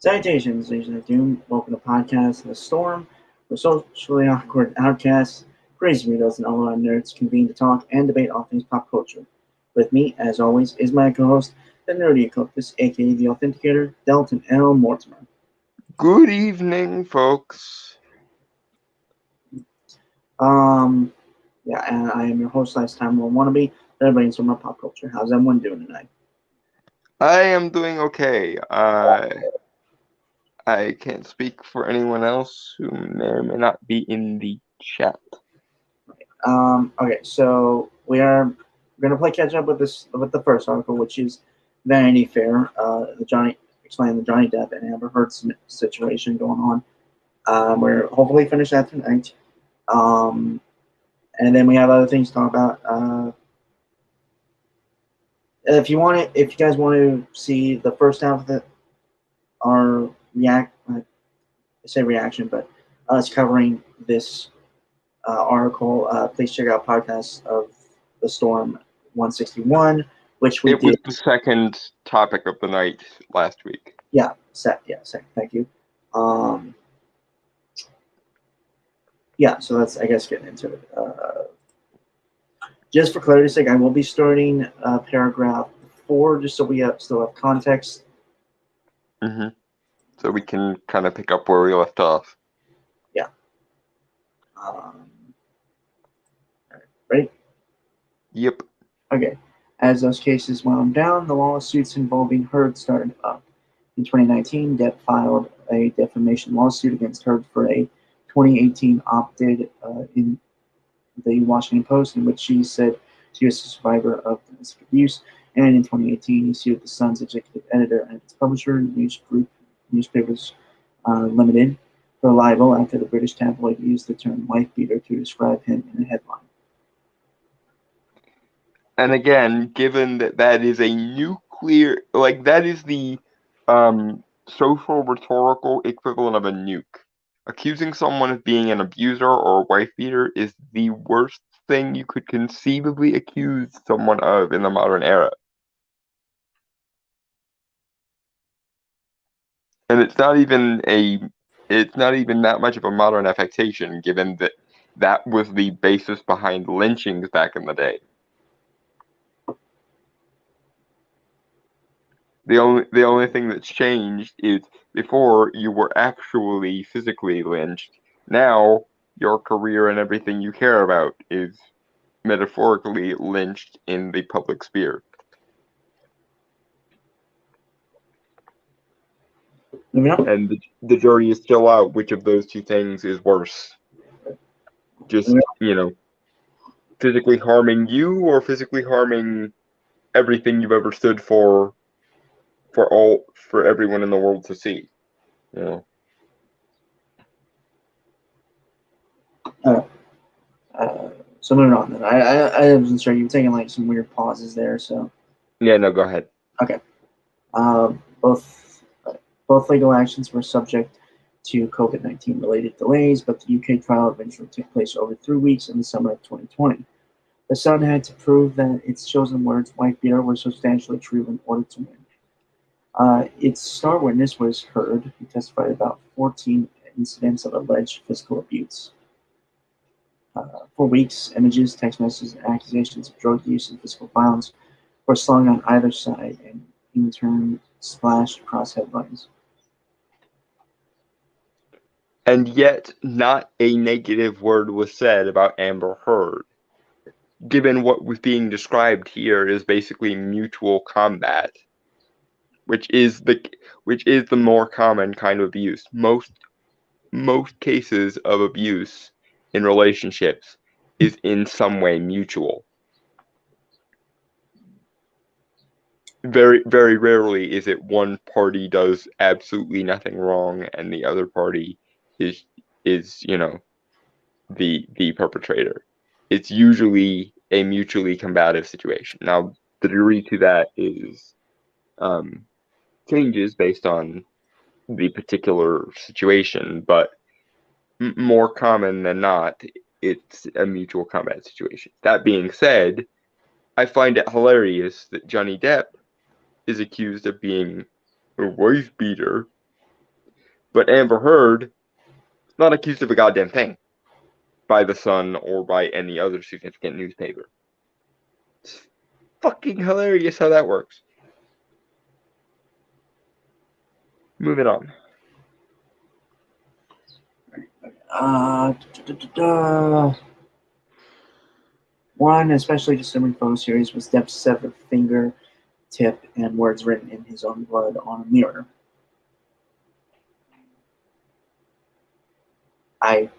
Salutations, ladies and gentlemen. Welcome to Podcast The Storm, where socially awkward outcasts, crazy weirdos, and all-around nerds convene to talk and debate all things pop culture. With me, as always, is my co-host, the Nerdy Ecliptus, aka the Authenticator, Dalton L. Mortimer. Good evening, folks. Yeah, and I am your host last time will wannabe, that brings from our pop culture. How's everyone doing tonight? I am doing okay. I can't speak for anyone else who may or may not be in the chat. Okay, so we are going to play catch up with the first article, which is Vanity Fair, explaining the Johnny Depp and Amber Heard situation going on. We're hopefully finish that tonight, and then we have other things to talk about. If you guys want to see the first half of our I say reaction, but us covering this article, please check out podcast of the Storm 161, which we did. It was the second topic of the night last week. Second. Thank you. So let's, I guess, get into it. Just for clarity's sake, I will be starting paragraph 4, just so we still have context. Mm-hmm. So we can kind of pick up where we left off. Yeah. Ready? Yep. Okay. As those cases wound down, the lawsuits involving Heard started up. In 2019, Depp filed a defamation lawsuit against Heard for a 2018 op-ed in the Washington Post, in which she said she was a survivor of domestic abuse. And in 2018, he sued the Sun's executive editor and its publisher, News Group Newspapers Limited, for libel after the British tabloid used the term wife beater to describe him in a headline. And again, given that is a nuclear, that is the social rhetorical equivalent of a nuke. Accusing someone of being an abuser or a wife beater is the worst thing you could conceivably accuse someone of in the modern era. And it's not even that much of a modern affectation, given that was the basis behind lynchings back in the day. The only thing that's changed is before you were actually physically lynched. Now your career and everything you care about is metaphorically lynched in the public sphere. And the jury is still out which of those two things is worse. Just, physically harming you or physically harming everything you've ever stood for everyone in the world to see. So moving on then. I wasn't sure. You were taking some weird pauses there, so. Yeah, no, go ahead. Okay. Both legal actions were subject to COVID-19 related delays, but the UK trial eventually took place over 3 weeks in the summer of 2020. The Sun had to prove that its chosen words, wife beater, were substantially true in order to win. Its star witness was Heard, who testified about 14 incidents of alleged physical abuse. For weeks, images, text messages, and accusations of drug use and physical violence were slung on either side and in turn splashed across headlines. And yet, not a negative word was said about Amber Heard. given what was being described here is basically mutual combat, which is the more common kind of abuse. Most cases of abuse in relationships is in some way mutual. Very, very rarely is it one party does absolutely nothing wrong and the other party is the perpetrator. It's usually a mutually combative situation. Now, the degree to that is changes based on the particular situation, but more common than not, it's a mutual combat situation. That being said, I find it hilarious that Johnny Depp is accused of being a wife beater, but Amber Heard is not accused of a goddamn thing by The Sun or by any other significant newspaper. It's fucking hilarious how that works. Moving on. Uh, da, da, da, da. One especially disturbing photo series was Depp's severed finger tip and words written in his own blood on a mirror. I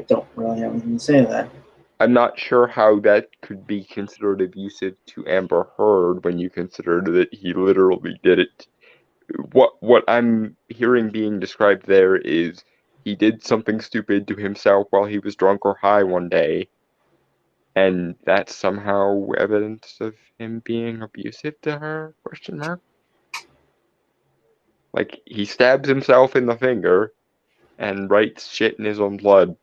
don't really have anything to say to that. I'm not sure how that could be considered abusive to Amber Heard when you consider that he literally did it. What I'm hearing being described there is he did something stupid to himself while he was drunk or high one day, and that's somehow evidence of him being abusive to her? Question mark. Like he stabs himself in the finger and writes shit in his own blood.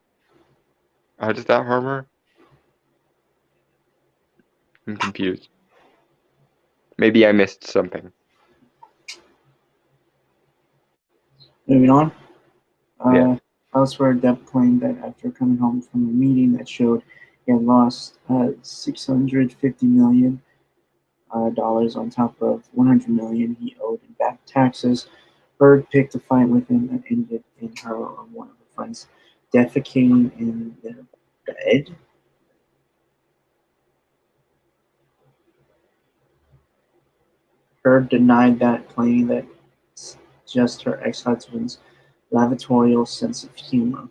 How does that harm her? I'm confused. Maybe I missed something. Moving on. Yeah. Elsewhere, Depp claimed that after coming home from a meeting that showed he had lost $650 million on top of $100 million he owed in back taxes, Heard picked a fight with him that ended in her or one of her friends defecating in their bed. Heard denied that, claiming that it's just her ex-husband's lavatorial sense of humor.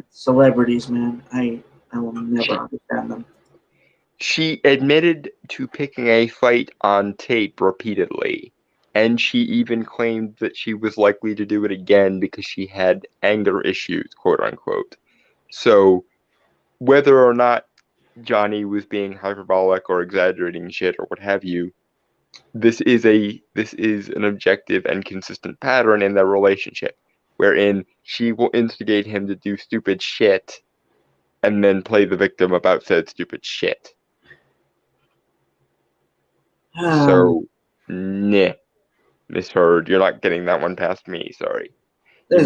Celebrities, man, I will never understand them. She admitted to picking a fight on tape repeatedly, and she even claimed that she was likely to do it again because she had anger issues, quote unquote. So, whether or not Johnny was being hyperbolic or exaggerating shit or what have you, this is an objective and consistent pattern in their relationship, wherein she will instigate him to do stupid shit and then play the victim about said stupid shit. So, nah, Miss Heard, you're not getting that one past me. Sorry. You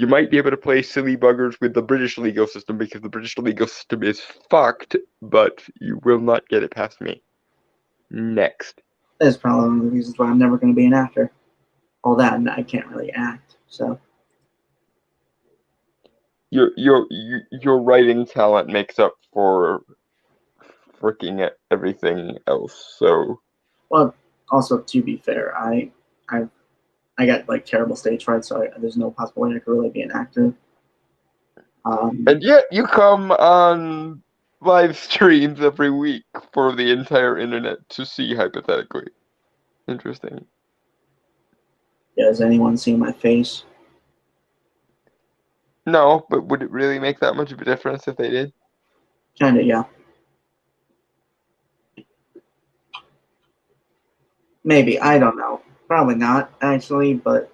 might be able to play silly buggers with the British legal system because the British legal system is fucked, but you will not get it past me. Next. That's probably one of the reasons why I'm never going to be an actor. All that, and I can't really act, so. Your writing talent makes up for freaking everything else. So. Well, also to be fair, I got like terrible stage fright, so there's no possible way I could really be an actor. And yet you come on live streams every week for the entire internet to see, hypothetically. Interesting. Yeah, has anyone seen my face? No, but would it really make that much of a difference if they did? Kinda, yeah. Maybe, I don't know. Probably not, actually, but...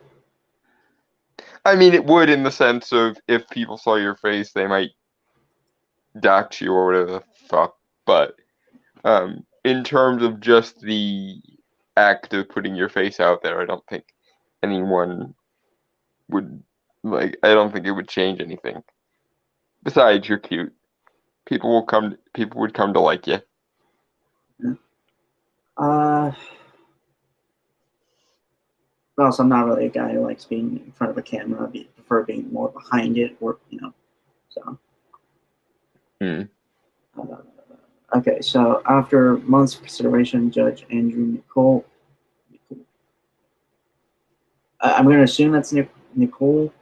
I mean, it would in the sense of if people saw your face, they might dox you or whatever the fuck, but in terms of just the act of putting your face out there, I don't think anyone would, like, I don't think it would change anything. Besides, you're cute. People would come to like you. Also, I'm not really a guy who likes being in front of a camera. I prefer being more behind it, or, Uh, okay, so after months of consideration, Judge Andrew Nicole, I'm going to assume that's Nicole,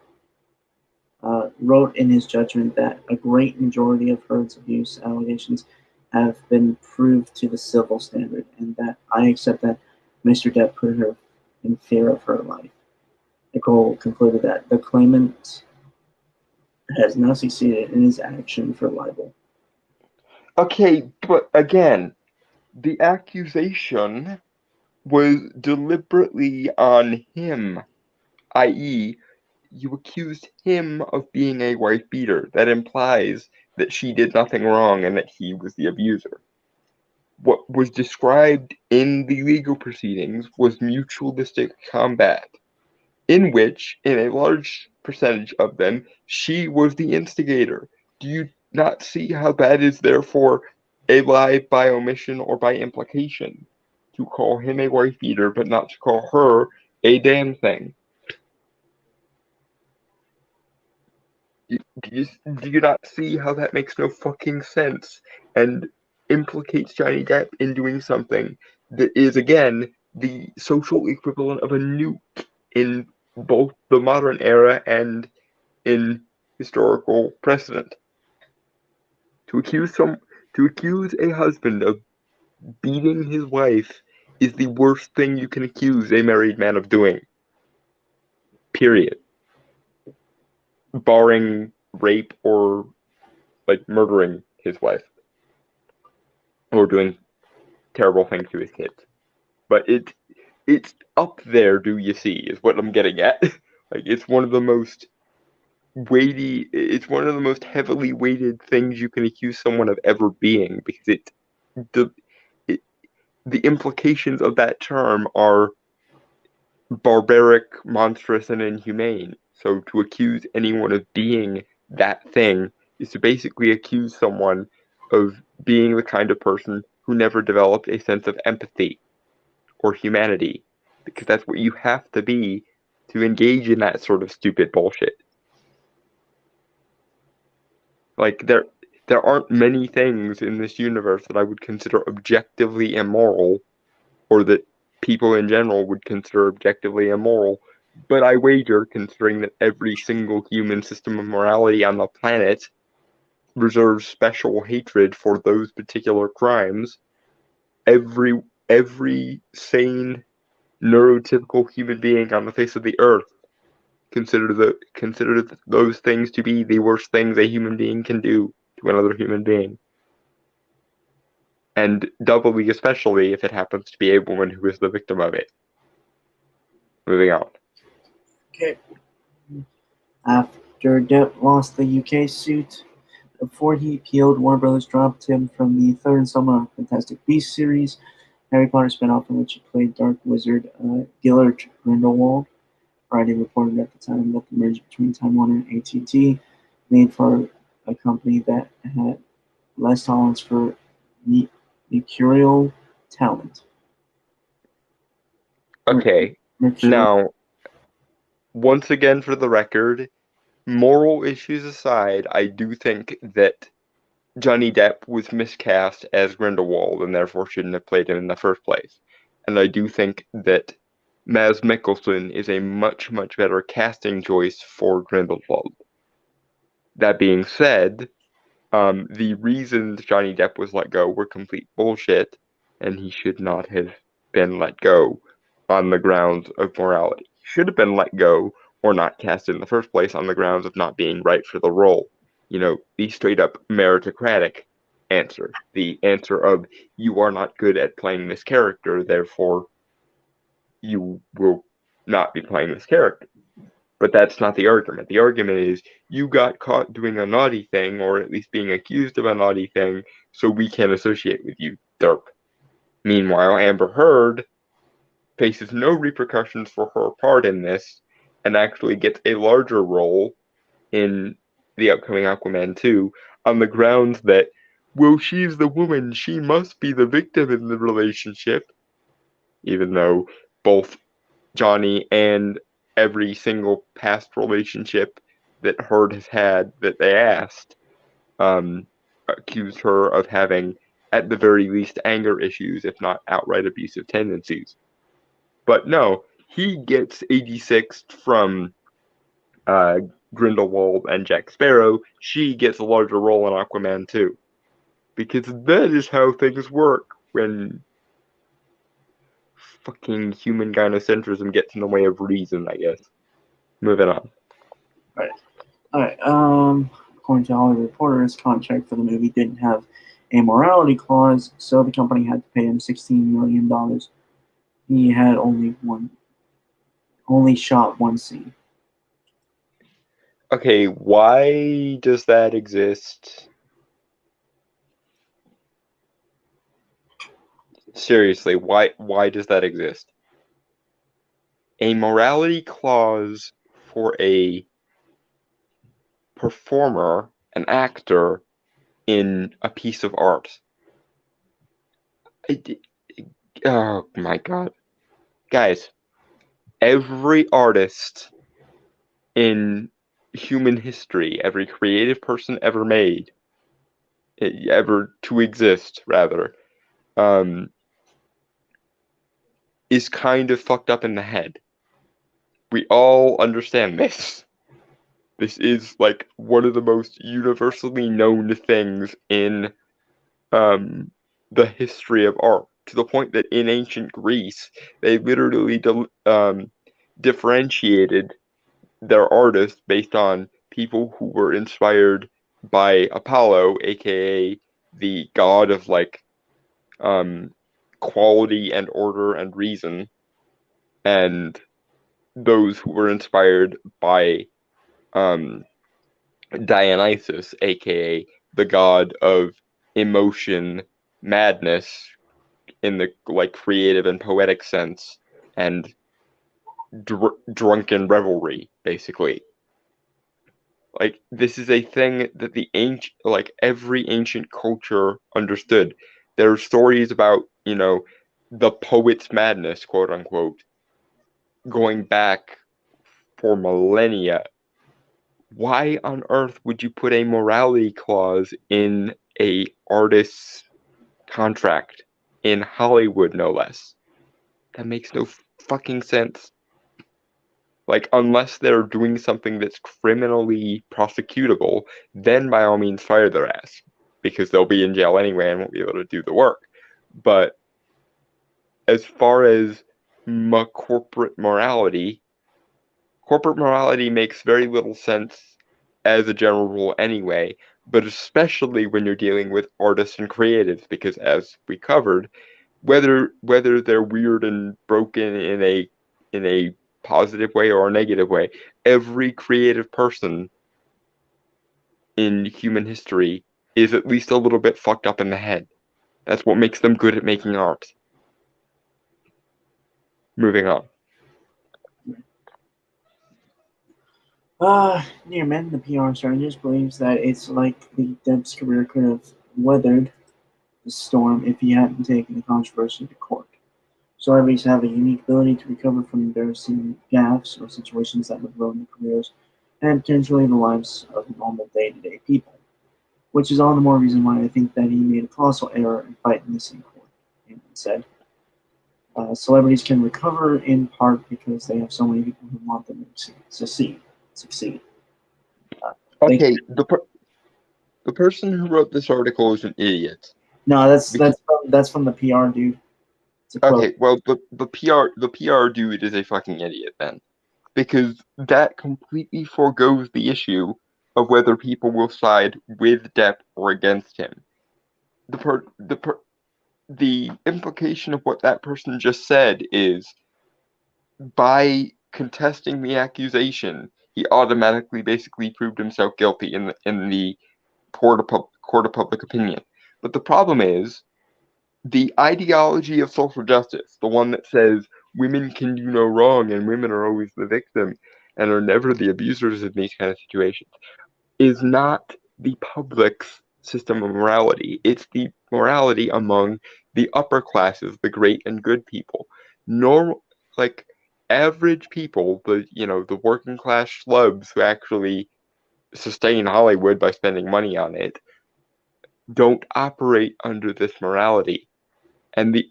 wrote in his judgment that a great majority of Heard's abuse allegations have been proved to the civil standard, and that I accept that Mr. Depp put her in fear of her life. Nicole concluded that the claimant has now succeeded in his action for libel. Okay, but again, the accusation was deliberately on him, i.e., you accused him of being a wife beater. That implies that she did nothing wrong and that he was the abuser. What was described in the legal proceedings was mutualistic combat, in which, in a large percentage of them, she was the instigator. Do you not see how that is therefore a lie by omission or by implication? To call him a wife beater, but not to call her a damn thing. Do you not see how that makes no fucking sense and implicates Johnny Depp in doing something that is, again, the social equivalent of a nuke in both the modern era and in historical precedent? To accuse a husband of beating his wife is the worst thing you can accuse a married man of doing. Period. Barring rape or like murdering his wife or doing terrible things to his kids. But it's up there, do you see, is what I'm getting at. Like it's one of the most heavily weighted things you can accuse someone of ever being, because the it, the implications of that term are barbaric, monstrous, and inhumane. So to accuse anyone of being that thing is to basically accuse someone of being the kind of person who never developed a sense of empathy or humanity, because that's what you have to be to engage in that sort of stupid bullshit. Like there aren't many things in this universe that I would consider objectively immoral, or that people in general would consider objectively immoral. But I wager, considering that every single human system of morality on the planet reserves special hatred for those particular crimes, every sane neurotypical human being on the face of the earth consider those things to be the worst things a human being can do to another human being. And doubly, especially if it happens to be a woman who is the victim of it. Moving on. Okay. After Depp lost the UK suit, before he appealed, Warner Brothers dropped him from the third installment of Fantastic Beasts series, Harry Potter spinoff, in which he played Dark Wizard Gellert Grindelwald. Variety reported at the time that the merger between Time Warner and AT&T made for a company that had less tolerance for mercurial talent. Okay. Now, once again, for the record, moral issues aside, I do think that Johnny Depp was miscast as Grindelwald and therefore shouldn't have played him in the first place. And I do think that Mads Mikkelsen is a much, much better casting choice for Grindelwald. That being said, the reasons Johnny Depp was let go were complete bullshit, and he should not have been let go on the grounds of morality. He should have been let go or not cast in the first place on the grounds of not being right for the role. You know, the straight up meritocratic answer. The answer of, you are not good at playing this character, therefore you will not be playing this character. But that's not the argument. The argument is, you got caught doing a naughty thing, or at least being accused of a naughty thing, so we can't associate with you, derp. Meanwhile, Amber Heard faces no repercussions for her part in this, and actually gets a larger role in the upcoming Aquaman 2, on the grounds that, well, she's the woman, she must be the victim in the relationship. Even though both Johnny and every single past relationship that Heard has had that they asked accused her of having, at the very least, anger issues, if not outright abusive tendencies. But no, he gets 86 from Grindelwald and Jack Sparrow. She gets a larger role in Aquaman too. Because that is how things work when fucking human gynocentrism gets in the way of reason, I guess. Moving on. Alright, according to Hollywood Reporter, his contract for the movie didn't have a morality clause, so the company had to pay him $16 million. He had only shot one scene. Okay, why does that exist? Seriously, why does that exist? A morality clause for a performer, an actor in a piece of art. Oh my god. Guys, every artist in human history, every creative person ever made, ever to exist, rather, is kind of fucked up in the head. We all understand this. This is like one of the most universally known things in the history of art, to the point that in ancient Greece, they literally differentiated their artists based on people who were inspired by Apollo, aka the god of like quality and order and reason, and those who were inspired by Dionysus, aka the god of emotion, madness in the like creative and poetic sense, and drunken revelry, basically. Like, this is a thing that every ancient culture understood. There are stories about, the poet's madness, quote unquote, going back for millennia. Why on earth would you put a morality clause in a artist's contract in Hollywood, no less? That makes no fucking sense. Like, unless they're doing something that's criminally prosecutable, then by all means fire their ass, because they'll be in jail anyway and won't be able to do the work. But as far as corporate morality makes very little sense as a general rule anyway, but especially when you're dealing with artists and creatives, because as we covered, whether they're weird and broken in a positive way or a negative way, every creative person in human history is at least a little bit fucked up in the head. That's what makes them good at making art. Moving on. Nearman, the PR strategist, believes that it's likely Depp's career could have weathered the storm if he hadn't taken the controversy to court. Celebrities have a unique ability to recover from embarrassing gaffes or situations that would ruin their careers and potentially the lives of normal day-to-day people, which is all the more reason why I think that he made a colossal error in fighting this in court, Nearman said. Celebrities can recover in part because they have so many people who want them to succeed. Okay, the person who wrote this article is an idiot. No, that's from the PR dude. Okay, well, the PR dude is a fucking idiot then, because that completely forgoes the issue of whether people will side with Depp or against him. The implication of what that person just said is, by contesting the accusation, he automatically basically proved himself guilty in the court of public opinion. But the problem is, the ideology of social justice, the one that says women can do no wrong and women are always the victim and are never the abusers in these kind of situations, is not the public's system of morality. It's the morality among the upper classes, the great and good people. Normal, like average people, the working class schlubs who actually sustain Hollywood by spending money on it, don't operate under this morality. And the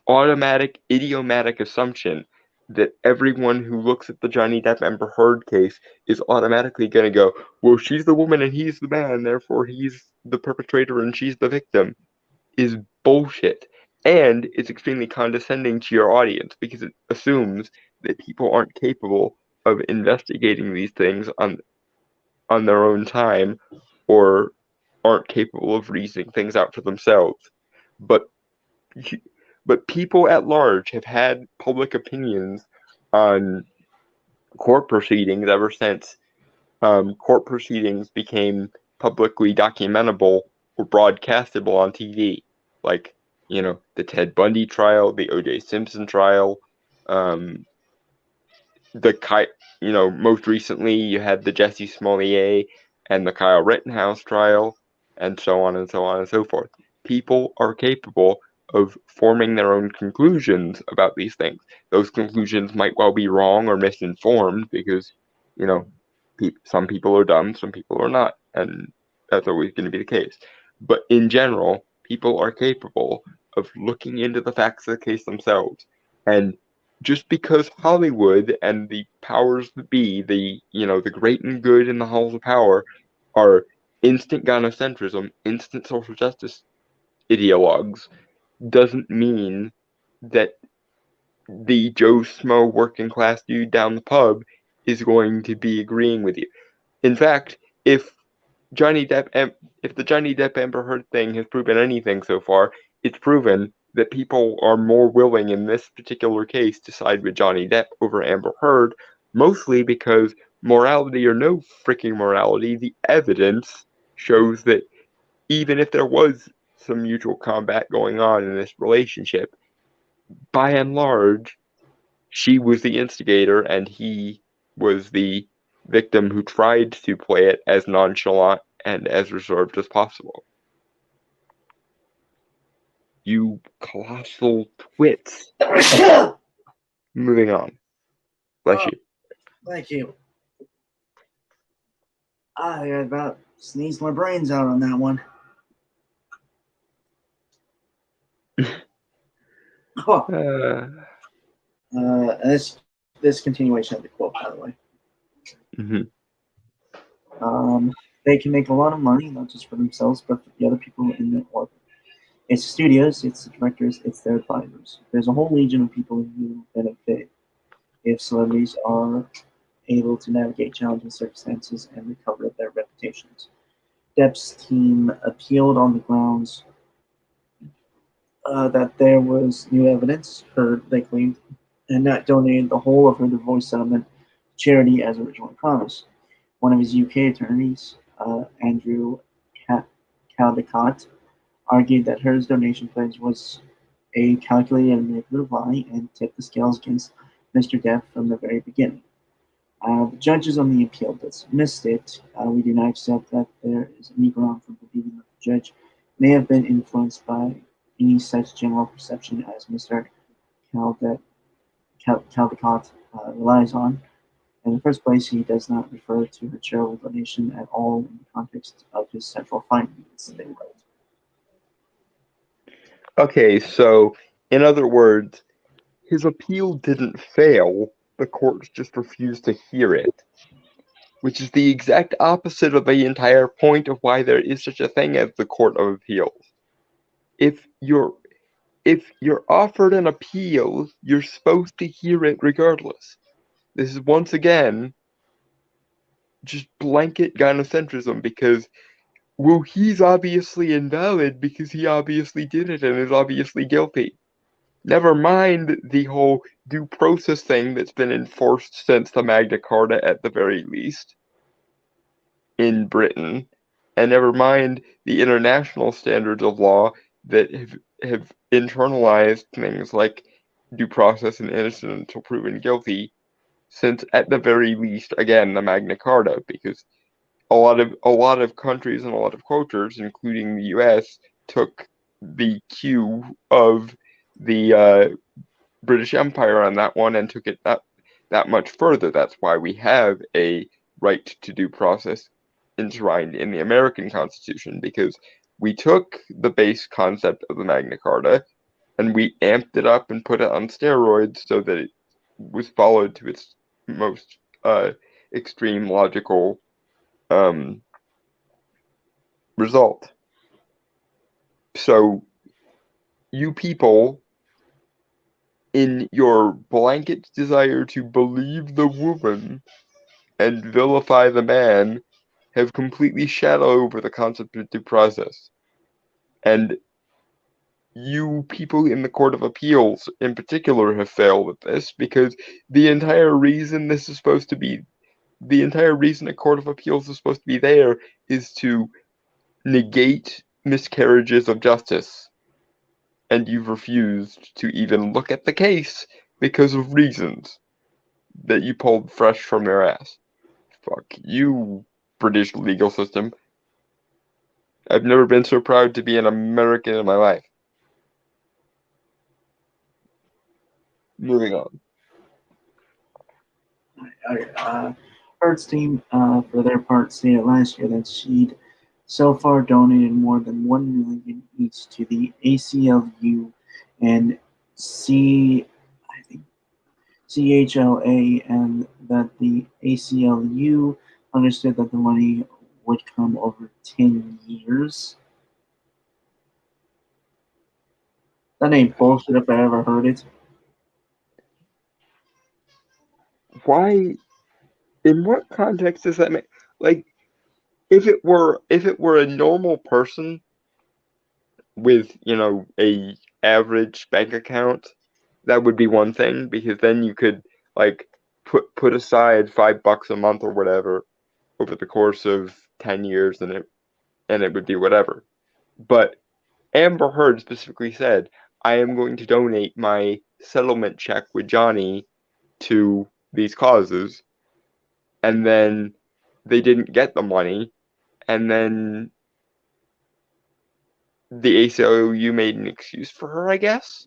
automatic, idiomatic assumption that everyone who looks at the Johnny Depp Amber Heard case is automatically going to go, well, she's the woman and he's the man, therefore he's the perpetrator and she's the victim, is bullshit. And it's extremely condescending to your audience because it assumes that people aren't capable of investigating these things on their own time or aren't capable of reasoning things out for themselves. But but people at large have had public opinions on court proceedings ever since court proceedings became publicly documentable or broadcastable on TV. Like, the Ted Bundy trial, the O.J. Simpson trial, most recently you had the Jesse Smollett and the Kyle Rittenhouse trial, and so on and so on and so forth. People are capable of forming their own conclusions about these things. Those conclusions might well be wrong or misinformed because, some people are dumb, some people are not, and that's always going to be the case. But in general, people are capable of looking into the facts of the case themselves. And just because Hollywood and the powers that be, the great and good in the halls of power, are instant gynocentrism, instant social justice ideologues, doesn't mean that the Joe Schmo working class dude down the pub is going to be agreeing with you. In fact, if the Johnny Depp Amber Heard thing has proven anything so far, it's proven that people are more willing in this particular case to side with Johnny Depp over Amber Heard, mostly because morality or no freaking morality, the evidence shows that even if there was some mutual combat going on in this relationship, by and large, she was the instigator and he was the victim who tried to play it as nonchalant and as reserved as possible. You colossal twits. Moving on. Bless you. Thank you. I about sneezed my brains out on that one. This continuation of the quote, by the way. Mm-hmm. They can make a lot of money, not just for themselves, but for the other people in their orbit. It's studios, it's the directors, it's their advisors. There's a whole legion of people who benefit if celebrities are able to navigate challenging circumstances and recover their reputations. Depp's team appealed on the grounds that there was new evidence, they claimed, and not donated the whole of her divorce settlement to charity as originally promised. One of his UK attorneys, Andrew Caldecott, argued that Heard's donation pledge was a calculated and manipulative lie and tipped the scales against Mr. Depp from the very beginning. The judges on the appeal dismissed it. We do not accept that there is any ground for believing that the judge may have been influenced by any such general perception as Mr. Caldecott relies on. In the first place, he does not refer to her charitable donation at all in the context of his central findings, they wrote. Okay, so in other words, his appeal didn't fail, the courts just refused to hear it, which is the exact opposite of the entire point of why there is such a thing as the Court of Appeals. If you're offered an appeal, you're supposed to hear it regardless. This is once again just blanket gynocentrism because, well, he's obviously invalid because he obviously did it and is obviously guilty. Never mind the whole due process thing that's been enforced since the Magna Carta at the very least in Britain, and never mind the international standards of law that have internalized things like due process and innocent until proven guilty since at the very least, again, the Magna Carta, because a lot of countries and a lot of cultures, including the U.S., took the cue of the British Empire on that one and took it that much further. That's why we have a right to due process enshrined in the American Constitution, because we took the base concept of the Magna Carta and we amped it up and put it on steroids so that it was followed to its most extreme logical result. So you people, in your blanket desire to believe the woman and vilify the man, have completely shadowed over the concept of due process. And you people in the Court of Appeals in particular have failed at this, because the entire reason this is supposed to be, the entire reason a Court of Appeals is supposed to be there is to negate miscarriages of justice. And you've refused to even look at the case because of reasons that you pulled fresh from your ass. Fuck you, British legal system. I've never been so proud to be an American in my life. Moving on. Heard's team, for their part, stated last year that she'd so far donated more than $1 million each to the ACLU and I think CHLA, and that the ACLU understood that the money would come over 10 years. That ain't bullshit if I ever heard it. Why? In what context does that make? Like, if it were a normal person with, a average bank account, that would be one thing, because then you could like put aside $5 a month or whatever over the course of 10 years, and it would be whatever. But Amber Heard specifically said, I am going to donate my settlement check with Johnny to these causes, and then they didn't get the money, and then the ACLU made an excuse for her, I guess,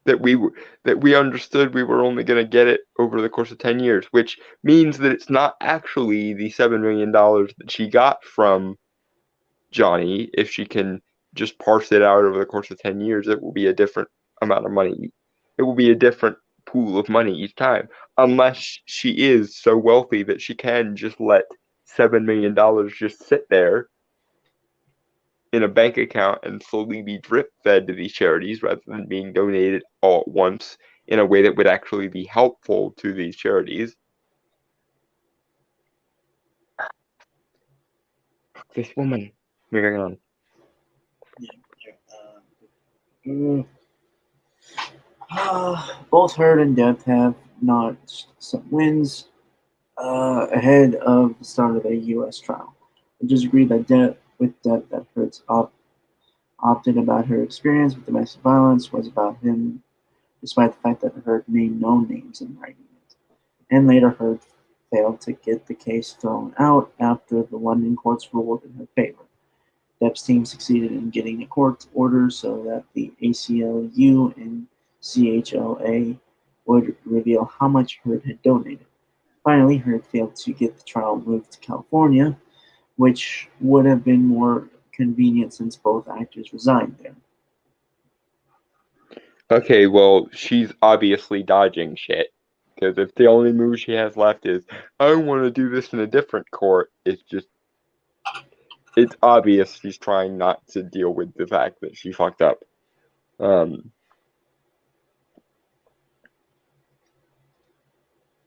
that we understood we were only going to get it over the course of 10 years, which means that it's not actually the $7 million that she got from Johnny. If she can just parse it out over the course of 10 years, it will be a different amount of money. It will be a different pool of money each time, unless she is so wealthy that she can just let $7 million just sit there in a bank account and slowly be drip fed to these charities rather than being donated all at once in a way that would actually be helpful to these charities. This woman. Moving on. Both Heard and Depp have notched some wins ahead of the start of the U.S. trial. I just agree that that Heard's opted about her experience with domestic violence was about him, despite the fact that Heard named no names in writing it. And later, Heard failed to get the case thrown out after the London courts ruled in her favor. Depp's team succeeded in getting a court order so that the ACLU and CHLA would reveal how much Heard had donated. Finally, Heard failed to get the trial moved to California, which would have been more convenient since both actors resigned there. Okay, well, she's obviously dodging shit. Because if the only move she has left is, I want to do this in a different court, it's obvious she's trying not to deal with the fact that she fucked up.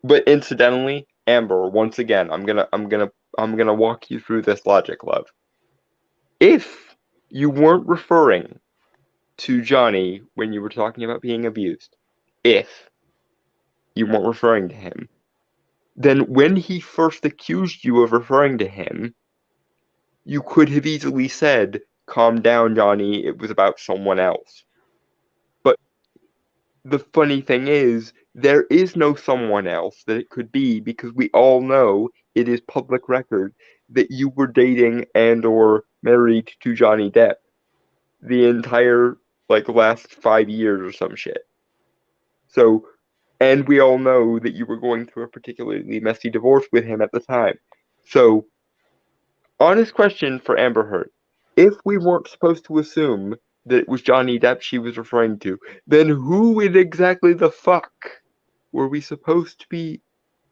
But incidentally, Amber, once again, I'm gonna walk you through this logic, love. If you weren't referring to Johnny when you were talking about being abused, if you weren't referring to him, then when he first accused you of referring to him, you could have easily said, calm down, Johnny, it was about someone else. But the funny thing is, there is no someone else that it could be, because we all know it is public record that you were dating and or married to Johnny Depp the entire last 5 years or some shit. So, and we all know that you were going through a particularly messy divorce with him at the time. So, honest question for Amber Heard. if we weren't supposed to assume that it was Johnny Depp she was referring to, then who in exactly the fuck were we supposed to be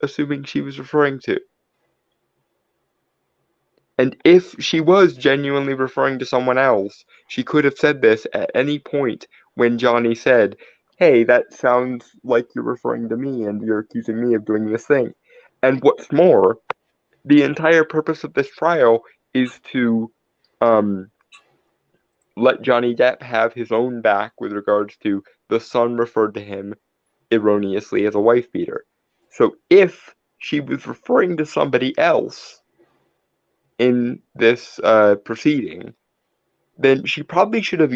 assuming she was referring to? And if she was genuinely referring to someone else, she could have said this at any point when Johnny said, "Hey, that sounds like you're referring to me and you're accusing me of doing this thing." And what's more, the entire purpose of this trial is to um, let Johnny Depp have his own back with regards to the Sun referred to him erroneously as a wife beater. So if she was referring to somebody else in this proceeding, then she probably should have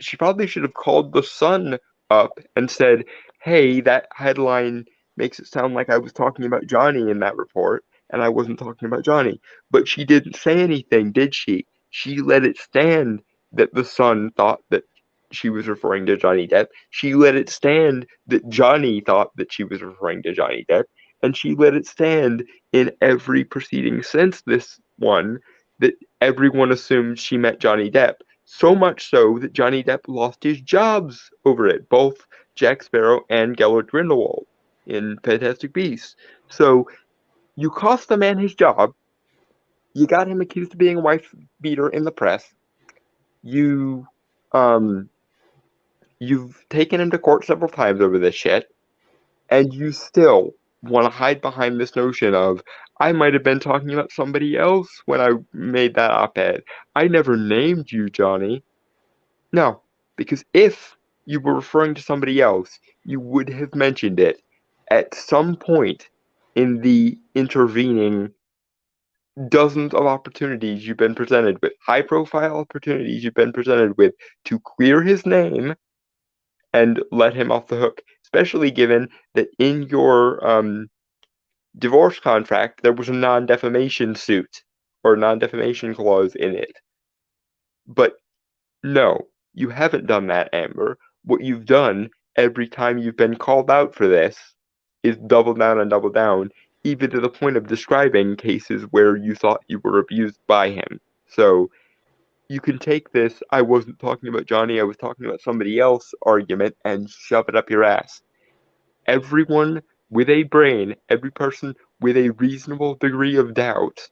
she probably should have called the Sun up and said, "Hey, that headline makes it sound like I was talking about Johnny in that report, and I wasn't talking about Johnny." But she didn't say anything, did she? She let it stand that the Sun thought that she was referring to Johnny Depp. She let it stand that Johnny thought that she was referring to Johnny Depp, and she let it stand in every proceeding since this one that everyone assumed she meant Johnny Depp. So much so that Johnny Depp lost his jobs over it, both Jack Sparrow and Gellert Grindelwald in Fantastic Beasts. So you cost the man his job. You got him accused of being a wife beater in the press. You, um, you've taken him to court several times over this shit, and you still want to hide behind this notion of I might have been talking about somebody else when I made that op-ed. I never named you, Johnny. No, because if you were referring to somebody else, you would have mentioned it at some point in the intervening dozens of opportunities you've been presented with, high profile opportunities you've been presented with to clear his name and let him off the hook, especially given that in your divorce contract there was a non-defamation suit or non-defamation clause in it. But no, you haven't done that, Amber. What you've done every time you've been called out for this is double down and double down, even to the point of describing cases where you thought you were abused by him. So you can take this I wasn't talking about Johnny, I was talking about somebody else argument and shove it up your ass. Everyone with a brain, every person with a reasonable degree of doubt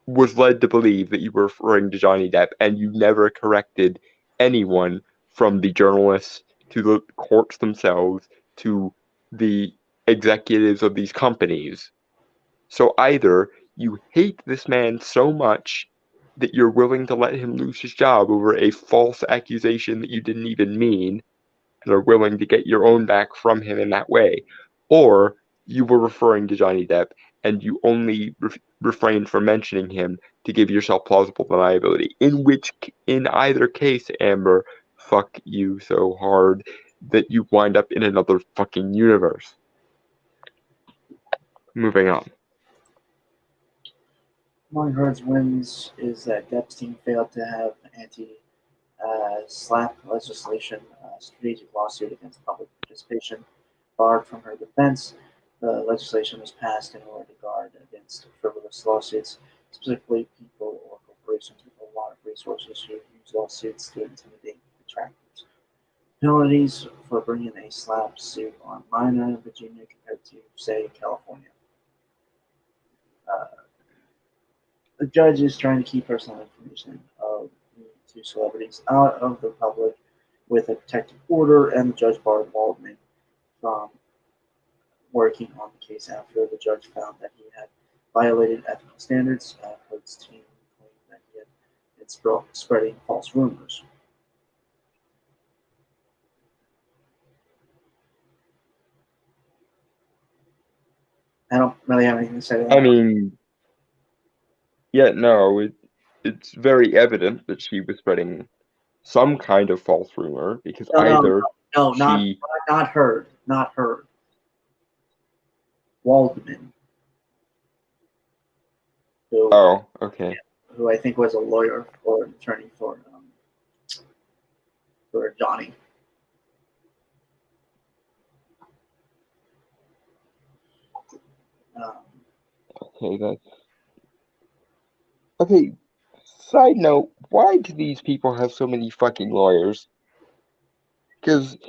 was led to believe that you were referring to Johnny Depp, and you never corrected anyone from the journalists to the courts themselves to the executives of these companies. So either you hate this man so much that you're willing to let him lose his job over a false accusation that you didn't even mean and are willing to get your own back from him in that way, or you were referring to Johnny Depp and you only refrained from mentioning him to give yourself plausible deniability. In either case, Amber, fuck you so hard that you wind up in another fucking universe. Moving on. Among Heard's wins is that Depp's team failed to have anti-SLAPP legislation, strategic lawsuit against public participation, barred from her defense. The legislation was passed in order to guard against frivolous lawsuits, specifically people or corporations with a lot of resources who use lawsuits to intimidate detractors. Penalties for bringing a SLAPP suit are minor in Virginia compared to, say, California. Uh, the judge is trying to keep personal information of the two celebrities out of the public with a protective order, and the judge barred Waldman from working on the case after the judge found that he had violated ethical standards. Heard's team claimed that he had been spreading false rumors. I don't really have anything to say to that. I mean, yeah, no, it's very evident that she was spreading some kind of false rumor because No, either no, she not Heard, not Heard. Waldman, who oh, okay. I think was a lawyer or an attorney for Johnny. Um, Okay, that's okay. Side note, why do these people have so many fucking lawyers? Because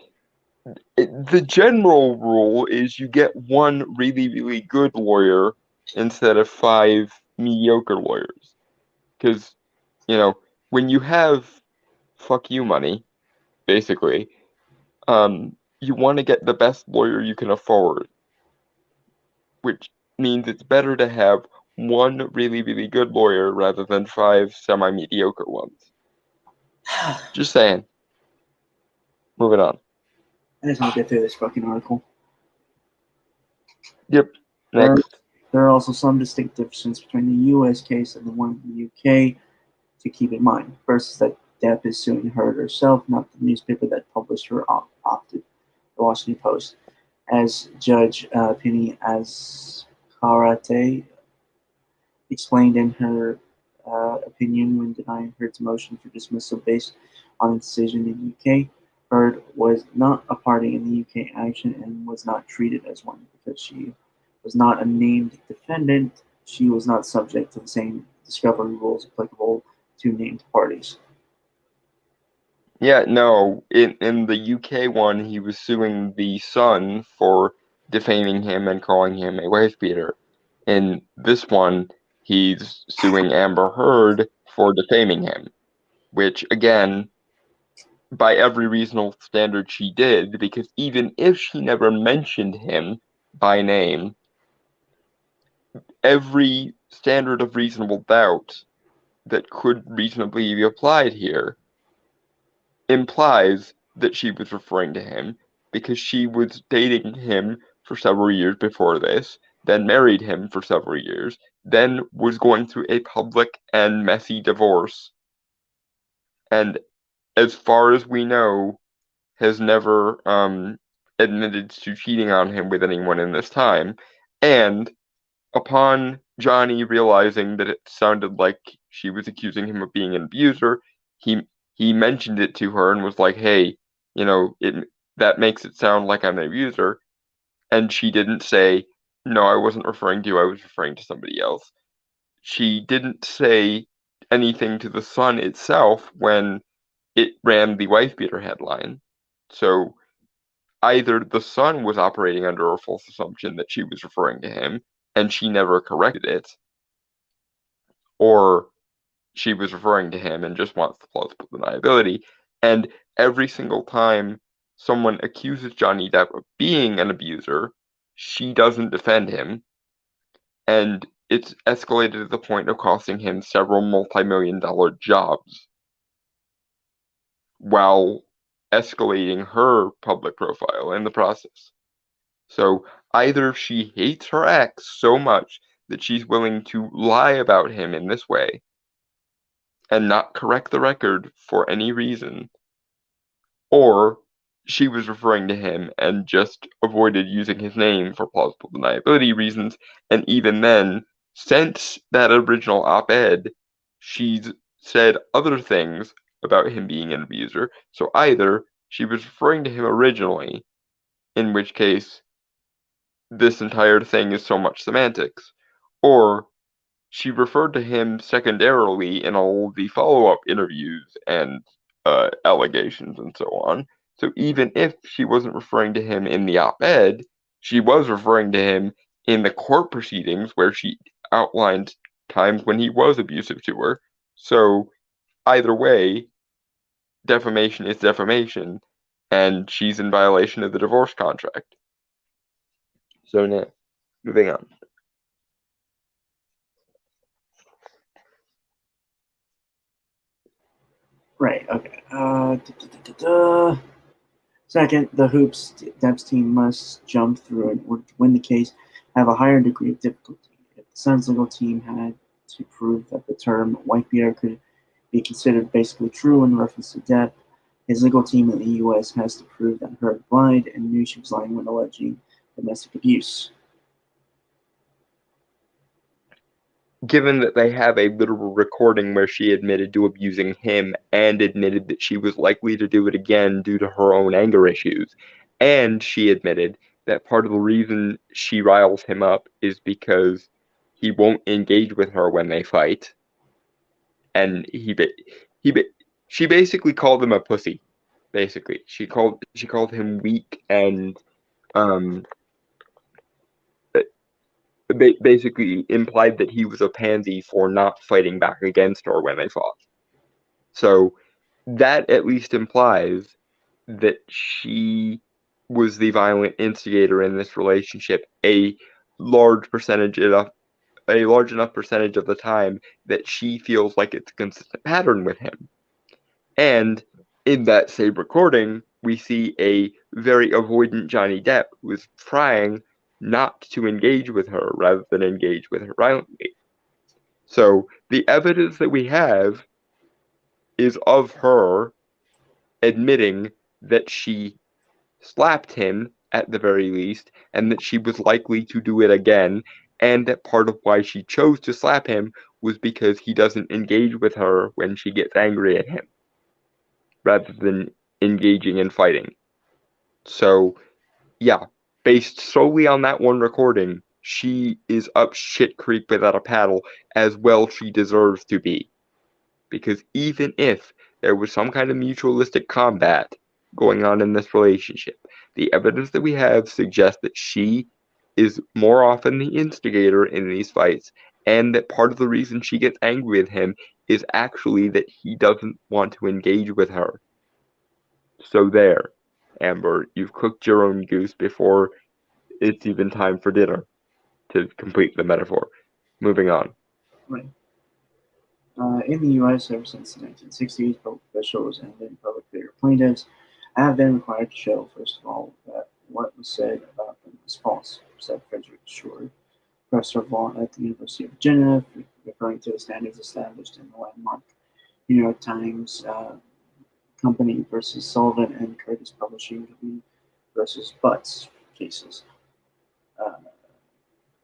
the general rule is you get one really, really good lawyer instead of 5 mediocre lawyers. Because, you know, when you have fuck you money, basically, you want to get the best lawyer you can afford, which means it's better to have one really, really good lawyer rather than 5 semi-mediocre ones. Just saying. Moving on. I just want to get through this fucking article. Yep. There, Next. there are also some distinct differences between the U.S. case and the one in the U.K. to keep in mind. First is that Depp is suing Heard herself, not the newspaper that published her opted, the Washington Post. As Judge Penny Azkarate explained in her opinion when denying Heard's motion for dismissal based on a decision in the UK, Heard was not a party in the UK action and was not treated as one because she was not a named defendant. She was not subject to the same discovery rules applicable to named parties. Yeah, no. In the UK one, he was suing the Sun for defaming him and calling him a wife beater. In this one, he's suing Amber Heard for defaming him, which again, by every reasonable standard, she did, because even if she never mentioned him by name, every standard of reasonable doubt that could reasonably be applied here implies that she was referring to him because she was dating him for several years before this, then married him for several years, then was going through a public and messy divorce, and as far as we know, has never admitted to cheating on him with anyone in this time. And upon Johnny realizing that it sounded like she was accusing him of being an abuser, he mentioned it to her and was like, "Hey, that makes it sound like I'm an abuser." And she didn't say, "No, I wasn't referring to you. I was referring to somebody else." She didn't say anything to the Sun itself when it ran the wife beater headline. So either the Sun was operating under a false assumption that she was referring to him and she never corrected it, or she was referring to him and just wants the plausible deniability. And every single time someone accuses Johnny Depp of being an abuser, she doesn't defend him. And it's escalated to the point of costing him several multi-million-dollar jobs while escalating her public profile in the process. So either she hates her ex so much that she's willing to lie about him in this way and not correct the record for any reason, or she was referring to him and just avoided using his name for plausible deniability reasons, and even then, since that original op-ed, she's said other things about him being an abuser, so either she was referring to him originally, in which case this entire thing is so much semantics, or she referred to him secondarily in all the follow-up interviews and allegations and so on. So even if she wasn't referring to him in the op-ed, she was referring to him in the court proceedings where she outlined times when he was abusive to her. So either way, defamation is defamation, and she's in violation of the divorce contract. So now, moving on. Right, okay. Second, the hoops Depp's team must jump through in order to win the case have a higher degree of difficulty. If the Sun's legal team had to prove that the term wife beater could be considered basically true in reference to Depp, his legal team in the U.S. has to prove that Heard lied and knew she was lying when alleging domestic abuse. Given that they have a literal recording where she admitted to abusing him and admitted that she was likely to do it again due to her own anger issues, and she admitted that part of the reason she riles him up is because he won't engage with her when they fight, and she basically called him a pussy. Basically, she called him weak and um basically implied that he was a pansy for not fighting back against her when they fought. So that at least implies that she was the violent instigator in this relationship a large percentage enough a large enough percentage of the time that she feels like it's a consistent pattern with him. And in that same recording, we see a very avoidant Johnny Depp who is trying not to engage with her rather than engage with her violently. So the evidence that we have is of her admitting that she slapped him at the very least, and that she was likely to do it again, and that part of why she chose to slap him was because he doesn't engage with her when she gets angry at him, rather than engaging in fighting. So, yeah, based solely on that one recording, she is up shit creek without a paddle, as well she deserves to be. Because even if there was some kind of mutualistic combat going on in this relationship, the evidence that we have suggests that she is more often the instigator in these fights, and that part of the reason she gets angry with him is actually that he doesn't want to engage with her. So there, Amber, you've cooked your own goose before it's even time for dinner, to complete the metaphor. Moving on. Right. In the U.S., ever since the 1960s, public officials and then public figure plaintiffs have been required to show, first of all, that what was said about them was false, said Frederick Shore, professor of law at the University of Virginia, referring to the standards established in the landmark New York Times Company versus Sullivan and Curtis Publishing Company versus Butts cases. Uh,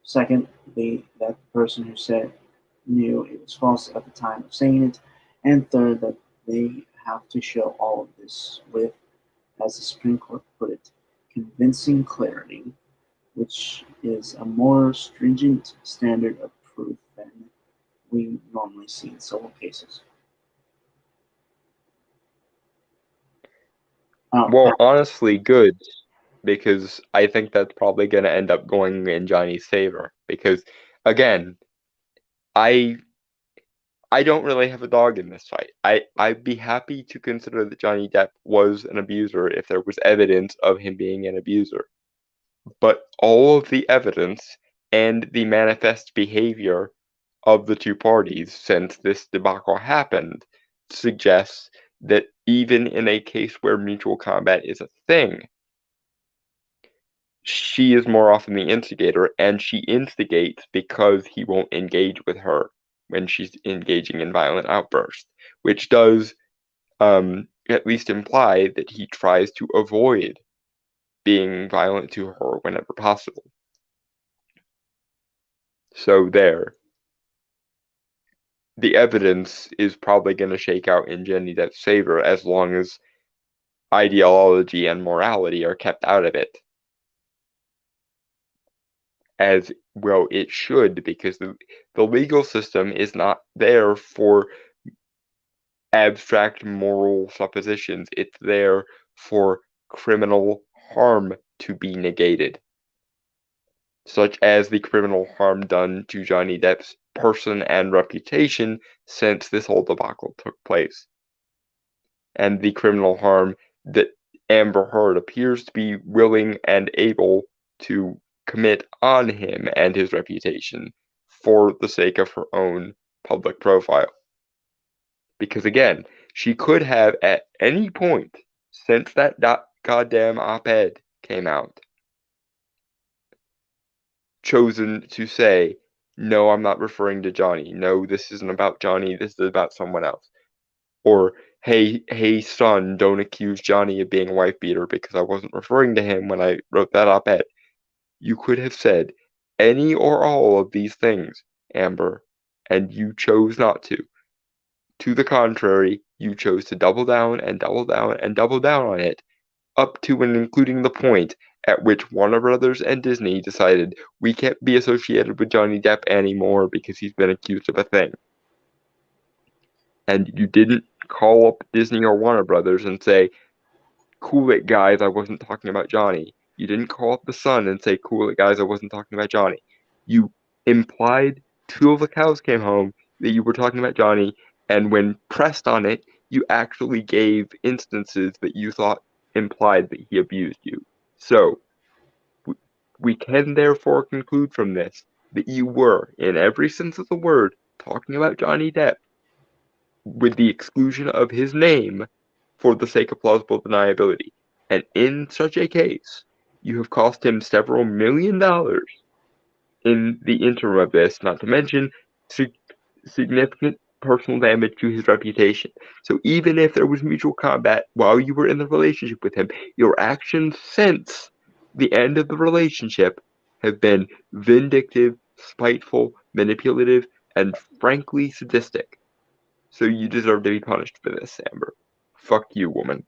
Second, that the person who said knew it was false at the time of saying it. And third, that they have to show all of this with, as the Supreme Court put it, convincing clarity, which is a more stringent standard of proof than we normally see in civil cases. Well, honestly, good, because I think that's probably going to end up going in Johnny's favor. Because, again, I don't really have a dog in this fight. I'd be happy to consider that Johnny Depp was an abuser if there was evidence of him being an abuser. But all of the evidence and the manifest behavior of the two parties since this debacle happened suggests that even in a case where mutual combat is a thing, she is more often the instigator, and she instigates because he won't engage with her when she's engaging in violent outbursts, which does at least imply that he tries to avoid being violent to her whenever possible. So there. The evidence is probably going to shake out in Johnny Depp's favor as long as ideology and morality are kept out of it. As well it should, because the legal system is not there for abstract moral suppositions. It's there for criminal harm to be negated, such as the criminal harm done to Johnny Depp's person and reputation since this whole debacle took place, and the criminal harm that Amber Heard appears to be willing and able to commit on him and his reputation for the sake of her own public profile. Because again, she could have at any point since that goddamn op-ed came out chosen to say, no, I'm not referring to Johnny. No, this isn't about Johnny. This is about someone else. Or, hey, son, don't accuse Johnny of being a wife beater because I wasn't referring to him when I wrote that op-ed. You could have said any or all of these things, Amber, and you chose not to. To the contrary, you chose to double down and double down and double down on it, up to and including the point at which Warner Brothers and Disney decided we can't be associated with Johnny Depp anymore because he's been accused of a thing. and you didn't call up Disney or Warner Brothers and say, "Cool it, guys, I wasn't talking about Johnny." You didn't call up the Sun and say, "Cool it, guys, I wasn't talking about Johnny." You implied till the cows came home that you were talking about Johnny, and when pressed on it, you actually gave instances that you thought implied that he abused you. So, we can therefore conclude from this that you were, in every sense of the word, talking about Johnny Depp with the exclusion of his name for the sake of plausible deniability. And in such a case, you have cost him several $1,000,000 in the interim of this, not to mention significant personal damage to his reputation. So even if there was mutual combat while you were in the relationship with him, your actions since the end of the relationship have been vindictive, spiteful, manipulative, and frankly sadistic. So you deserve to be punished for this, Amber. Fuck you, woman.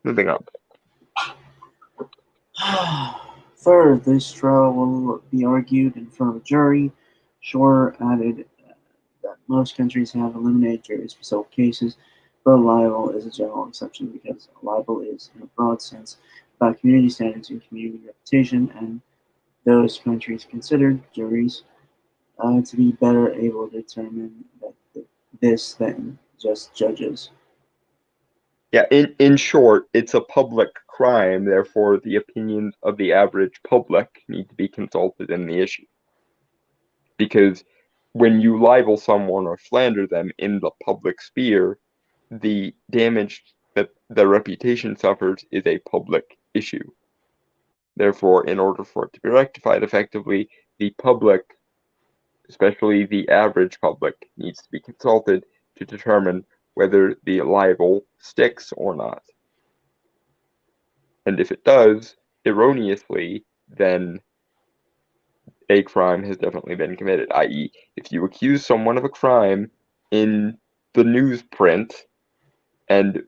Moving on. Third, this trial will be argued in front of a jury. Shore added that most countries have eliminated juries for civil cases, but libel is a general exception because libel is, in a broad sense, about community standards and community reputation, and those countries considered juries to be better able to determine this than just judges. Yeah, in short, it's a public crime, therefore the opinions of the average public need to be consulted in the issue. Because when you libel someone or slander them in the public sphere, the damage that their reputation suffers is a public issue. Therefore, in order for it to be rectified effectively, the public, especially the average public, needs to be consulted to determine whether the libel sticks or not. And if it does, erroneously, then a crime has definitely been committed. I.e., if you accuse someone of a crime in the newsprint and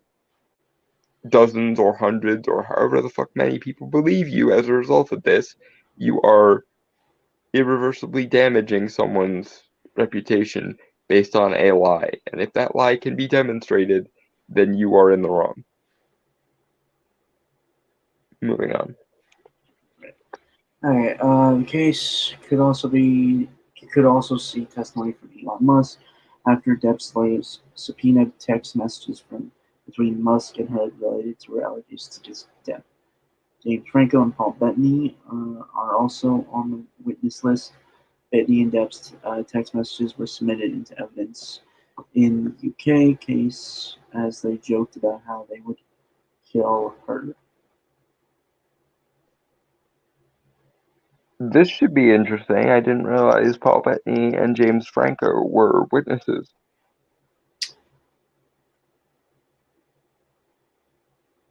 dozens or hundreds or however the fuck many people believe you as a result of this, you are irreversibly damaging someone's reputation based on a lie. And if that lie can be demonstrated, then you are in the wrong. Moving on. Alright, the case could also see testimony from Elon Musk after Depp slaves subpoenaed text messages from between Musk and her related to her allegations to his death. James Franco and Paul Bettany are also on the witness list. Bettany and Depp's text messages were submitted into evidence in the UK case as they joked about how they would kill her. This should be interesting. I didn't realize Paul Bettany and James Franco were witnesses.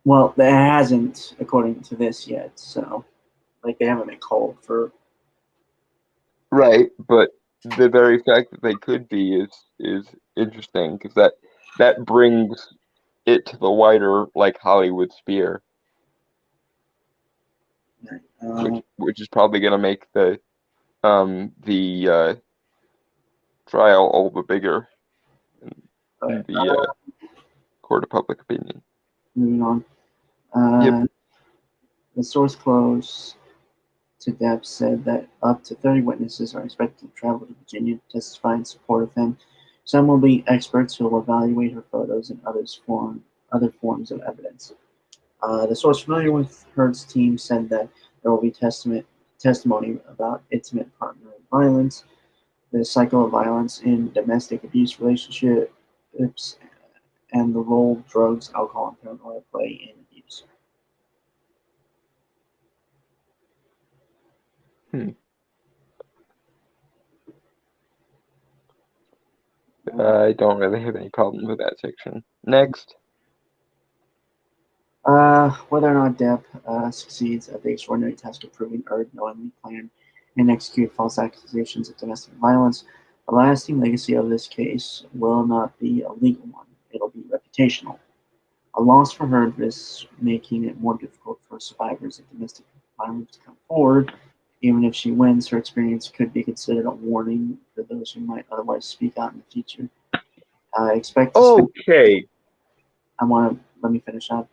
Well, it hasn't, according to this yet, so like they haven't been called for. Right, but the very fact that they could be is interesting because that brings it to the wider like Hollywood sphere, which is probably going to make the trial all the bigger in the court of public opinion. Moving on. Yep. The source close to Depp said that up to 30 witnesses are expected to travel to Virginia to testify in support of him. Some will be experts who will evaluate her photos and other forms of evidence. The source familiar with Heard's team said that there will be testimony about intimate partner violence, the cycle of violence in domestic abuse relationships, and the role drugs, alcohol, and paranoia play in abuse. I don't really have any problem with that section. Next. Whether or not Depp succeeds at the extraordinary task of proving Heard knowingly planned and executed false accusations of domestic violence, the lasting legacy of this case will not be a legal one. It'll be reputational. A loss for Heard risks making it more difficult for survivors of domestic violence to come forward. Even if she wins, her experience could be considered a warning for those who might otherwise speak out in the future. I expect to spend. Okay. Let me finish up.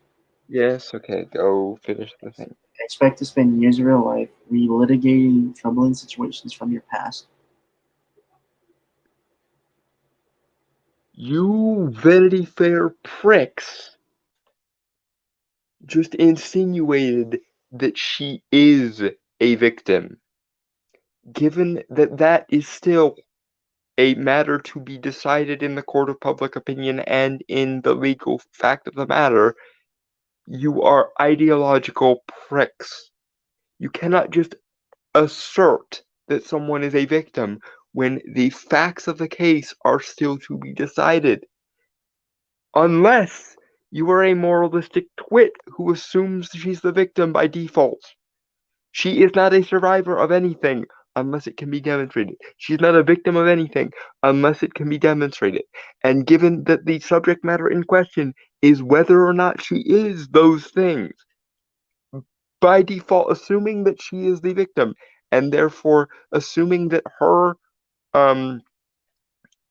Yes, okay, go finish the thing. I expect to spend years of your life relitigating troubling situations from your past. You Vanity Fair pricks just insinuated that she is a victim. Given that that is still a matter to be decided in the court of public opinion and in the legal fact of the matter, you are ideological pricks. You cannot just assert that someone is a victim when the facts of the case are still to be decided. Unless you are a moralistic twit who assumes she's the victim by default. She is not a survivor of anything unless it can be demonstrated. She's not a victim of anything unless it can be demonstrated. And given that the subject matter in question is whether or not she is those things, by default, assuming that she is the victim, and therefore assuming that her um,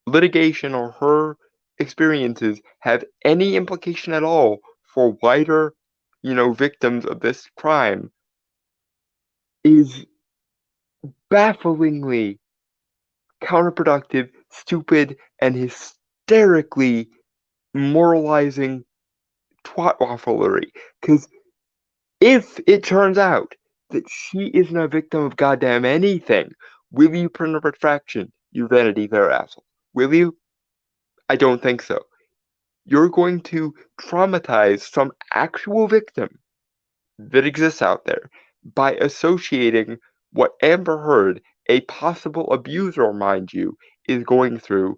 litigation or her experiences have any implication at all for wider, victims of this crime is bafflingly counterproductive, stupid, and hysterically moralizing twat wafflery. Because if it turns out that she isn't a victim of goddamn anything, will you print a retraction, you Vanity Fair asshole? Will you? I don't think so. You're going to traumatize some actual victim that exists out there by associating what Amber Heard, a possible abuser, mind you, is going through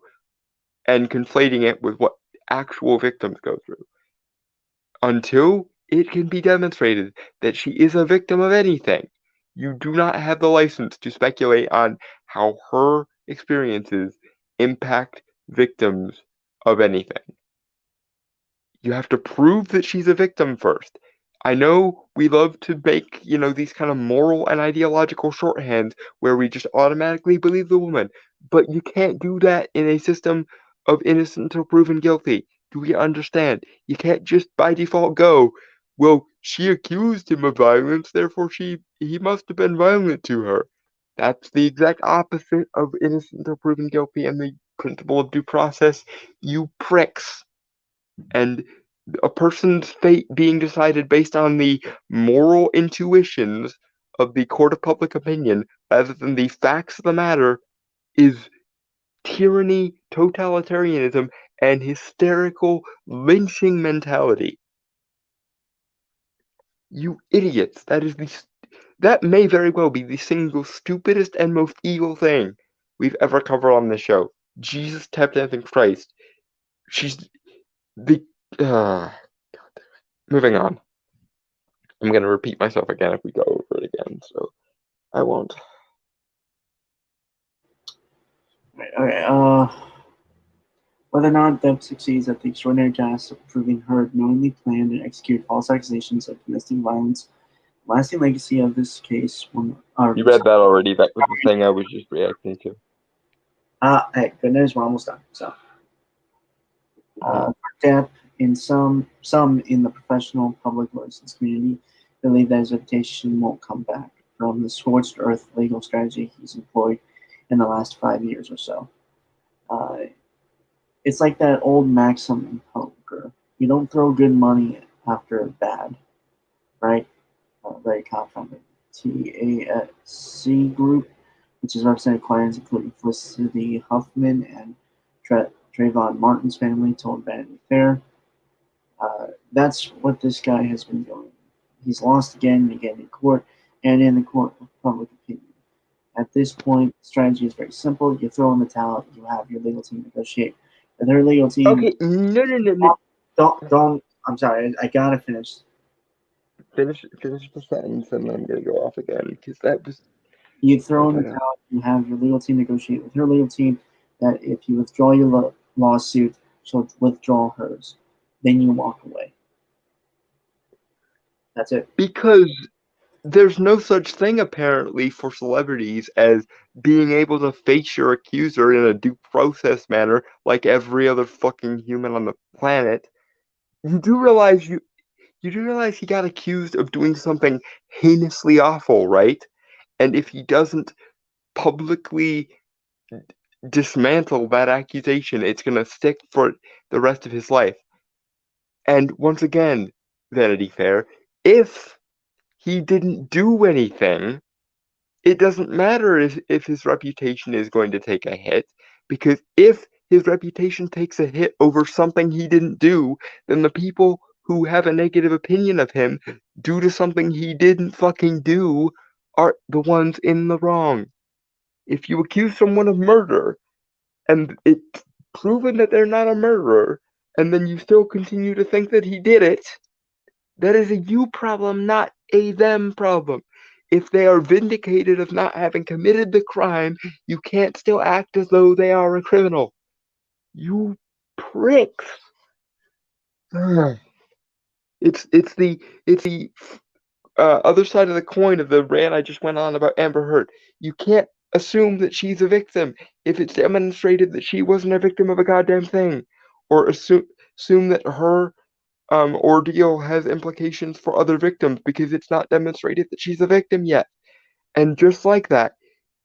and conflating it with what actual victims go through. Until it can be demonstrated that she is a victim of anything, you do not have the license to speculate on how her experiences impact victims of anything. You have to prove that she's a victim first. I know we love to make, these kind of moral and ideological shorthands where we just automatically believe the woman, but you can't do that in a system of innocent until proven guilty. Do we understand? You can't just by default go, well, she accused him of violence, therefore he must have been violent to her. That's the exact opposite of innocent until proven guilty and the principle of due process, you pricks. And a person's fate being decided based on the moral intuitions of the court of public opinion rather than the facts of the matter is tyranny, totalitarianism, and hysterical lynching mentality. You idiots! That may very well be the single stupidest and most evil thing we've ever covered on this show. Jesus, tap dancing Christ. She's the. Moving on. I'm going to repeat myself again if we go over it again, so I won't. Okay. Whether or not Deb succeeds at the extraordinary task of proving Heard knowingly planned and executed false accusations of domestic violence, the lasting legacy of this case will. You read that already. That was the thing I was just reacting to. Hey, good news. We're almost done. So, Deb, in some in the professional public relations community, believe that his reputation won't come back from the scorched earth legal strategy he's employed in the last 5 years or so. It's like that old maxim in poker: you don't throw good money after bad, right? Very confident. TASC Group, which is represented clients including Felicity Huffman and Trayvon Martin's family, told Vanity Fair. That's what this guy has been doing. He's lost again and again in court and in the court of public opinion. At this point, the strategy is very simple. You throw in the towel, you have your legal team negotiate. And their legal team. Okay, no. Don't. I'm sorry, I gotta finish. Finish the sentence and then I'm going to go off again because that was. You throw in the towel, you have your legal team negotiate with her legal team that if you withdraw your lawsuit, she'll withdraw hers. Then you walk away. That's it. Because there's no such thing apparently for celebrities as being able to face your accuser in a due process manner like every other fucking human on the planet. You do realize you do realize he got accused of doing something heinously awful, right? And if he doesn't publicly dismantle that accusation, it's gonna stick for the rest of his life. And once again, Vanity Fair, if he didn't do anything, it doesn't matter if his reputation is going to take a hit, because if his reputation takes a hit over something he didn't do, then the people who have a negative opinion of him due to something he didn't fucking do are the ones in the wrong. If you accuse someone of murder and it's proven that they're not a murderer, and then you still continue to think that he did it, that is a you problem, not a them problem. If they are vindicated of not having committed the crime, you can't still act as though they are a criminal. You pricks. Ugh. It's the other side of the coin of the rant I just went on about Amber Heard. You can't assume that she's a victim if it's demonstrated that she wasn't a victim of a goddamn thing, or assume that her ordeal has implications for other victims because it's not demonstrated that she's a victim yet. And just like that,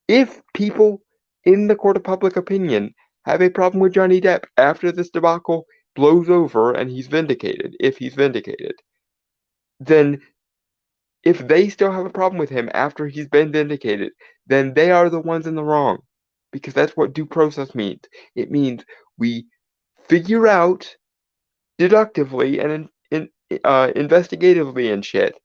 if people in the court of public opinion have a problem with Johnny Depp after this debacle blows over and he's vindicated, if he's vindicated, then if they still have a problem with him after he's been vindicated, then they are the ones in the wrong. Because that's what due process means. It means we figure out deductively and investigatively and shit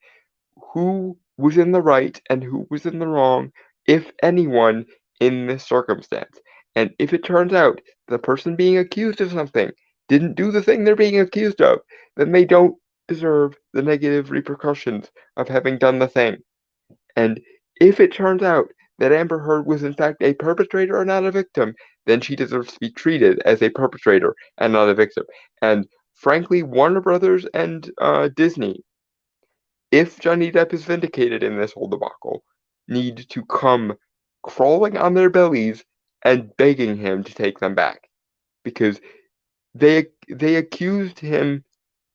who was in the right and who was in the wrong, if anyone, in this circumstance. And if it turns out the person being accused of something didn't do the thing they're being accused of, then they don't deserve the negative repercussions of having done the thing. And if it turns out that Amber Heard was in fact a perpetrator and not a victim, then she deserves to be treated as a perpetrator and not a victim. And frankly, Warner Brothers and Disney, if Johnny Depp is vindicated in this whole debacle, need to come crawling on their bellies and begging him to take them back, because they accused him,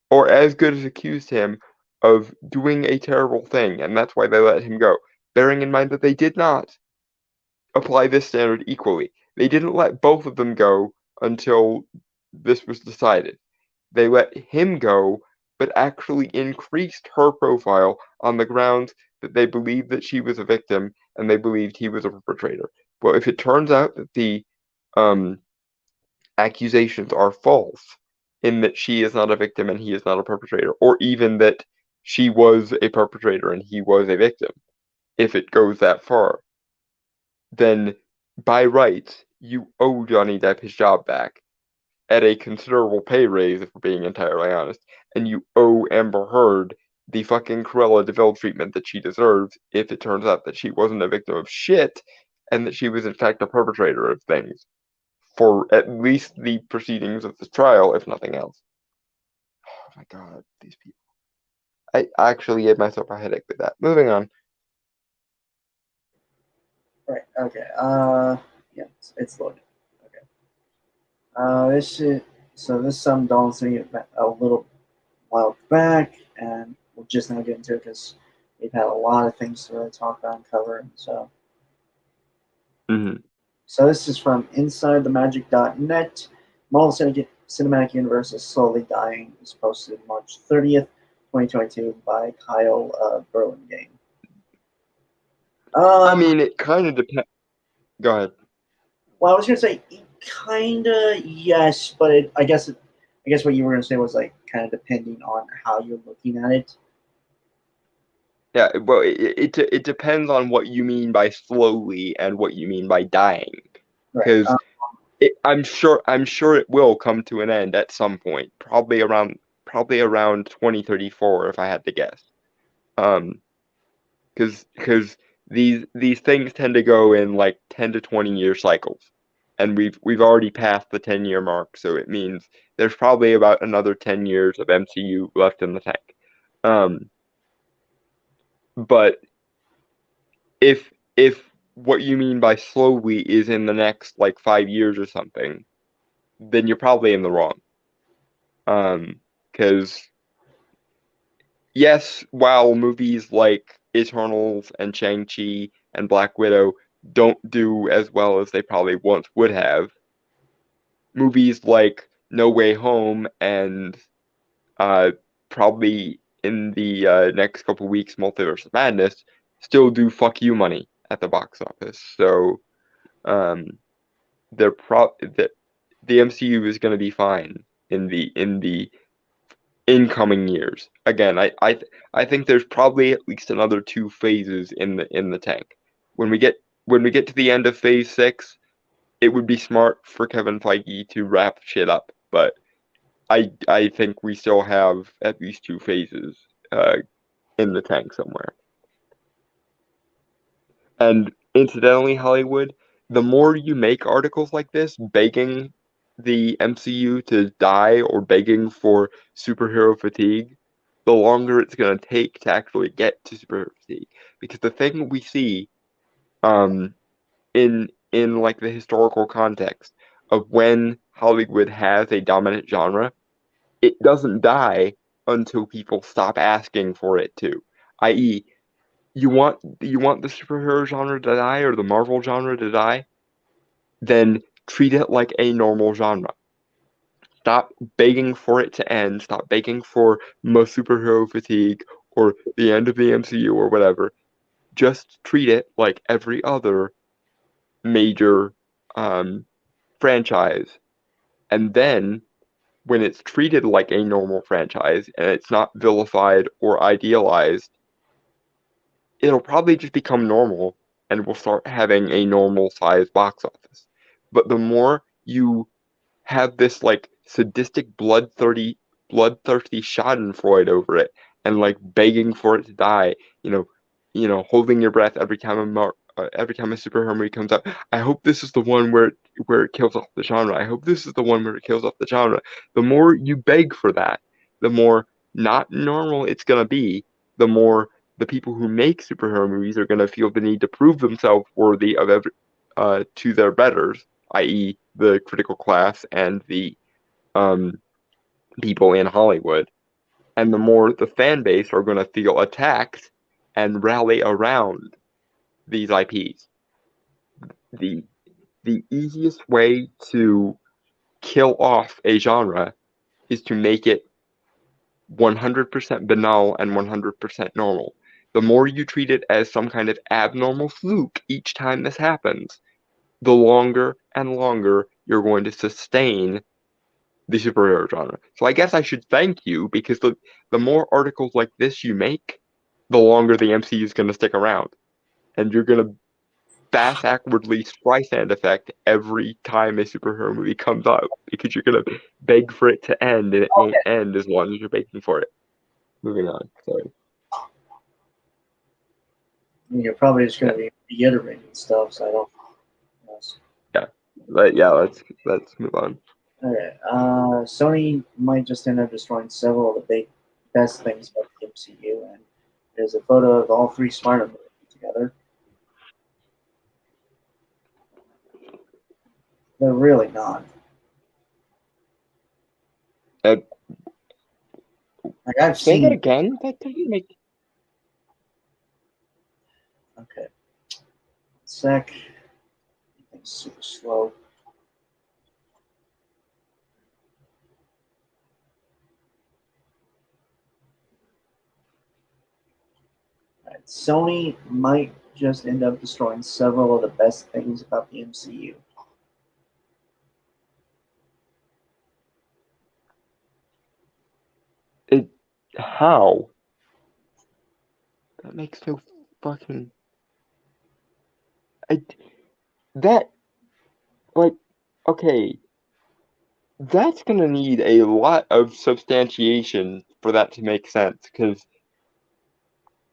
or as good as accused him, of doing a terrible thing, and that's why they let him go. Bearing in mind that they did not apply this standard equally. They didn't let both of them go until this was decided. They let him go, but actually increased her profile on the grounds that they believed that she was a victim and they believed he was a perpetrator. Well, if it turns out that the um, accusations are false, in that she is not a victim and he is not a perpetrator, or even that she was a perpetrator and he was a victim, if it goes that far, then by rights, you owe Johnny Depp his job back at a considerable pay raise, if we're being entirely honest, and you owe Amber Heard the fucking Cruella de Vil treatment that she deserves if it turns out that she wasn't a victim of shit and that she was in fact a perpetrator of things for at least the proceedings of the trial, if nothing else. Oh my god, these people. I actually gave myself a headache with that. Moving on. Right. Okay. Yeah, it's loaded. Okay. This is so this some dancing a little while back, and we'll just now get into it because we've had a lot of things to really talk about and cover. Mm-hmm. So this is from InsideTheMagic.net. Marvel Cinematic Universe is slowly dying. It was posted March 30th, 2022 by Kyle Burlingame. I mean, it kind of depends. Go ahead. Well, I was gonna say kinda yes, but I guess what you were gonna say was like kind of depending on how you're looking at it. Yeah, well, it depends on what you mean by slowly and what you mean by dying, Right. because I'm sure it will come to an end at some point, probably around 2034 if I had to guess. Um, because these things tend to go in like 10 to 20 year cycles, and we've already passed the 10-year mark, so it means there's probably about another 10 years of MCU left in the tank. Um, but if what you mean by slowly is in the next like 5 years or something, then you're probably in the wrong. Because yes, while movies like Eternals and Shang-Chi and Black Widow don't do as well as they probably once would have, movies like No Way Home and uh, probably in the next couple weeks, Multiverse of Madness still do fuck you money at the box office. So um, the MCU is going to be fine in the incoming years. Again, I think there's probably at least another 2 phases in the tank. When we get to the end of phase 6, it would be smart for Kevin Feige to wrap shit up. But I think we still have at least 2 phases in the tank somewhere. And incidentally, Hollywood, the more you make articles like this begging the MCU to die or begging for superhero fatigue, the longer it's going to take to actually get to superhero fatigue. Because the thing we see um, in like the historical context of when Hollywood has a dominant genre, it doesn't die until people stop asking for it to. I.e., you want the superhero genre to die or the Marvel genre to die, then treat it like a normal genre. Stop begging for it to end. Stop begging for most superhero fatigue or the end of the MCU or whatever. Just treat it like every other major franchise. And then when it's treated like a normal franchise and it's not vilified or idealized, it'll probably just become normal and we'll start having a normal sized box office. But the more you have this like sadistic bloodthirsty schadenfreude over it and like begging for it to die, holding your breath every time a superhero movie comes out. I hope this is the one where it kills off the genre. I hope this is the one where it kills off the genre. The more you beg for that, the more not normal it's gonna be. The more the people who make superhero movies are gonna feel the need to prove themselves worthy of to their betters, i.e., the critical class and the um, people in Hollywood. And the more the fan base are going to feel attacked and rally around these IPs. The the easiest way to kill off a genre is to make it 100% banal and 100% normal. The more you treat it as some kind of abnormal fluke each time this happens, the longer and longer you're going to sustain the superhero genre. So I guess I should thank you because the more articles like this you make, the longer the MCU is going to stick around. And you're going to back-awkwardly Streisand effect every time a superhero movie comes out because you're going to beg for it to end and it won't end as long as you're begging for it. Moving on. Sorry. You're probably just going to be reiterating stuff, so I don't. Yeah, let's move on. Okay. Sony might just end up destroying several of the best things about the MCU, and there's a photo of all three Spider-Man movies together. They're really not. Like I've say seen that again. That doesn't make. Okay. Sec. It's super slow. Right. Sony might just end up destroying several of the best things about the MCU. How? That makes no fucking. That like okay. That's gonna need a lot of substantiation for that to make sense, because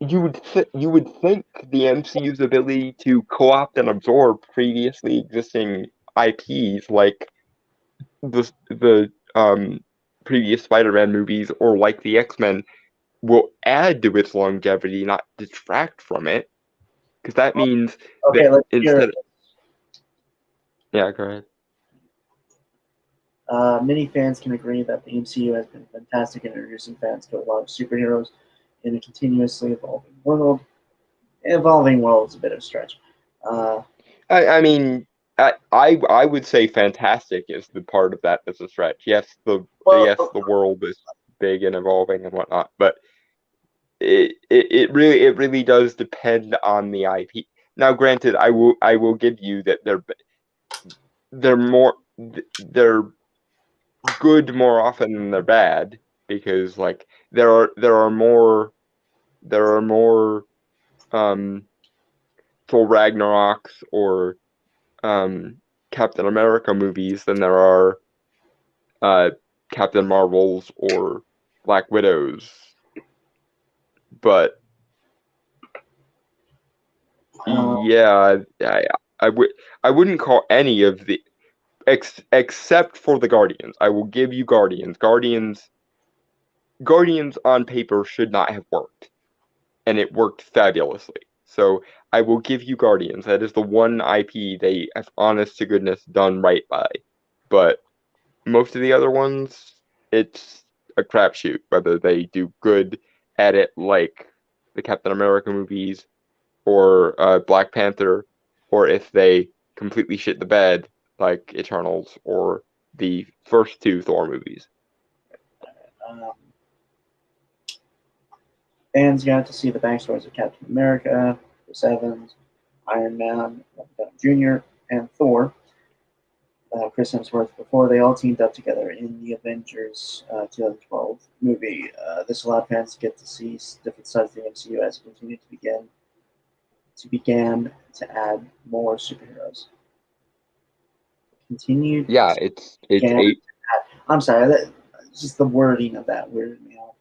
you would think the MCU's ability to co-opt and absorb previously existing IPs like the previous Spider-Man movies or like the X-Men will add to its longevity, not detract from it. because that means Okay, that let's hear. instead. Yeah, go ahead. Many fans can agree that the MCU has been fantastic in introducing fans to a lot of superheroes in a continuously evolving world. Evolving world is a bit of a stretch. I mean, I would say fantastic is the part of that that's a stretch. Yes, the world is big and evolving and whatnot, but it really does depend on the IP. Now, granted, I will give you that they're good more often than they're bad, because like there are more Thor Ragnaroks or Captain America movies than there are uh, Captain Marvels or Black Widows. But Uh, yeah, I wouldn't call any of the except for the Guardians. I will give you Guardians. Guardians on paper should not have worked, and it worked fabulously. So I will give you Guardians. That is the one IP they have, honest to goodness, done right by. But most of the other ones, it's a crapshoot whether they do good at it, like the Captain America movies or Black Panther, or if they completely shit the bed, like Eternals or the first two Thor movies. um, fans got to see the backstories of Captain America, Chris Evans, Iron Man, Robert Downey Jr., and Thor. Chris Hemsworth before they all teamed up together in the Avengers 2012 movie. This allowed fans to get to see different sides of the MCU as it continued to add more superheroes. Continued. Yeah, it's Began, a I'm sorry, just the wording of that weirded me out.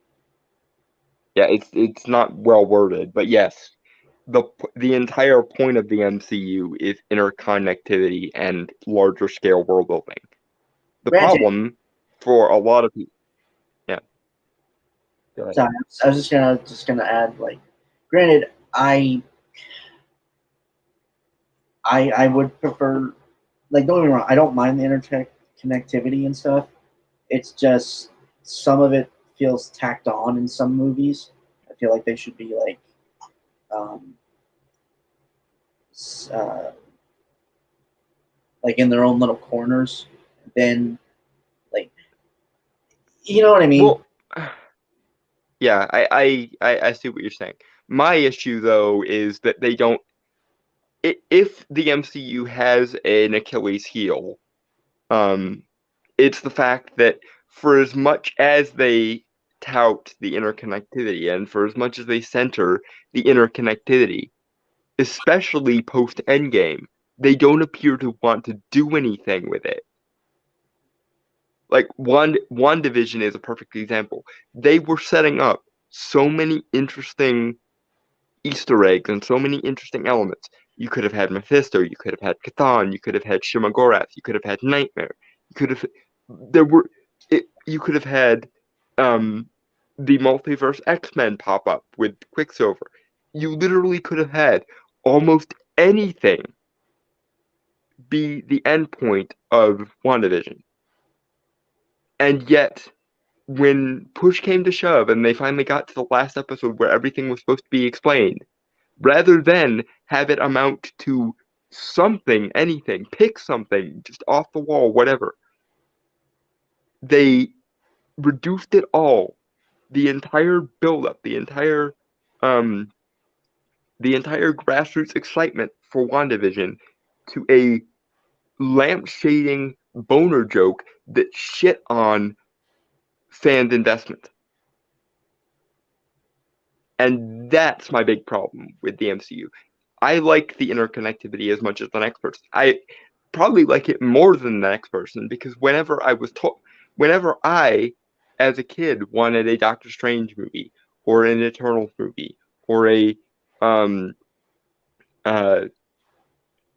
yeah, it's not well worded, but yes, the entire point of the MCU is interconnectivity and larger scale world building. The Granted, problem for a lot of people, yeah, go ahead. sorry, I was just gonna add like, granted, I would prefer, like, don't get me wrong, I don't mind the interconnectivity and stuff. It's just some of it feels tacked on in some movies. I feel like they should be um, uh, like in their own little corners. Then, like, you know what I mean? Well, yeah, I see what you're saying. My issue though is that they don't. If the MCU has an Achilles heel, um, it's the fact that for as much as they tout the interconnectivity and for as much as they center the interconnectivity, especially post Endgame, they don't appear to want to do anything with it. Like WandaVision is a perfect example. They were setting up so many interesting Easter eggs and so many interesting elements. You could have had Mephisto, you could have had Chthon, you could have had Shimaggorath, you could have had Nightmare, you could have there were you could have had um the multiverse X-Men pop up with Quicksilver. You literally could have had almost anything be the end point of WandaVision. And yet, when push came to shove and they finally got to the last episode where everything was supposed to be explained, rather than have it amount to something, anything, pick something, just off the wall, whatever, they reduced it all, the entire buildup, um, the entire grassroots excitement for WandaVision to a lamp-shading boner joke that shit on fans' investment. And that's my big problem with the MCU. I like the interconnectivity as much as the next person. I probably like it more than the next person because whenever I, as a kid, wanted a Doctor Strange movie or an Eternals movie or a um uh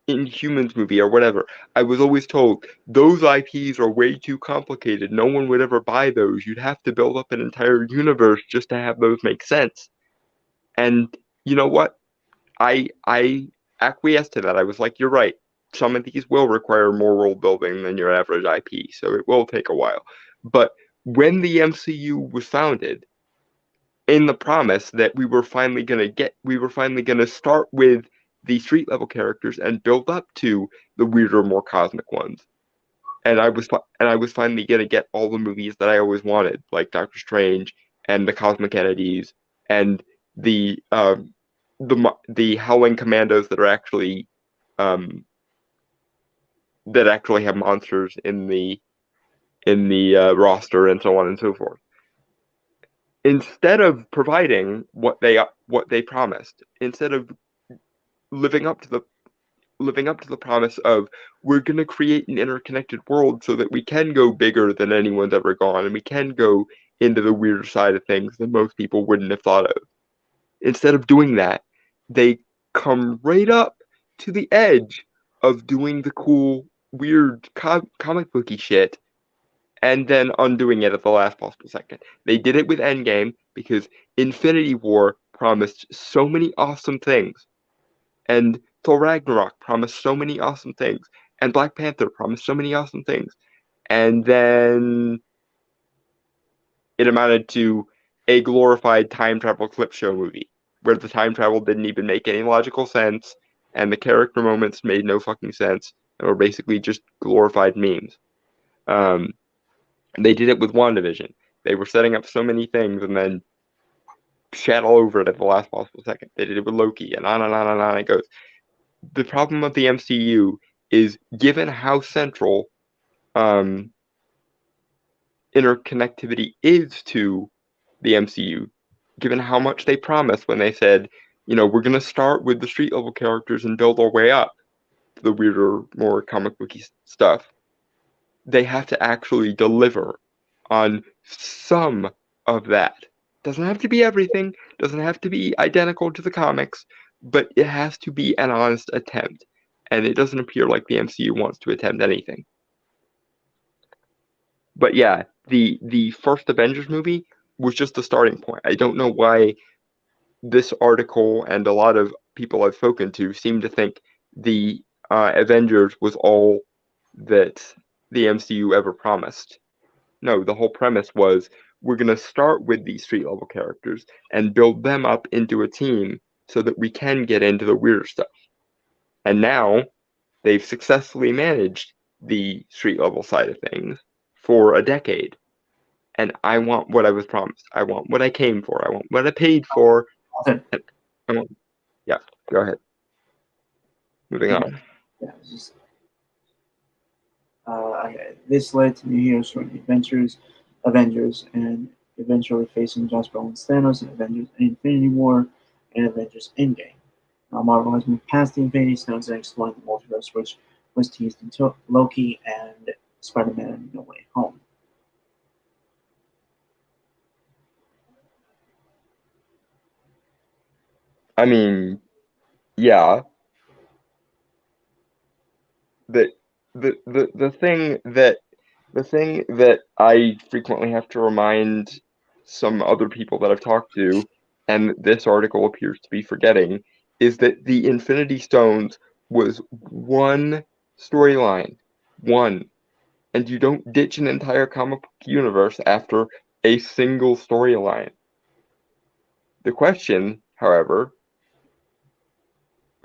Inhumans movie or whatever, I was always told those IPs are way too complicated. No one would ever buy those. You'd have to build up an entire universe just to have those make sense. And you know what? I acquiesced to that. I was like, you're right. Some of these will require more world building than your average IP, so it will take a while. But when the MCU was founded, in the promise that we were finally gonna start with the street level characters and build up to the weirder, more cosmic ones. And I was finally gonna get all the movies that I always wanted, like Doctor Strange and the Cosmic Entities and the the Howling Commandos um that actually have monsters in the roster and so on and so forth. Instead of providing what they promised, instead of living up to the promise of we're going to create an interconnected world so that we can go bigger than anyone's ever gone and we can go into the weirder side of things that most people wouldn't have thought of. Instead of doing that, they come right up to the edge of doing the cool, weird comic booky shit and then undoing it at the last possible second. They did it with Endgame because Infinity War promised so many awesome things, and Thor Ragnarok promised so many awesome things, and Black Panther promised so many awesome things, and then it amounted to a glorified time travel clip show movie where the time travel didn't even make any logical sense, and the character moments made no fucking sense, and were basically just glorified memes. Um, They did it with WandaVision. They were setting up so many things and then shat all over it at the last possible second. They did it with Loki and on and on and on it goes. The problem of the MCU is given how central um, interconnectivity is to the MCU, given how much they promised when they said, we're going to start with the street level characters and build our way up to the weirder, more comic booky stuff, they have to actually deliver on some of that. Doesn't have to be everything, doesn't have to be identical to the comics, but it has to be an honest attempt. And it doesn't appear like the MCU wants to attempt anything. But yeah, the first Avengers movie was just the starting point. I don't know why this article and a lot of people I've spoken to seem to think the Avengers was all that the MCU ever promised. No, the whole premise was we're going to start with these street level characters and build them up into a team so that we can get into the weirder stuff. And now they've successfully managed the street level side of things for a decade. And I want what I was promised. I want what I came for. I want what I paid for. Okay. Yeah, go ahead. Moving on. Yeah, this led to new heroes from Avengers, and eventually facing Joss Brolin's Thanos in Avengers Infinity War and Avengers Endgame. Marvel has moved past the Infinity Stones and exploring the multiverse, which was teased in Loki and Spider-Man No Way Home. I mean, yeah. The the thing that I frequently have to remind some other people that I've talked to, and this article appears to be forgetting, is that the Infinity Stones was one storyline. One. And you don't ditch an entire comic book universe after a single storyline. The question, however,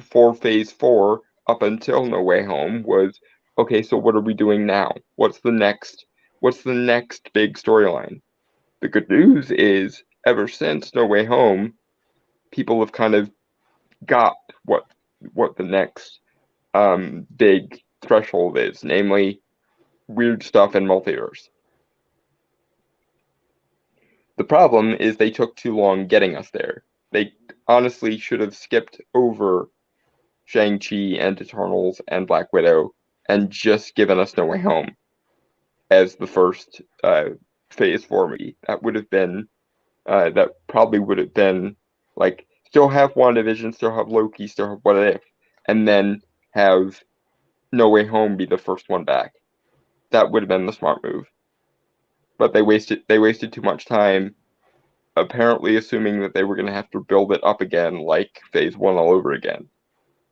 for Phase 4 up until No Way Home was, okay, so what are we doing now? What's the next big storyline? The good news is ever since No Way Home, people have kind of got what the next big threshold is, namely weird stuff in multiverse. The problem is they took too long getting us there. They honestly should have skipped over Shang-Chi and Eternals and Black Widow and just given us No Way Home as the first Phase 4 movie. That probably would have been like still have WandaVision, still have Loki, still have What If, and then have No Way Home be the first one back. That would have been the smart move. But they wasted too much time apparently assuming that they were going to have to build it up again, like Phase 1 all over again.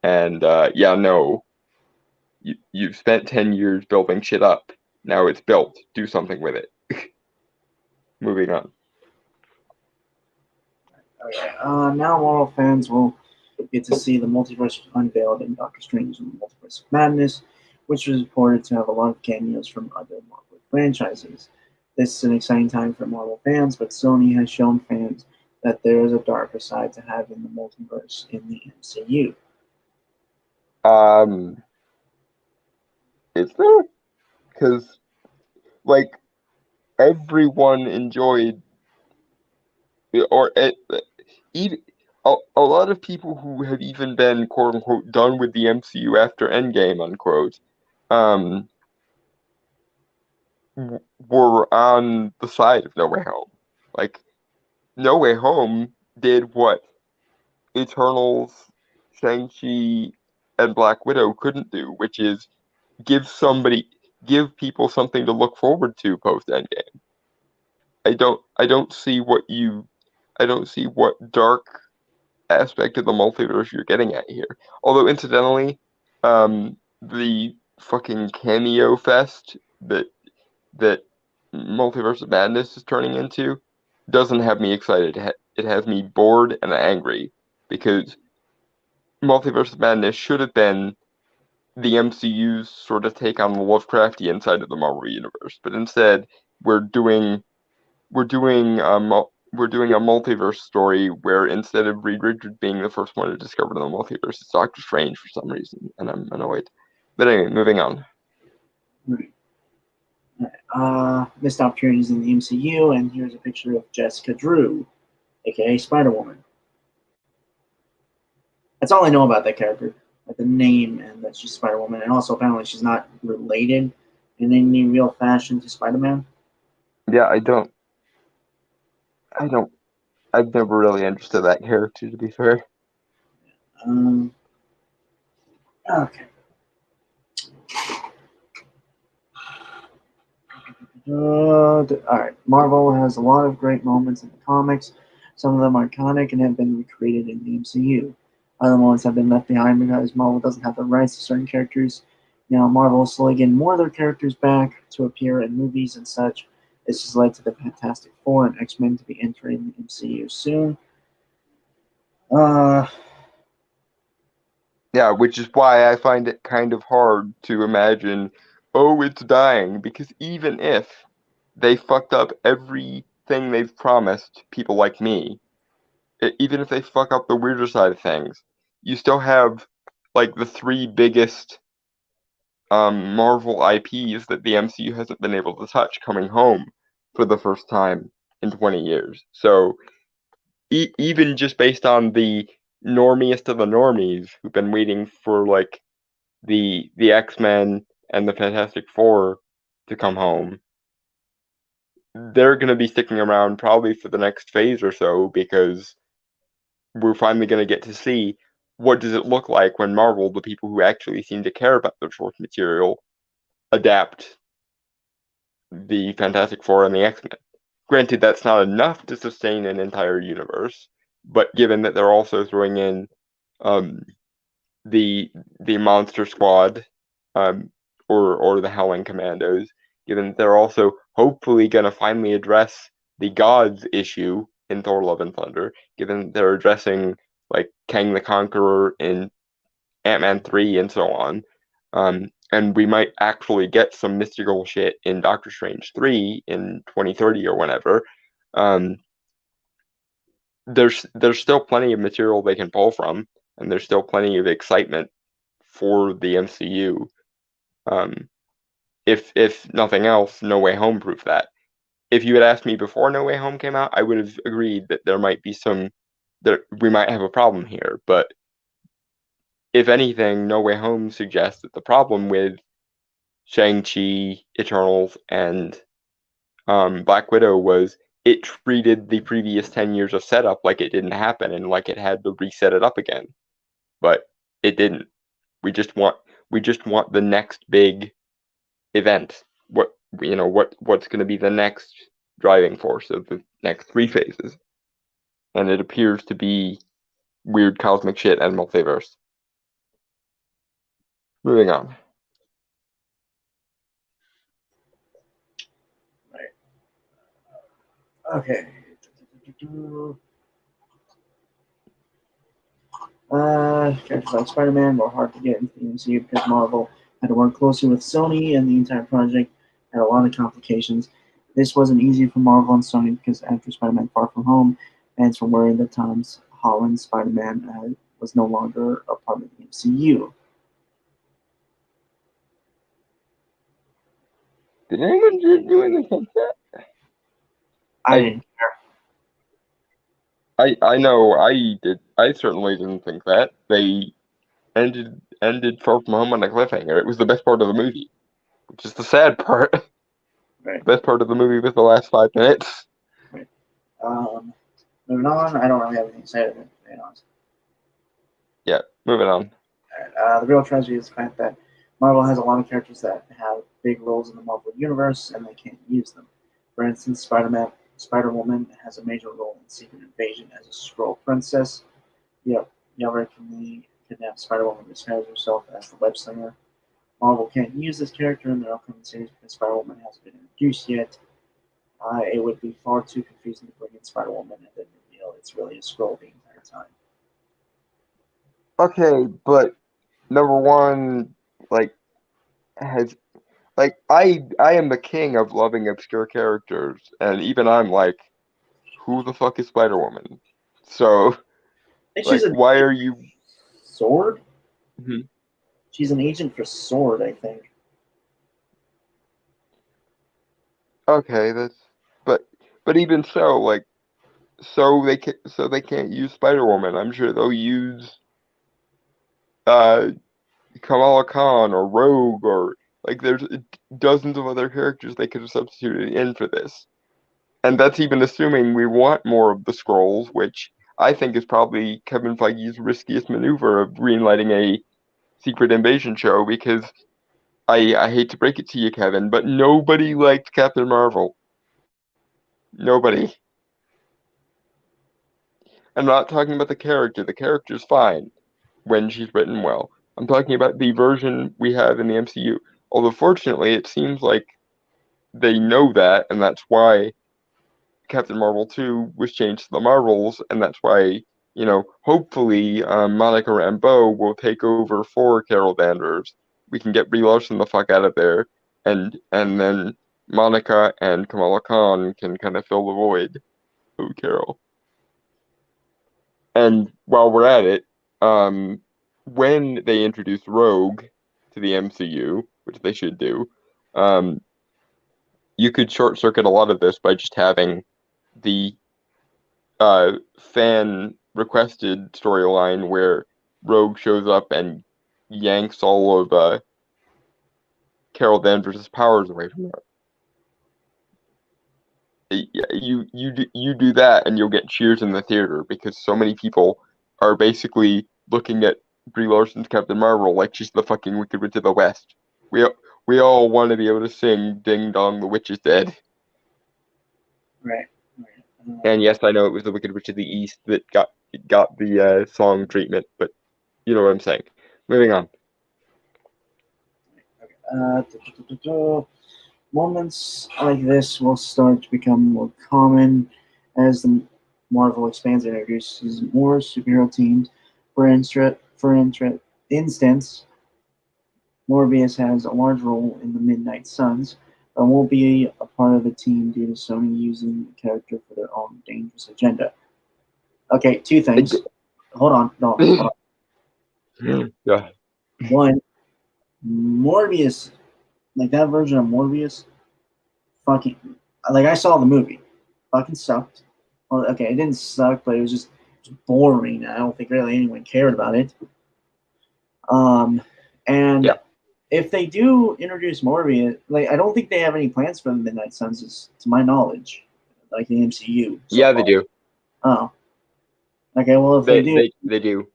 And yeah, no, you've spent 10 years building shit up. Now it's built. Do something with it. Moving on. Okay. Now Marvel fans will get to see the multiverse unveiled in Doctor Strange and the Multiverse of Madness, which was reported to have a lot of cameos from other Marvel franchises. This is an exciting time for Marvel fans, but Sony has shown fans that there is a darker side to having the multiverse in the MCU. Is there? Because, like, everyone enjoyed, or even a lot of people who have even been quote unquote done with the MCU after Endgame unquote, um, were on the side of No Way Home. Like, No Way Home did what Eternals, Shang-Chi, and Black Widow couldn't do, which is give people something to look forward to post Endgame. I don't see what dark aspect of the multiverse you're getting at here. Although incidentally, the fucking cameo fest that Multiverse of Madness is turning into doesn't have me excited. It has me bored and angry because Multiverse of Madness should have been the MCU's sort of take on the Lovecraftian side of the Marvel universe, but instead we're doing we're doing we're doing a multiverse story where instead of Reed Richards being the first one to discover the multiverse, it's Doctor Strange for some reason, and I'm annoyed. But anyway, moving on. Right. Missed opportunities in the MCU, and here's a picture of Jessica Drew, aka Spider Woman. That's all I know about that character, like the name, and that she's Spider Woman, and also apparently she's not related in any real fashion to Spider Man. Yeah, I don't, I've never really understood that character, to be fair. Um, okay. All right. Marvel has a lot of great moments in the comics. Some of them are iconic and have been recreated in the MCU. Other moments have been left behind because Marvel doesn't have the rights to certain characters. Now, Marvel is slowly getting more of their characters back to appear in movies and such. This has led to the Fantastic Four and X-Men to be entering the MCU soon. Uh, Yeah, which is why I find it kind of hard to imagine, oh, it's dying, because even if they fucked up everything they've promised people like me, even if they fuck up the weirder side of things, you still have like the three biggest Marvel IPs that the MCU hasn't been able to touch coming home for the first time in 20 years. So even just based on the normiest of the normies who've been waiting for like the X-Men and the Fantastic Four to come home, they're going to be sticking around probably for the next phase or so because we're finally going to get to see what does it look like when Marvel, the people who actually seem to care about their source material, adapt the Fantastic Four and the X-Men. Granted, that's not enough to sustain an entire universe, but given that they're also throwing in um, the Monster Squad, um, or the Howling Commandos, given that they're also hopefully going to finally address the gods issue in Thor: Love and Thunder, given that they're addressing like Kang the Conqueror in Ant-Man 3 and so on. And we might actually get some mystical shit in Doctor Strange 3 in 2030 or whenever. Um, there's still plenty of material they can pull from, and there's still plenty of excitement for the MCU. Um, if nothing else, No Way Home proved that. If you had asked me before No Way Home came out, I would have agreed that there might be that we might have a problem here. But if anything, No Way Home suggests that the problem with Shang-Chi, Eternals, and Black Widow was it treated the previous 10 years of setup like it didn't happen and like it had to reset it up again. But it didn't. We just want the next big event. What's going to be the next driving force of the next three phases. and it appears to be weird cosmic shit and multiverse. Moving on. Okay. Characters like Spider-Man were hard to get into the MCU because Marvel had to work closely with Sony, and the entire project had a lot of complications. This wasn't easy for Marvel and Sony because after Spider-Man Far From Home, fans were worried that Tom Holland's Spider-Man was no longer a part of the MCU. Did anyone do anything like that? I didn't. I know I did. I certainly didn't think that. They ended Far From Home on a cliffhanger. It was the best part of the movie, which is the sad part. Right. The best part of the movie was the last 5 minutes. Right. Moving on, I don't really have anything to say to it, to be honest. Yeah, moving on. The real tragedy is the fact that Marvel has a lot of characters that have big roles in the Marvel universe, and they can't use them. For instance, Spider-Woman has a major role in Secret Invasion as a Skrull princess. Yep, Yelver can kidnap Spider-Woman and disguise herself as the web slinger. Marvel can't use this character in their upcoming series because Spider-Woman hasn't been introduced yet. It would be far too confusing to bring in Spider-Woman and then reveal it's really a Skrull the entire time. Okay, but number one, like, has I am the king of loving obscure characters, and even I'm like, who the fuck is Spider-Woman? So, I think she's like, a why are you? Sword. Mhm. She's an agent for Sword, I think. Okay, but even so, like, so they can't use Spider-Woman. I'm sure they'll use uh Kamala Khan or Rogue or like there's dozens of other characters they could have substituted in for this. And that's even assuming we want more of the scrolls, which I think is probably Kevin Feige's riskiest maneuver of greenlighting a Secret Invasion show because I hate to break it to you, Kevin, but nobody liked Captain Marvel. Nobody. I'm not talking about the character. The character's fine when she's written well. I'm talking about the version we have in the MCU. Although fortunately, it seems like they know that, and that's why Captain Marvel 2 was changed to the Marvels, and that's why, hopefully Monica Rambeau will take over for Carol Danvers. We can get Brie Larson the fuck out of there, and then Monica and Kamala Khan can kind of fill the void of Carol. And while we're at it, when they introduce Rogue to the MCU, which they should do, um, you could short circuit a lot of this by just having the fan requested storyline where Rogue shows up and yanks all of Carol Danvers' powers away from her. You do that and you'll get cheers in the theater because so many people are basically looking at Brie Larson's Captain Marvel like she's the fucking Wicked Witch of the West. We we all want to be able to sing "Ding Dong, the Witch is Dead." Right. And yes, I know it was the Wicked Witch of the East that got the song treatment, but you know what I'm saying. Moving on. Moments like this will start to become more common as the Marvel expands and introduces more superhero teams. For instance, Morbius has a large role in the Midnight Suns, but won't be a part of the team due to Sony using the character for their own dangerous agenda. Okay, two things. Hold on, no, hold on. Yeah. One, Morbius, like that version of Morbius, fucking, like I saw the movie, fucking sucked. Well, okay, it didn't suck, but it was just boring. I don't think really anyone cared about it. And Yeah. if they do introduce Morbius, like I don't think they have any plans for the Midnight Suns, to my knowledge, like the MCU. So Yeah, far. they do. Oh, okay. Well, if they do, They do.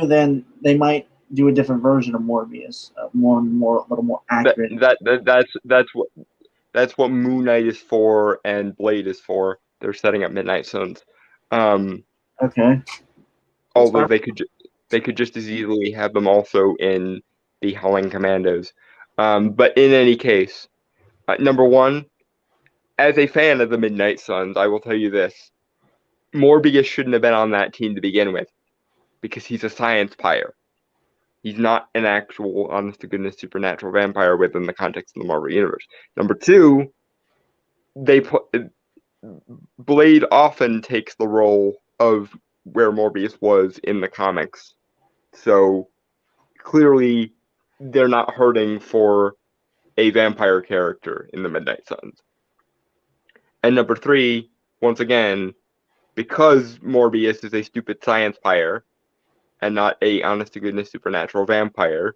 then they might do a different version of Morbius, a little more That accurate. that's what Moon Knight is for and Blade is for. They're setting up Midnight Suns. Okay. Although they could just as easily have them also in the Howling Commandos. But in any case, number one, as a fan of the Midnight Suns, I will tell you this: Morbius shouldn't have been on that team to begin with, because he's a science pyre. He's not an actual, honest to goodness, supernatural vampire within the context of the Marvel Universe. Number two, they put Blade often takes the role of where Morbius was in the comics. So clearly they're not hurting for a vampire character in the Midnight Suns. And number three, once again, because Morbius is a stupid science pyre and not a honest to goodness supernatural vampire,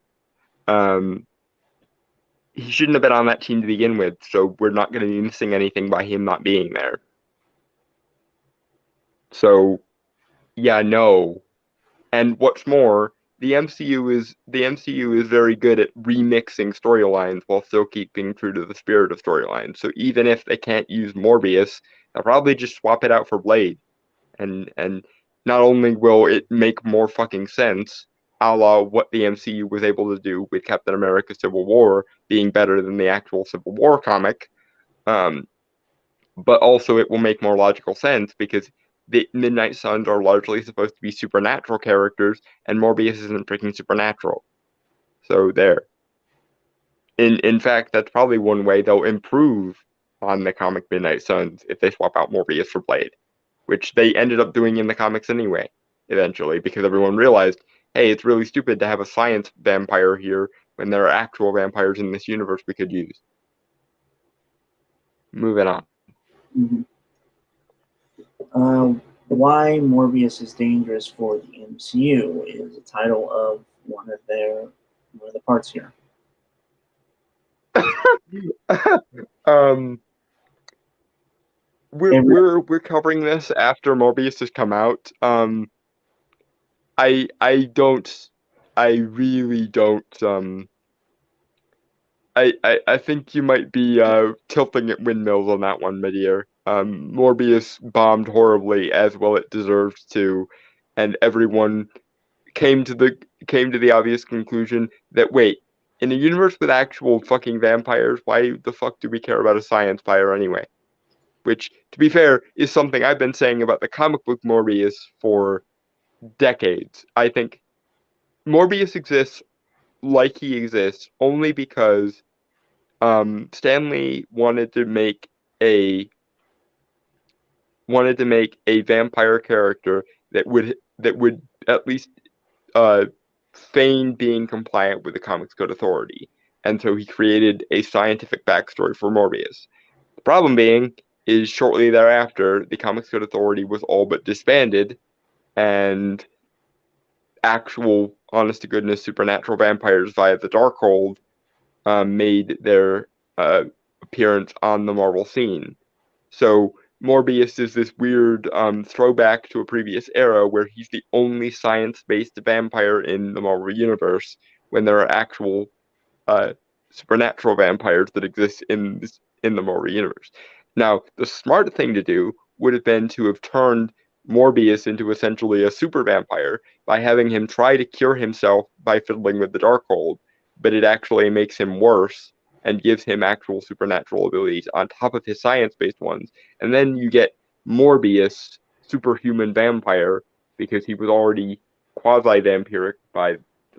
he shouldn't have been on that team to begin with, so we're not going to be missing anything by him not being there. So, yeah, no. And what's more, the MCU is very good at remixing storylines while still keeping true to the spirit of storylines. So even if they can't use Morbius, they'll probably just swap it out for Blade. And not only will it make more fucking sense, a la what the MCU was able to do with Captain America Civil War being better than the actual Civil War comic, but also it will make more logical sense because the Midnight Suns are largely supposed to be supernatural characters, and Morbius isn't freaking supernatural. So there. In fact, that's probably one way they'll improve on the comic Midnight Suns if they swap out Morbius for Blade, which they ended up doing in the comics anyway, eventually, because everyone realized, hey, it's really stupid to have a science vampire here when there are actual vampires in this universe we could use. Moving on. Mm-hmm. Why Morbius is Dangerous for the MCU is the title of one of the parts here. We're covering this after Morbius has come out. I really don't. I think you might be tilting at windmills on that one, Midier. Morbius bombed horribly, as well it deserves to, and everyone came to the obvious conclusion that wait, in a universe with actual fucking vampires, why the fuck do we care about a science pyre anyway? Which, to be fair, is something I've been saying about the comic book Morbius for decades. I think Morbius exists like he exists only because Stan Lee wanted to make a vampire character that would at least feign being compliant with the Comics Code Authority, and so he created a scientific backstory for Morbius. The problem being is shortly thereafter, the Comics Code Authority was all but disbanded, and actual, honest to goodness, supernatural vampires via the Darkhold made their appearance on the Marvel scene. So Morbius is this weird throwback to a previous era where he's the only science-based vampire in the Marvel Universe when there are actual supernatural vampires that exist in the Marvel Universe. Now, the smart thing to do would have been to have turned Morbius into essentially a super vampire by having him try to cure himself by fiddling with the Darkhold, but it actually makes him worse and gives him actual supernatural abilities on top of his science-based ones. And then you get Morbius, superhuman vampire, because he was already quasi-vampiric by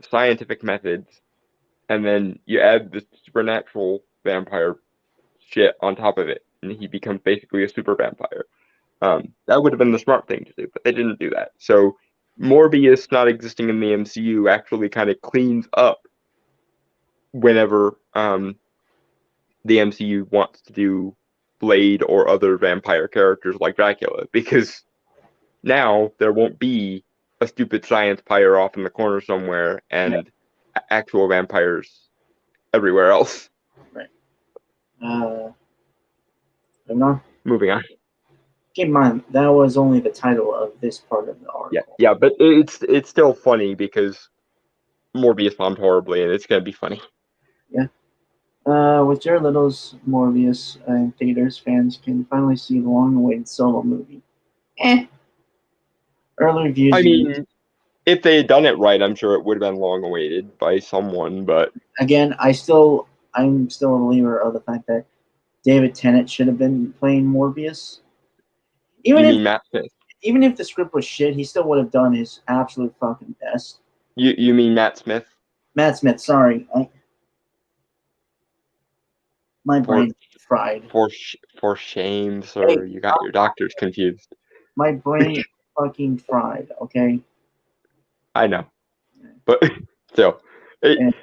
scientific methods, and then you add the supernatural vampire shit on top of it, and he becomes basically a super vampire. That would have been the smart thing to do, but they didn't do that. So Morbius not existing in the MCU actually kind of cleans up whenever the MCU wants to do Blade or other vampire characters like Dracula, because now there won't be a stupid science pyre off in the corner somewhere and actual vampires everywhere else. Right. Moving on. Keep in mind, that was only the title of this part of the article. Yeah, but it's still funny because Morbius bombed horribly, and it's gonna be funny. Yeah. With Jared Leto's Morbius in theaters, fans can finally see the long-awaited Solo movie. Early reviews. I mean, if they had done it right, I'm sure it would have been long awaited by someone. But again, I'm still a believer of the fact that David Tennant should have been playing Morbius. you Even if mean Matt Smith? even if the script was shit, he still would have done his absolute fucking best. You mean Matt Smith? Matt Smith, sorry, my For brain fried. for shame, Hey, sir. You got your doctors confused. my brain fucking fried. Okay, I know, but still, it, and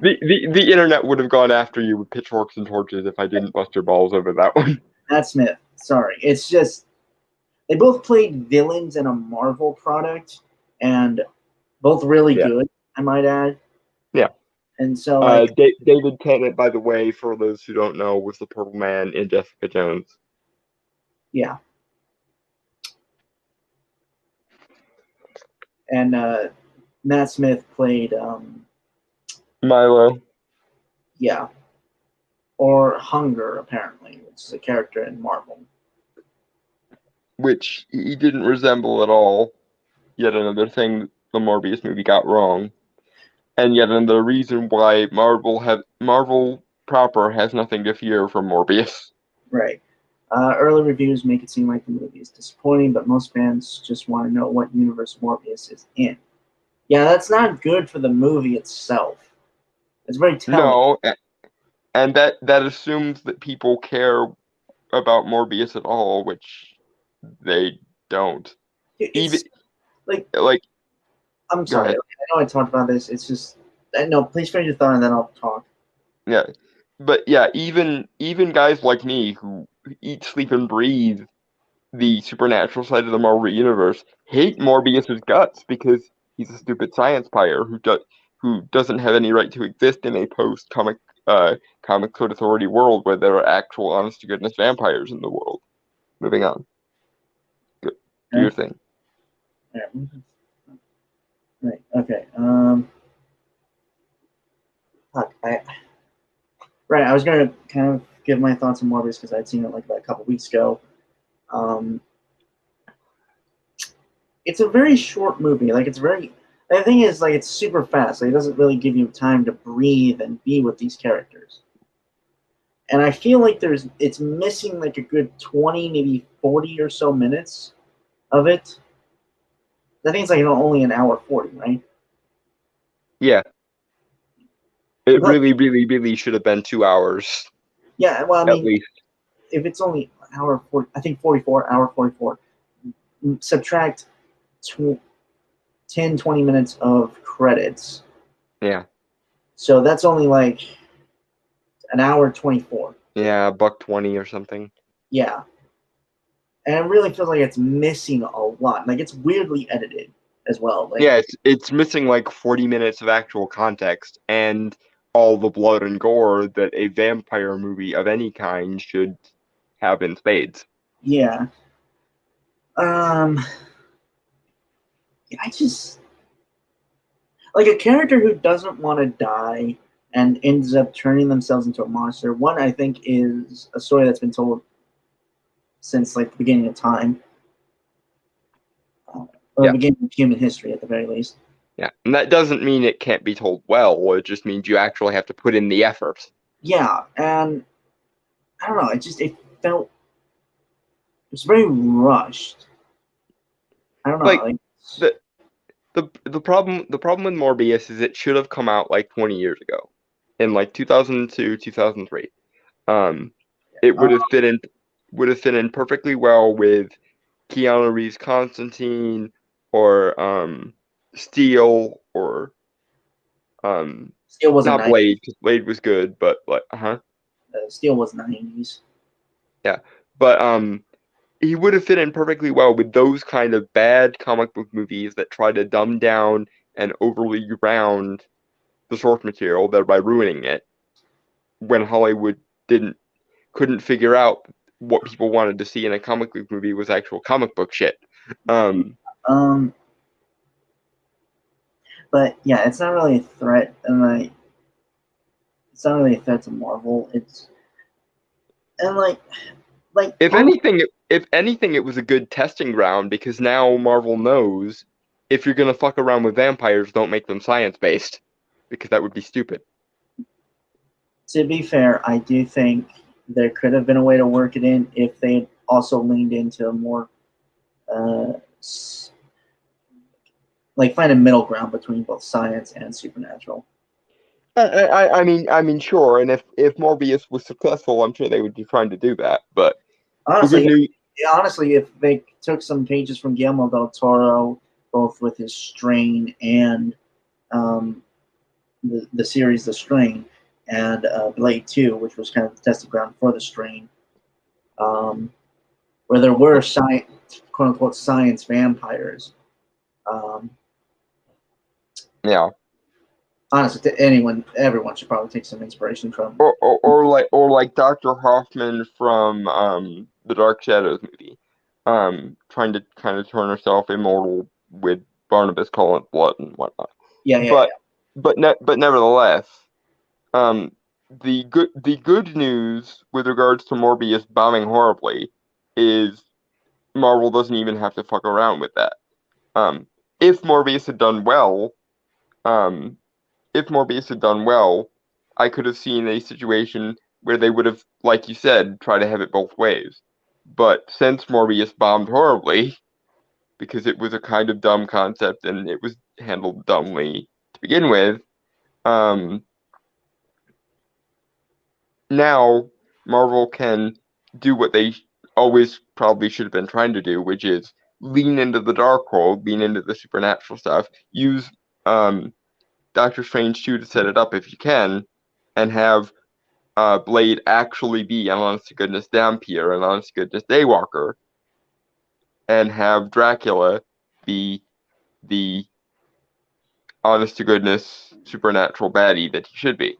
the internet would have gone after you with pitchforks and torches if I didn't bust your balls over that one. Matt Smith, sorry, it's just they both played villains in a Marvel product, and both really Yeah. good, I might add. Yeah. And so, like, David Tennant, by the way, for those who don't know, was the Purple Man in Jessica Jones. yeah. And Matt Smith played, Milo, yeah, or Hunger, apparently, which is a character in Marvel. which he didn't resemble at all. Yet another thing the Morbius movie got wrong, and yet another reason why Marvel proper has nothing to fear from Morbius. Right. Early reviews make it seem like the movie is disappointing, but most fans just want to know what universe Morbius is in. Yeah, that's not good for the movie itself. It's very telling. No, and that assumes that people care about Morbius at all, which they don't. Even It's like, like, I'm go sorry. ahead. I know I talked about this. It's just, no, please finish your thought and then I'll talk. Yeah, but yeah, even guys like me who eat, sleep, and breathe the supernatural side of the Marvel universe hate Morbius's guts because he's a stupid science pyre who doesn't have any right to exist in a post comic code authority world where there are actual honest to goodness vampires in the world. Moving on. Good. Do your Okay. thing. Right. Okay. Fuck. Right. I was gonna kind of give my thoughts on Morbius because I'd seen it like about a couple weeks ago. Um, it's a very short movie. Like it's very. The thing is, like, it's super fast. Like, it doesn't really give you time to breathe and be with these characters. And I feel like it's missing like a good 20, maybe 40 or so minutes of it. I think it's like only an hour 40, right? Yeah. It But really should have been 2 hours yeah, well, I at mean, least. if it's only an hour 40, I think 44, hour 44, subtract 10, 20 minutes of credits. Yeah. So that's only like an hour 24. Yeah, $1.20 or something. Yeah. And it really feels like it's missing a lot. Like, it's weirdly edited as well. Like, Yeah, it's missing like 40 minutes of actual context and all the blood and gore that a vampire movie of any kind should have in spades. yeah. I just like a character who doesn't want to die and ends up turning themselves into a monster. One, I think, is a story that's been told since like the beginning of time, or Yeah. the beginning of human history, at the very least. Yeah, and that doesn't mean it can't be told well. It just means you actually have to put in the effort. Yeah, and I don't know. It felt it was very rushed. I don't know. Like Like, the problem with Morbius is it should have come out like 20 years ago, in like 2002, 2003. It would have fit in perfectly well with Keanu Reeves' Constantine or Steel or Steel wasn't not 90s. Blade because Blade was good, but like Steel was 90s. yeah, but he would have fit in perfectly well with those kind of bad comic book movies that try to dumb down and overly round the source material, thereby ruining it. When Hollywood couldn't figure out what people wanted to see in a comic book movie was actual comic book shit. Um, but yeah, it's not really a threat, and like, it's not really a threat to Marvel. It's and like If Marvel, anything, if anything, it was a good testing ground because now Marvel knows if you're gonna fuck around with vampires, don't make them science based because that would be stupid. To be fair, I do think there could have been a way to work it in if they had also leaned into a more uh, like find a middle ground between both science and supernatural. I mean, sure, and if Morbius was successful, I'm sure they would be trying to do that. But the good Honestly, news, yeah, honestly, if they took some pages from Guillermo del Toro, both with his Strain and um, the series The Strain, and Blade 2, which was kind of the testing ground for the Strain, um, where there were science, quote unquote, science vampires. Um, yeah, honestly, to anyone, everyone should probably take some inspiration from. or like Dr. Hoffman from the Dark Shadows movie, trying to kind of turn herself immortal with Barnabas calling it blood and whatnot. Yeah, yeah, But yeah. but nevertheless, um, the good news with regards to Morbius bombing horribly is Marvel doesn't even have to fuck around with that. Um, if Morbius had done well, um, if Morbius had done well, I could have seen a situation where they would have, like you said, tried to have it both ways. But since Morbius bombed horribly, because it was a kind of dumb concept and it was handled dumbly to begin with, um, now Marvel can do what they always probably should have been trying to do, which is lean into the dark world, lean into the supernatural stuff, use um, Doctor Strange 2 to set it up if you can, and have Blade actually be an honest to goodness Dampier, an honest to goodness Daywalker, and have Dracula be the honest to goodness supernatural baddie that he should be.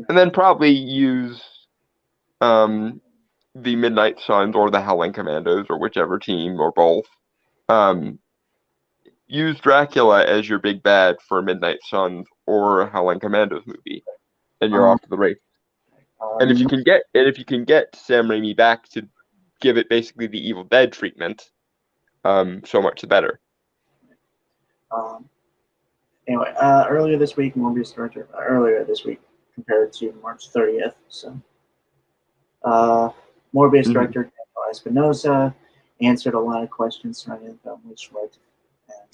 And then probably use um, the Midnight Suns or the Howling Commandos or whichever team or both. Um, use Dracula as your big bad for a Midnight Suns or a Howling Commandos movie, and you're Um, off to the race. And if you can get Sam Raimi back to give it basically the Evil Dead treatment, so much the better. um, anyway, earlier this week, Morbius director, earlier this week compared to March 30th. So, Morbius Mhm. director Daniel Espinosa answered a lot of questions surrounding the film, which led to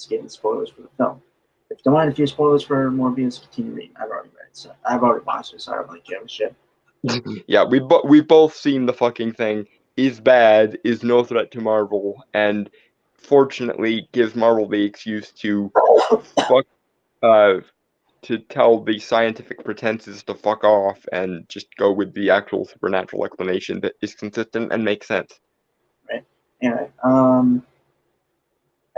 giving spoilers for the film. If you don't mind a few spoilers for Morbius, continue reading. I've already read it, so I've already watched it, so I don't really give a shit. Yeah, we've both seen the fucking thing. Is bad, is no threat to Marvel, and fortunately gives Marvel the excuse to fuck uh to tell the scientific pretenses to fuck off and just go with the actual supernatural explanation that is consistent and makes sense. Right? Anyway,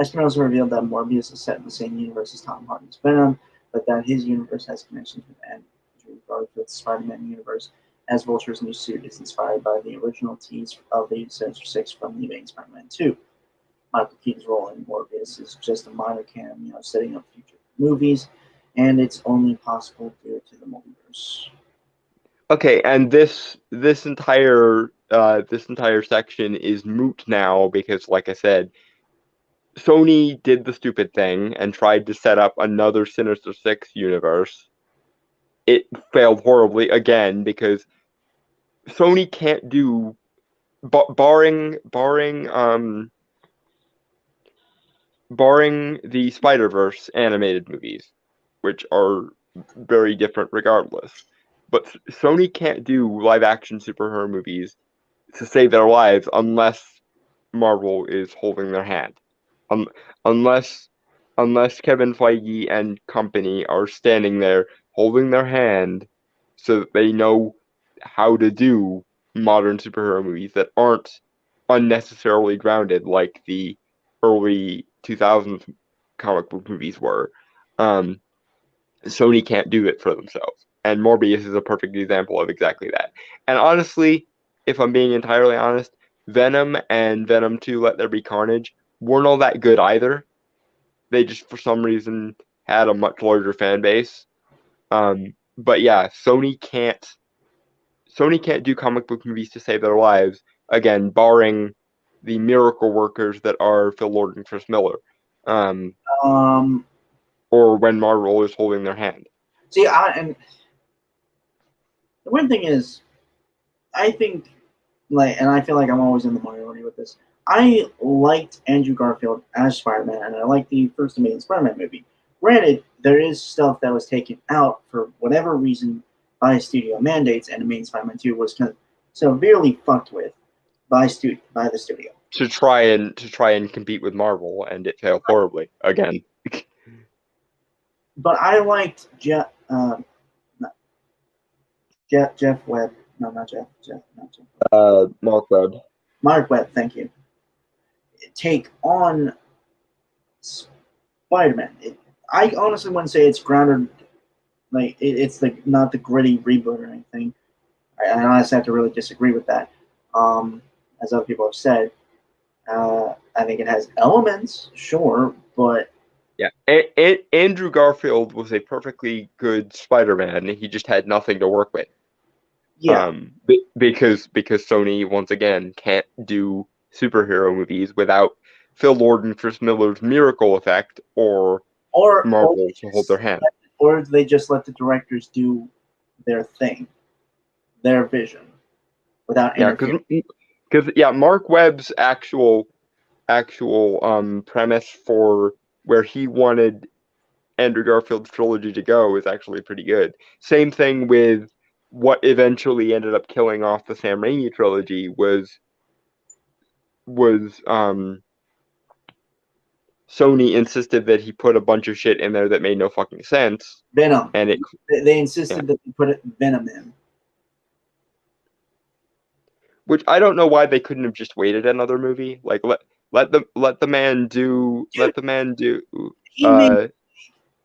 Espinosa revealed that Morbius is set in the same universe as Tom Hardy's Venom, but that his universe has connections with Andrew Garfield's Spider-Man universe, as Vulture's new suit is inspired by the original tease of the Sinister Six from the Amazing Spider-Man 2. Michael Keaton's role in Morbius is just a minor cameo setting up future movies, and it's only possible due to the multiverse. Okay, and this entire section is moot now because, like I said, Sony did the stupid thing and tried to set up another Sinister Six universe. It failed horribly again because Sony can't do barring the Spider-Verse animated movies, which are very different regardless. But Sony can't do live action superhero movies to save their lives unless Marvel is holding their hand. Um, unless unless Kevin Feige and company are standing there holding their hand so that they know how to do modern superhero movies that aren't unnecessarily grounded like the early 2000s comic book movies were. Um, Sony can't do it for themselves. And Morbius is a perfect example of exactly that. And honestly, if I'm being entirely honest, Venom and Venom 2 Let There Be Carnage weren't all that good either. They just, for some reason, had a much larger fan base. But yeah, Sony can't do comic book movies to save their lives. Again, barring the miracle workers that are Phil Lord and Chris Miller, Um, or when Marvel is holding their hand. see, and the one thing is, I think, and I feel like I'm always in the minority with this. I liked Andrew Garfield as Spider-Man, and I liked the first Amazing Spider-Man movie. Granted, there is stuff that was taken out for whatever reason by studio mandates, and Amazing Spider-Man 2 was kind of severely fucked with by the studio. To try and compete with Marvel, and it failed horribly again. But I liked Jeff Webb. No, not Jeff. Mark Webb. Mark Webb, thank you. Take on Spider-Man. I honestly wouldn't say it's grounded, like it's not the gritty reboot or anything. I honestly have to really disagree with that. As other people have said, I think it has elements, sure, but yeah, Andrew Garfield was a perfectly good Spider-Man. He just had nothing to work with. Yeah. Because Sony once again can't do superhero movies without Phil Lord and Chris Miller's miracle effect or Marvel to hold their hand. Or they just let the directors do their thing, their vision, without interfering. Because Mark Webb's actual premise for where he wanted Andrew Garfield's trilogy to go is actually pretty good. Same thing with what eventually ended up killing off the Sam Raimi trilogy was Sony insisted that he put a bunch of shit in there that made no fucking sense. Venom. And they insisted that they put Venom in. Which I don't know why they couldn't have just waited another movie. Like let the man do. He made,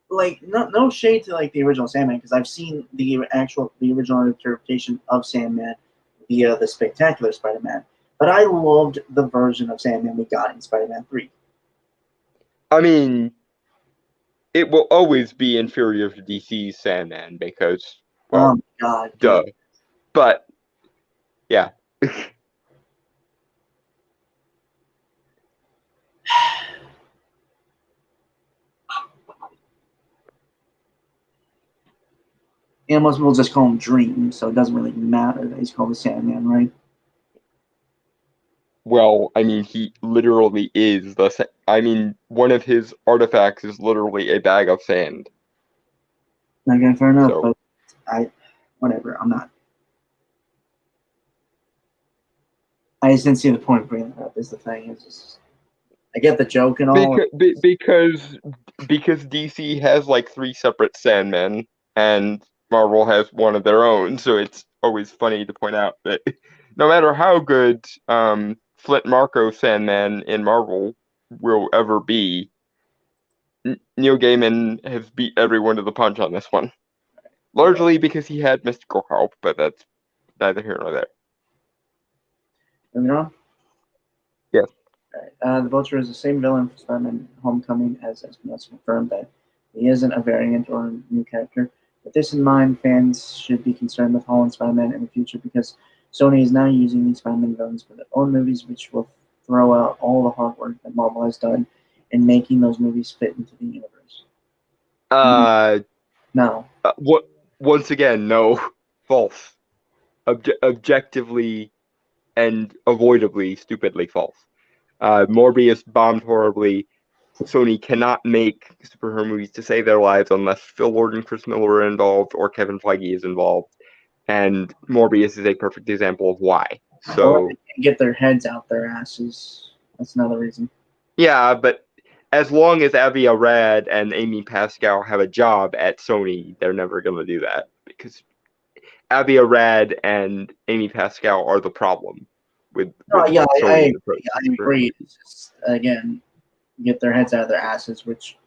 like, no shade to like the original Sandman, because I've seen the original interpretation of Sandman via the Spectacular Spider-Man, but I loved the version of Sandman we got in Spider-Man 3. I mean, it will always be inferior to DC's Sandman because, well, oh my god, duh. dude. But yeah. And most people just call him Dream, so it doesn't really matter that he's called the Sandman, right? Well, I mean, he literally is one of his artifacts is literally a bag of sand. Okay, fair enough, so, but whatever, I'm not. I just didn't see the point of bringing that up, is the thing. It's just, I get the joke and all. Because DC has like 3 separate Sandmen, and Marvel has one of their own, so it's always funny to point out that no matter how good Flint Marko Sandman in Marvel will ever be, Neil Gaiman has beat everyone to the punch on this one. Largely because he had mystical help, but that's neither here nor there. Moving on? Yes. The Vulture is the same villain for Spider-Man Homecoming as has been confirmed that he isn't a variant or a new character. With this in mind, fans should be concerned with Holland's Spider-Man in the future because Sony is now using these Spider-Man villains for their own movies, which will throw out all the hard work that Marvel has done in making those movies fit into the universe. No. Once again, no. False. Objectively and avoidably, stupidly false. Morbius bombed horribly. Sony cannot make superhero movies to save their lives unless Phil Lord and Chris Miller are involved or Kevin Feige is involved. And Morbius is a perfect example of why. So or they can get their heads out their asses. That's another reason. Yeah, but as long as Avi Arad and Amy Pascal have a job at Sony, they're never going to do that because Avi Arad and Amy Pascal are the problem with I agree. It's just, again, get their heads out of their asses, which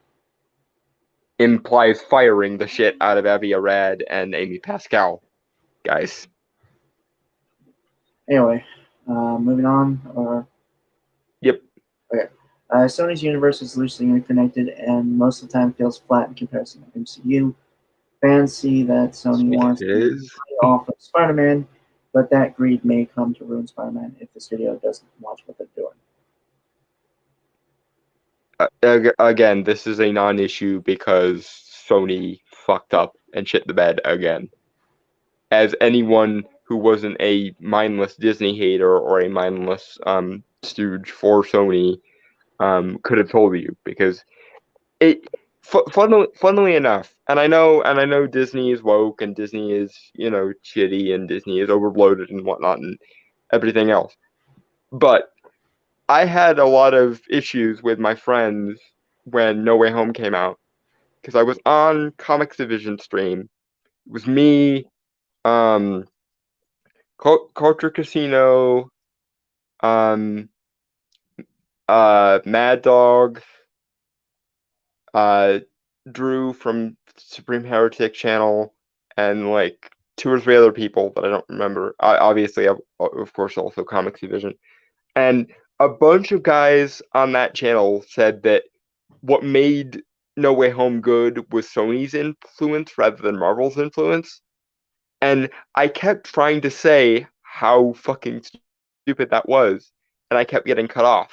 implies firing the shit out of Avi Arad and Amy Pascal, guys. Anyway, moving on. Yep. Okay. Sony's universe is loosely interconnected and most of the time feels flat in comparison to MCU. Fans see that Sony wants to off of Spider-Man, but that greed may come to ruin Spider-Man if the studio doesn't watch what they're doing. again, this is a non-issue because Sony fucked up and shit the bed again. As anyone who wasn't a mindless Disney hater or a mindless stooge for Sony could have told you, because it funnily enough, and I know Disney is woke and Disney is, shitty and Disney is overloaded and whatnot and everything else, but I had a lot of issues with my friends when No Way Home came out, because I was on Comics Division stream. It was me, um, Culture Casino, um, Mad Dog, uh, Drew from Supreme Heretic channel, and like two or three other people that I don't remember. Obviously, of course, also Comics Division, and a bunch of guys on that channel said that what made No Way Home good was Sony's influence rather than Marvel's influence. And I kept trying to say how fucking stupid that was, and I kept getting cut off.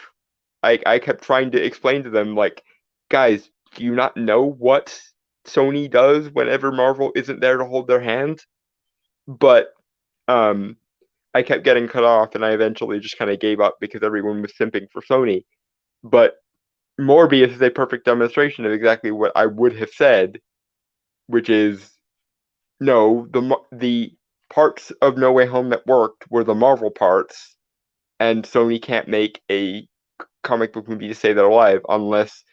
I kept trying to explain to them, like, guys, do you not know what Sony does whenever Marvel isn't there to hold their hand? But um, I kept getting cut off, and I eventually just kind of gave up because everyone was simping for Sony. But Morbius is a perfect demonstration of exactly what I would have said, which is no, the parts of No Way Home that worked were the Marvel parts, and Sony can't make a comic book movie to stay there alive unless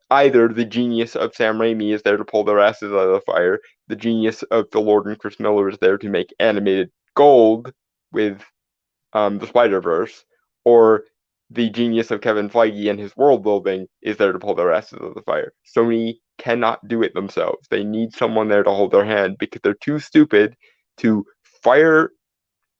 either the genius of Sam Raimi is there to pull their asses out of the fire, the genius of Phil Lord and Chris Miller is there to make animated gold with the Spider Verse, or the genius of Kevin Feige and his world building is there to pull their asses out of the fire. Sony cannot do it themselves. They need someone there to hold their hand because they're too stupid to fire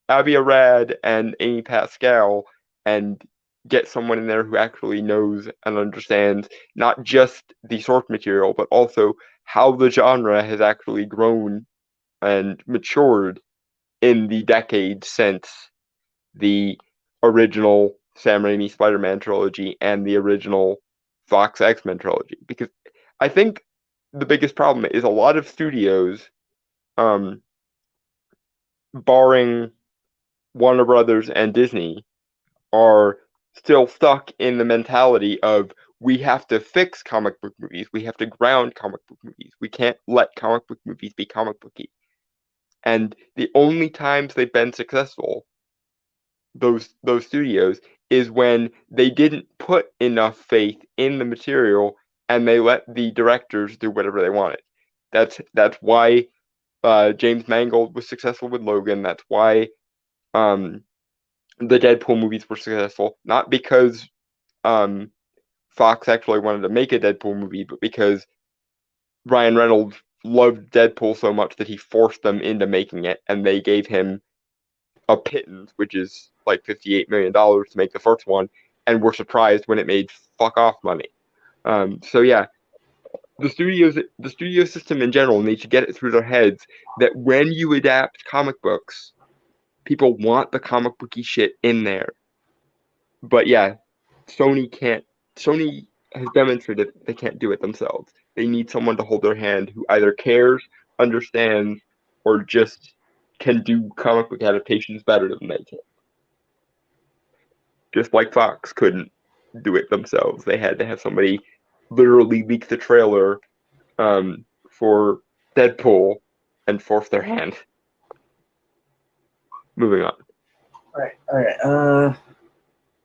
Avi Arad and Amy Pascal and get someone in there who actually knows and understands not just the source material, but also how the genre has actually grown and matured in the decades since the original Sam Raimi Spider-Man trilogy and the original Fox X-Men trilogy. Because I think the biggest problem is a lot of studios, um, barring Warner Brothers and Disney, are still stuck in the mentality of we have to fix comic book movies, we have to ground comic book movies, we can't let comic book movies be comic booky. And the only times they've been successful, those studios, is when they didn't put enough faith in the material and they let the directors do whatever they wanted. That's why James Mangold was successful with Logan. That's why the Deadpool movies were successful. Not because Fox actually wanted to make a Deadpool movie, but because Ryan Reynolds loved Deadpool so much that he forced them into making it, and they gave him a pittance, which is like $58 million to make the first one, and were surprised when it made fuck off money. So yeah, the studio system in general needs to get it through their heads that when you adapt comic books, people want the comic booky shit in there. But yeah, Sony can't. Sony has demonstrated they can't do it themselves. They need someone to hold their hand who either cares, understands, or just can do comic book adaptations better than they can. Just like Fox couldn't do it themselves. They had to have somebody literally leak the trailer for Deadpool and force their hand. Moving on. Alright.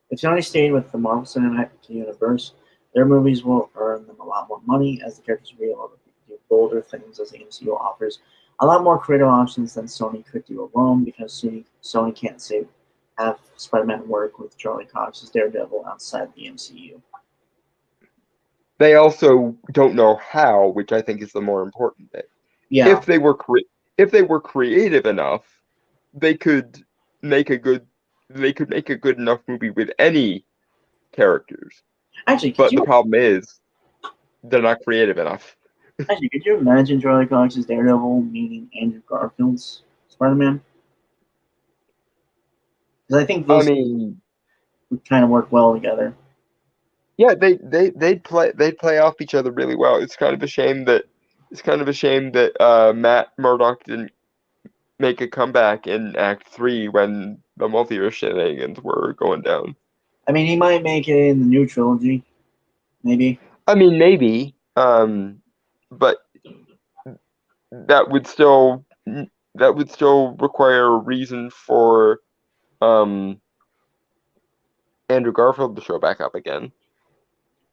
If Sony stayed with the Marvel Cinematic Universe, their movies will earn them a lot more money as the characters will be able to do bolder things, as the MCU offers a lot more creative options than Sony could do alone, because Sony can't have Spider-Man work with Charlie Cox's Daredevil outside the MCU. They also don't know how, which I think is the more important bit. Yeah. If they were creative enough, they could make a good enough movie with any characters. Actually, but the problem is they're not creative enough. Actually, could you imagine Charlie Cox's Daredevil meeting Andrew Garfield's Spider-Man? Because I think those would kind of work well together. Yeah, they play off each other really well. It's kind of a shame that Matt Murdock didn't make a comeback in Act 3 when the multiverse shenanigans were going down. I mean, he might make it in the new trilogy, maybe. I mean, maybe, but that would still that would still require a reason for um Andrew Garfield to show back up again.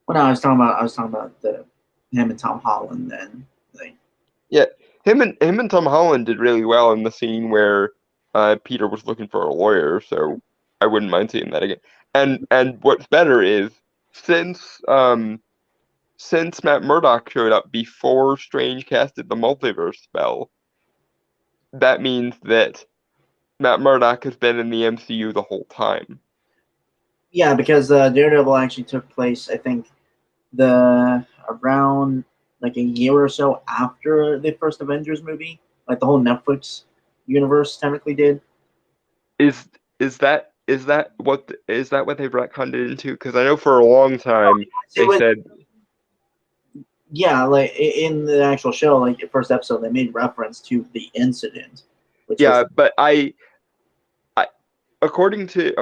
Well, no, I was talking about the him and Tom Holland. Then, like, Yeah, him and Tom Holland did really well in the scene where Peter was looking for a lawyer, so I wouldn't mind seeing that again. And what's better is since um since Matt Murdock showed up before Strange casted the multiverse spell, that means that Matt Murdock has been in the MCU the whole time. yeah, because Daredevil actually took place, I think, the around like a year or so after the first Avengers movie, like the whole Netflix universe technically did. Is is that what they've retconned it into? Because I know for a long time It they was, said yeah, like in the actual show, like the first episode, they made reference to the incident, which was yeah, but I according to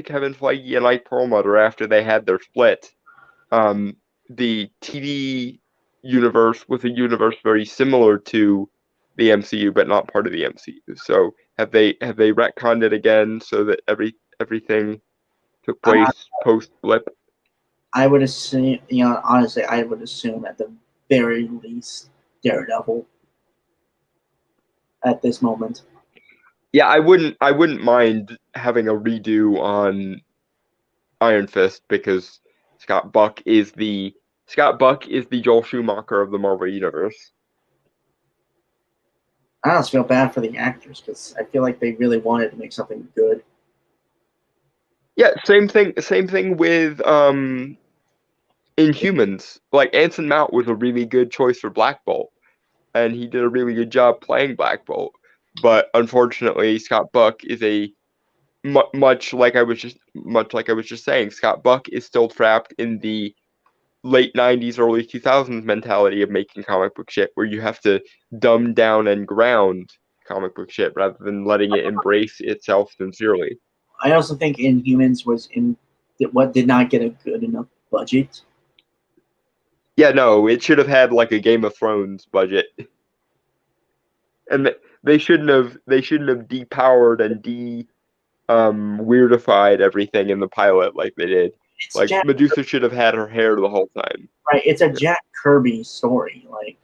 Kevin Feige and Ike Perlmutter after they had their split, the TV universe was a universe very similar to the MCU, but not part of the MCU. So have they retconned it again so that everything took uh, place post blip? I would assume, you know, honestly, I would assume at the very least Daredevil at this moment. Yeah, I wouldn't mind having a redo on Iron Fist because Scott Buck is the Joel Schumacher of the Marvel universe. I almost feel bad for the actors because I feel like they really wanted to make something good. Yeah, same thing with Inhumans. Like Anson Mount was a really good choice for Black Bolt, and he did a really good job playing Black Bolt. But unfortunately, Scott Buck is a much like I was just saying. Scott Buck is still trapped in the late 90s, early 2000s mentality of making comic book shit, where you have to dumb down and ground comic book shit rather than letting it embrace itself sincerely. I also think Inhumans was in what did not get a good enough budget. Yeah, no, it should have had like a Game of Thrones budget. And they shouldn't have depowered and de weirdified everything in the pilot like they did. It's Like Jack, Medusa should have had her hair the whole time. right? It's a Jack Kirby story. Like,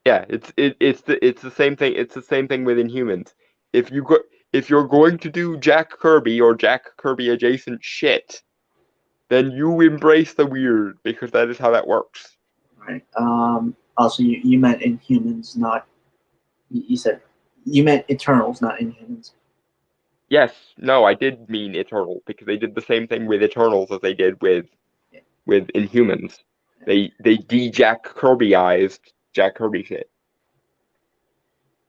Yeah, it's the same thing. It's the same thing with Inhumans. If you go if you're going to do Jack Kirby or Jack Kirby adjacent shit, then you embrace the weird because that is how that works. right? Also, you meant Inhumans, not you said you meant Eternals, not Inhumans. Yes, no, I did mean Eternal because they did the same thing with Eternals as they did with Inhumans. They de Jack Kirbyized Jack Kirby shit.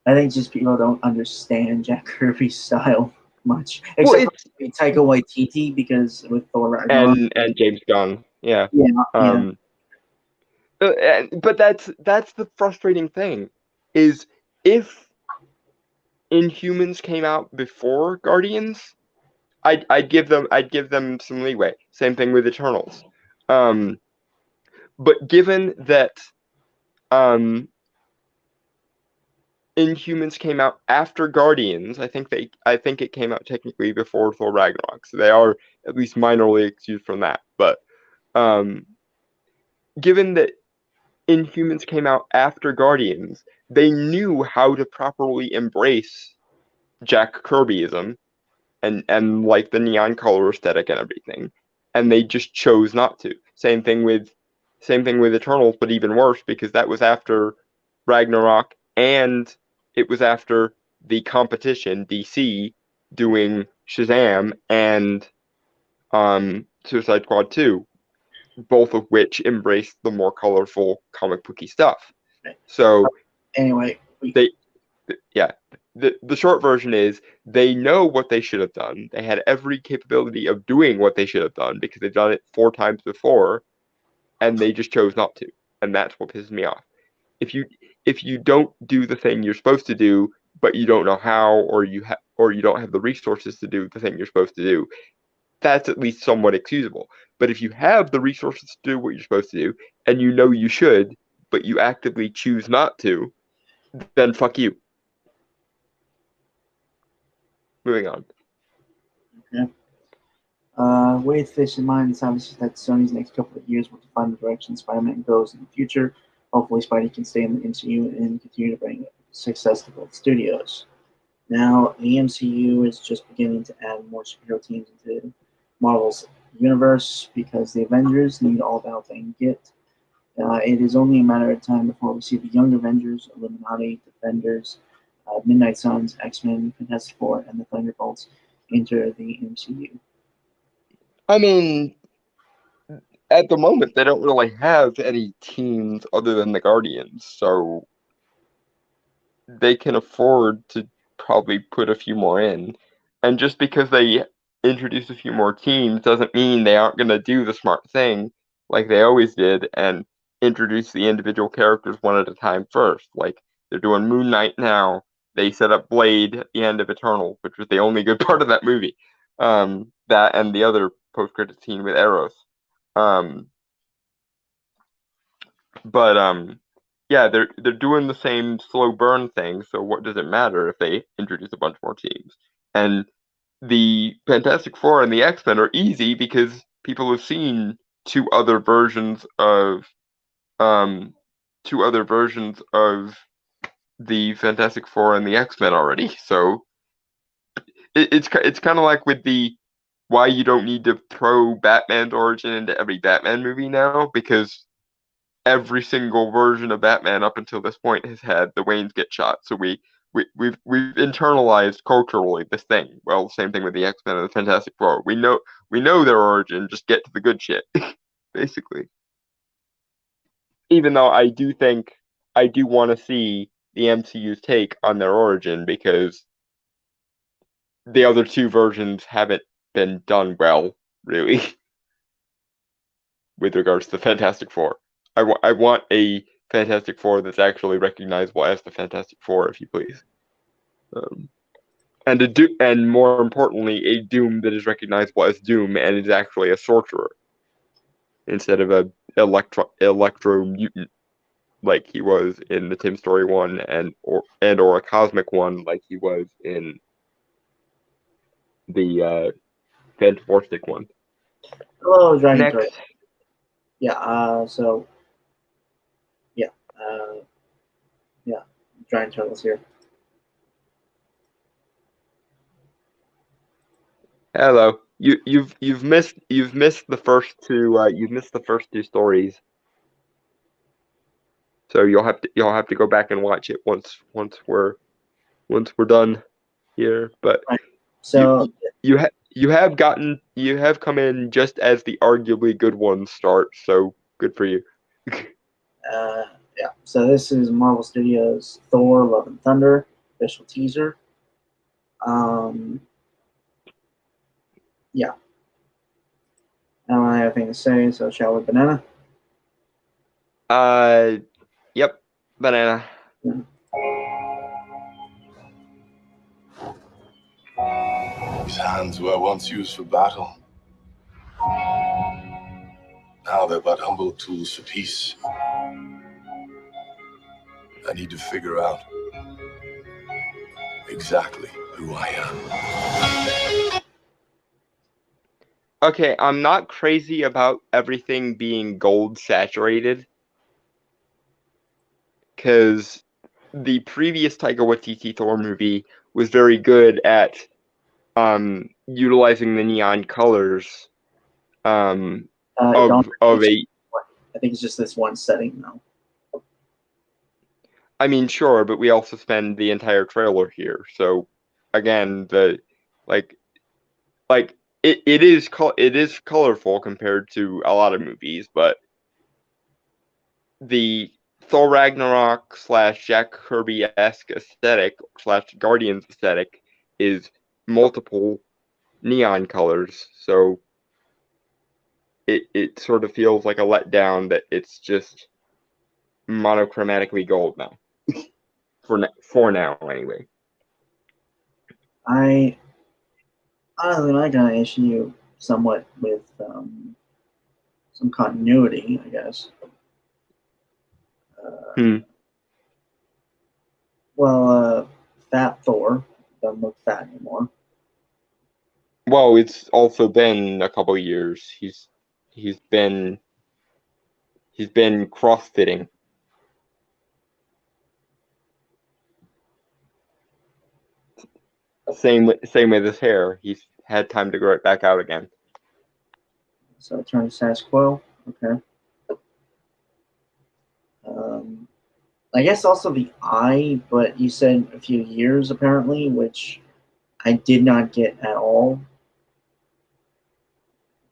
I think just people don't understand Jack Kirby's style much, Well, except it's for Taika Waititi because with Thor Ragnarok. and James Gunn, yeah. Yeah, yeah. Um, but that's the frustrating thing, is if Inhumans came out before Guardians, I'd give them some leeway. Same thing with Eternals. Um, but given that um Inhumans came out after Guardians. I think it came out technically before Thor Ragnarok, so they are at least minorly excused from that. But um, given that Inhumans came out after Guardians, they knew how to properly embrace Jack Kirbyism and like the neon color aesthetic and everything, and they just chose not to. Same thing with Eternals, but even worse because that was after Ragnarok and it was after the competition DC doing Shazam and Suicide Squad 2, both of which embraced the more colorful comic booky stuff. So Anyway, they yeah, the short version is they know what they should have done. They had every capability of doing what they should have done because they've done it 4 times before, and they just chose not to. And that's what pisses me off. If you don't do the thing you're supposed to do, but you don't know how, or you don't have the resources to do the thing you're supposed to do, that's at least somewhat excusable. But if you have the resources to do what you're supposed to do, and you know you should, but you actively choose not to, then fuck you. Moving on. Okay. With this in mind, it's obvious that Sony's next couple of years will define the direction Spider-Man goes in the future. Hopefully, Spidey can stay in the MCU and continue to bring success to both studios. Now, the MCU is just beginning to add more superhero teams into Marvel's universe because the Avengers need all the help they can get. It is only a matter of time before we see the Young Avengers, Illuminati, Defenders, Midnight Suns, X-Men, Fantastic Four, and the Thunderbolts enter the MCU. I mean, at the moment, they don't really have any teams other than the Guardians, so they can afford to probably put a few more in. And just because they introduce a few more teams doesn't mean they aren't going to do the smart thing like they always did and introduce the individual characters one at a time first. Like they're doing Moon Knight now. They set up Blade at the end of Eternal, which was the only good part of that movie. That and the other post-credit scene with Eros. Um, but yeah, they're doing the same slow burn thing. So what does it matter if they introduce a bunch more teams? And the Fantastic Four and the X-Men are easy because people have seen two other versions of um two other versions of the Fantastic Four and the X-Men already. So it's kind of like with the why you don't need to throw Batman's origin into every Batman movie now because every single version of Batman up until this point has had the Waynes get shot. So we've internalized culturally this thing. Well, same thing with the X-Men and the Fantastic Four. We know their origin. Just get to the good shit, basically. Even though I do want to see the MCU's take on their origin because the other two versions haven't been done well, really, with regards to the Fantastic Four. I want a Fantastic Four that's actually recognizable as the Fantastic Four, if you please. And more importantly, a Doom that is recognizable as Doom and is actually a sorcerer instead of a electro mutant like he was in the Tim Story one or a cosmic one like he was in the Fantastic one. Hello, Dragon Next, Turtle. Yeah. So yeah. Yeah. Dragon Turtles here. hello. You've missed the first two stories. So you'll have to go back and watch it once we're done here. But Right. So you have come in just as the arguably good ones start. So good for you. yeah. So this is Marvel Studios Thor: Love and Thunder official teaser. Yeah. I don't have anything to say, so shall we, Banana? Yep, banana. Yeah. These hands were once used for battle. Now they're but humble tools for peace. I need to figure out exactly who I am. Okay, I'm not crazy about everything being gold saturated, because the previous Taika Waititi Thor movie was very good at utilizing the neon colors of a. I think it's just this one setting now. I mean, sure, but we also spend the entire trailer here, so again, like it is colorful compared to a lot of movies, but the Thor Ragnarok / Jack Kirby-esque aesthetic / Guardians aesthetic is multiple neon colors, so it sort of feels like a letdown that it's just monochromatically gold now. For now, anyway. I honestly like an issue somewhat with some continuity, I guess. Well, Fat Thor doesn't look fat anymore. Well, it's also been a couple years. He's been cross-fitting. Same with his hair. He's had time to grow it back out again. So it turned status quo. Okay. I guess also the eye, but you said a few years apparently, which I did not get at all.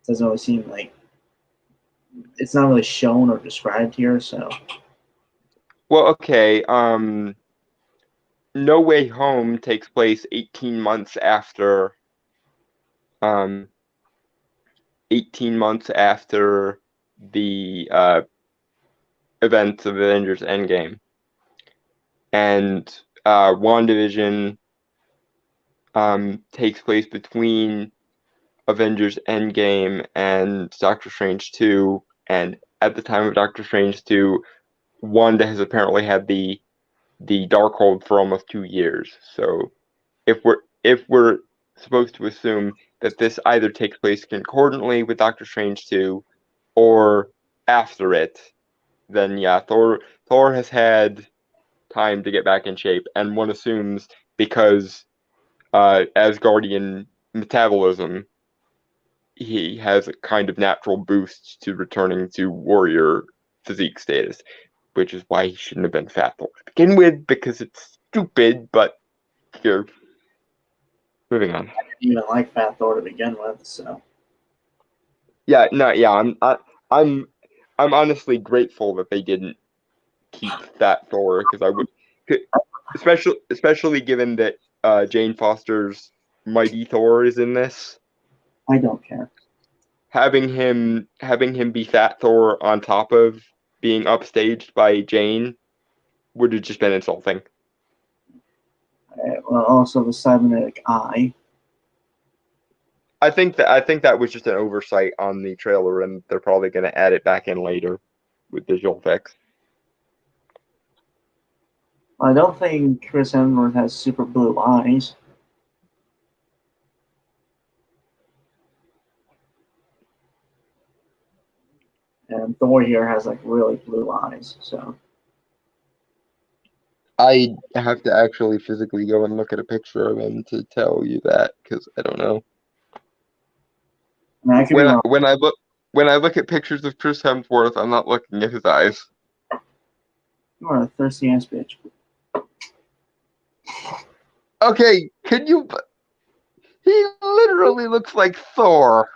It doesn't really seem like it's not really shown or described here, so. Well, okay. No Way Home takes place 18 months after 18 months after the events of Avengers Endgame. And WandaVision takes place between Avengers Endgame and Doctor Strange 2, and at the time of Doctor Strange 2, Wanda has apparently had the Darkhold for almost 2 years. So if we're supposed to assume that this either takes place concordantly with Doctor Strange 2 or after it, then yeah, Thor has had time to get back in shape, and one assumes because Asgardian metabolism, he has a kind of natural boost to returning to warrior physique status, which is why he shouldn't have been Fat Thor to begin with, because it's stupid, but here. Moving on. I didn't even like Fat Thor to begin with, so. Yeah, no, yeah, I'm honestly grateful that they didn't keep Fat Thor, because I would, especially given that Jane Foster's Mighty Thor is in this. I don't care. Having him be Fat Thor on top of being upstaged by Jane would have just been insulting. Well, also the cybernetic eye. I think that was just an oversight on the trailer, and they're probably going to add it back in later with visual effects. I don't think Chris Hemsworth has super blue eyes. And Thor here has like really blue eyes, so. I have to actually physically go and look at a picture of him to tell you that, because I don't know. I mean, I could be wrong. When I look at pictures of Chris Hemsworth, I'm not looking at his eyes. You are a thirsty ass bitch. Okay, can you? He literally looks like Thor.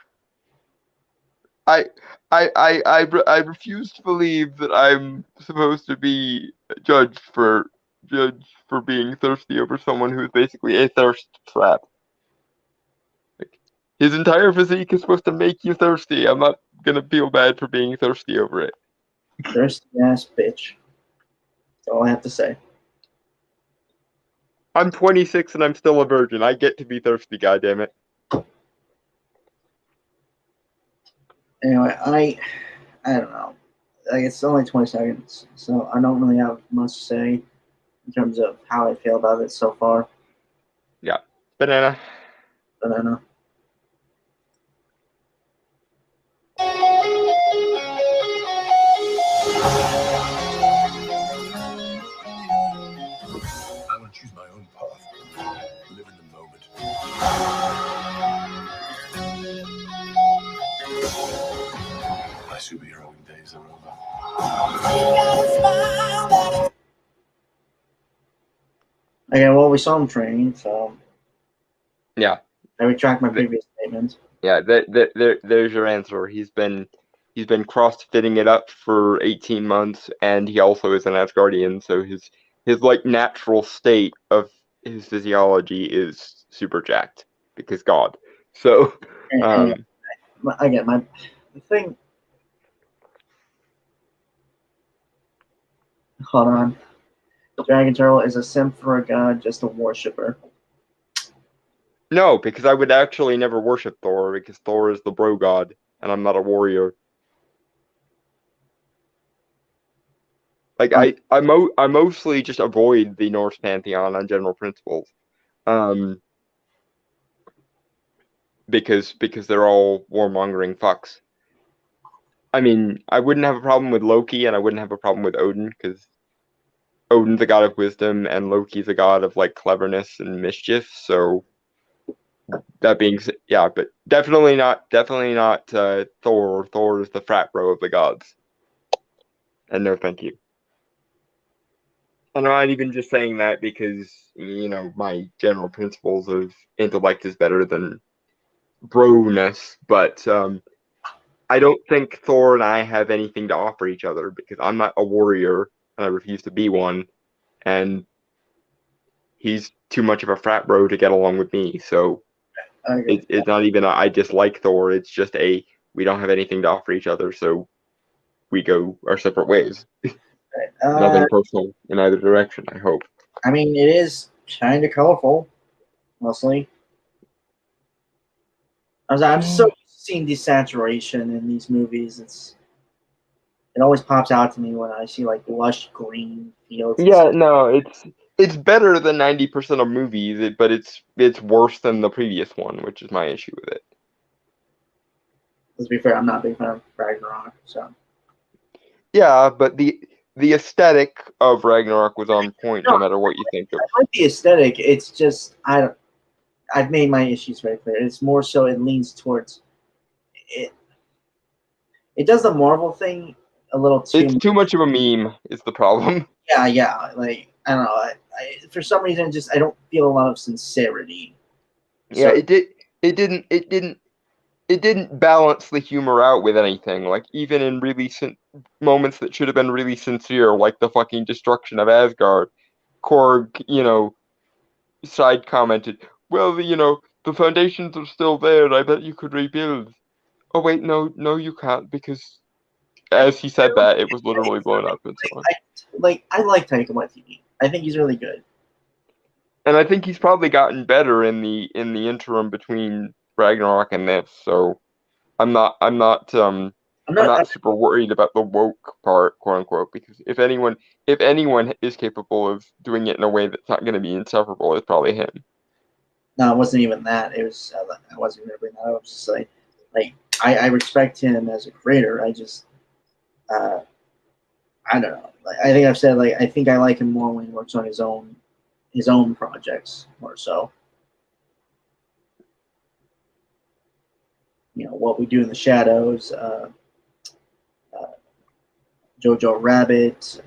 I refuse to believe that I'm supposed to be judged for being thirsty over someone who's basically a thirst trap. Like, his entire physique is supposed to make you thirsty. I'm not gonna feel bad for being thirsty over it. Thirsty ass bitch. That's all I have to say. I'm 26 and I'm still a virgin. I get to be thirsty, goddammit. Anyway, I don't know. Like, it's only 20 seconds, so I don't really have much to say in terms of how I feel about it so far. Yeah. Banana. Banana. I will choose my own path. Live in the moment. My superheroing days are over. Okay, well, we saw him training, so Yeah. I retract my previous statements. Yeah, there's your answer. He's been he's been cross-fitting it up for 18 months, and he also is an Asgardian, so his like natural state of his physiology is super jacked because God. So And again, the thing. Hold on. Dragon Turtle is a simp for a god, just a worshipper. no, because I would actually never worship Thor because Thor is the bro god, and I'm not a warrior. Like I mostly just avoid the Norse pantheon on general principles, because they're all warmongering fucks. I mean, I wouldn't have a problem with Loki, and I wouldn't have a problem with Odin because Odin's a god of wisdom, and Loki's a god of like cleverness and mischief. So that being said, yeah, but definitely not Thor. Thor is the frat bro of the gods, and no, thank you. And I'm not even just saying that because, my general principles of intellect is better than bro-ness, but I don't think Thor and I have anything to offer each other because I'm not a warrior and I refuse to be one, and he's too much of a frat bro to get along with me. So it's not even I dislike Thor. It's just we don't have anything to offer each other, so we go our separate ways. Nothing personal in either direction, I hope. I mean, it is kind of colorful, mostly. I'm so used to seeing desaturation in these movies. It always pops out to me when I see like lush green fields. Yeah, no, it's better than 90% of movies, but it's worse than the previous one, which is my issue with it. Let's be fair, I'm not a big fan of Ragnarok, so. Yeah, but the aesthetic of Ragnarok was on point, no matter what you think of. I like the aesthetic. It's just I've made my issues very clear. It's more so it leans towards it. It does the Marvel thing a little too. It's too much of a meme. Is the problem? Yeah. Like I don't know. I for some reason just I don't feel a lot of sincerity. Yeah, so, it didn't balance the humor out with anything. Like even in really moments that should have been really sincere, like the fucking destruction of Asgard, Korg, side commented, well, the foundations are still there. I bet you could rebuild. Oh wait, no, you can't, because as he said that, it was literally blown up and so on. I like Taika Waititi. I think he's really good. And I think he's probably gotten better in the interim between Ragnarok and this. So I'm not super worried about the woke part, quote unquote, because if anyone is capable of doing it in a way that's not going to be insufferable, it's probably him. No, it wasn't even that. It was I wasn't going to bring that up. Just like I respect him as a creator. I just I don't know. Like, I think I've said I think I like him more when he works on his own projects more so. What We Do in the Shadows, Jojo Rabbit.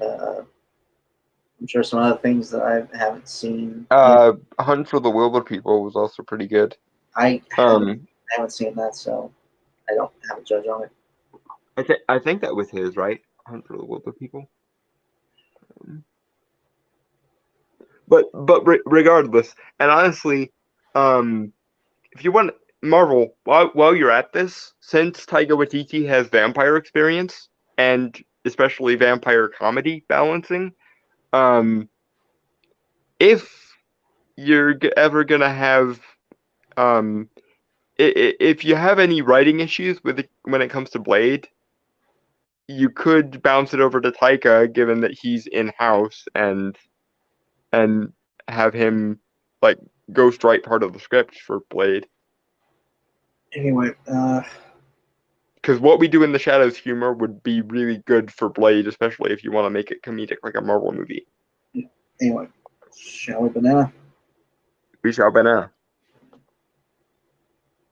I'm sure some other things that I haven't seen. Hunt for the Wilderpeople was also pretty good. I haven't seen that, so I don't have a judge on it. I think that was his, right? Hunt for the Wilderpeople. But regardless, and honestly, if you want Marvel, while you're at this, since Taika Waititi has vampire experience and especially vampire comedy balancing, if you're ever gonna have, if you have any writing issues with it when it comes to Blade, you could bounce it over to Taika, given that he's in house, and have him like ghostwrite part of the script for Blade. Anyway, because What We Do in the Shadows humor would be really good for Blade, especially if you want to make it comedic like a Marvel movie. Anyway, shall we banana? We shall banana.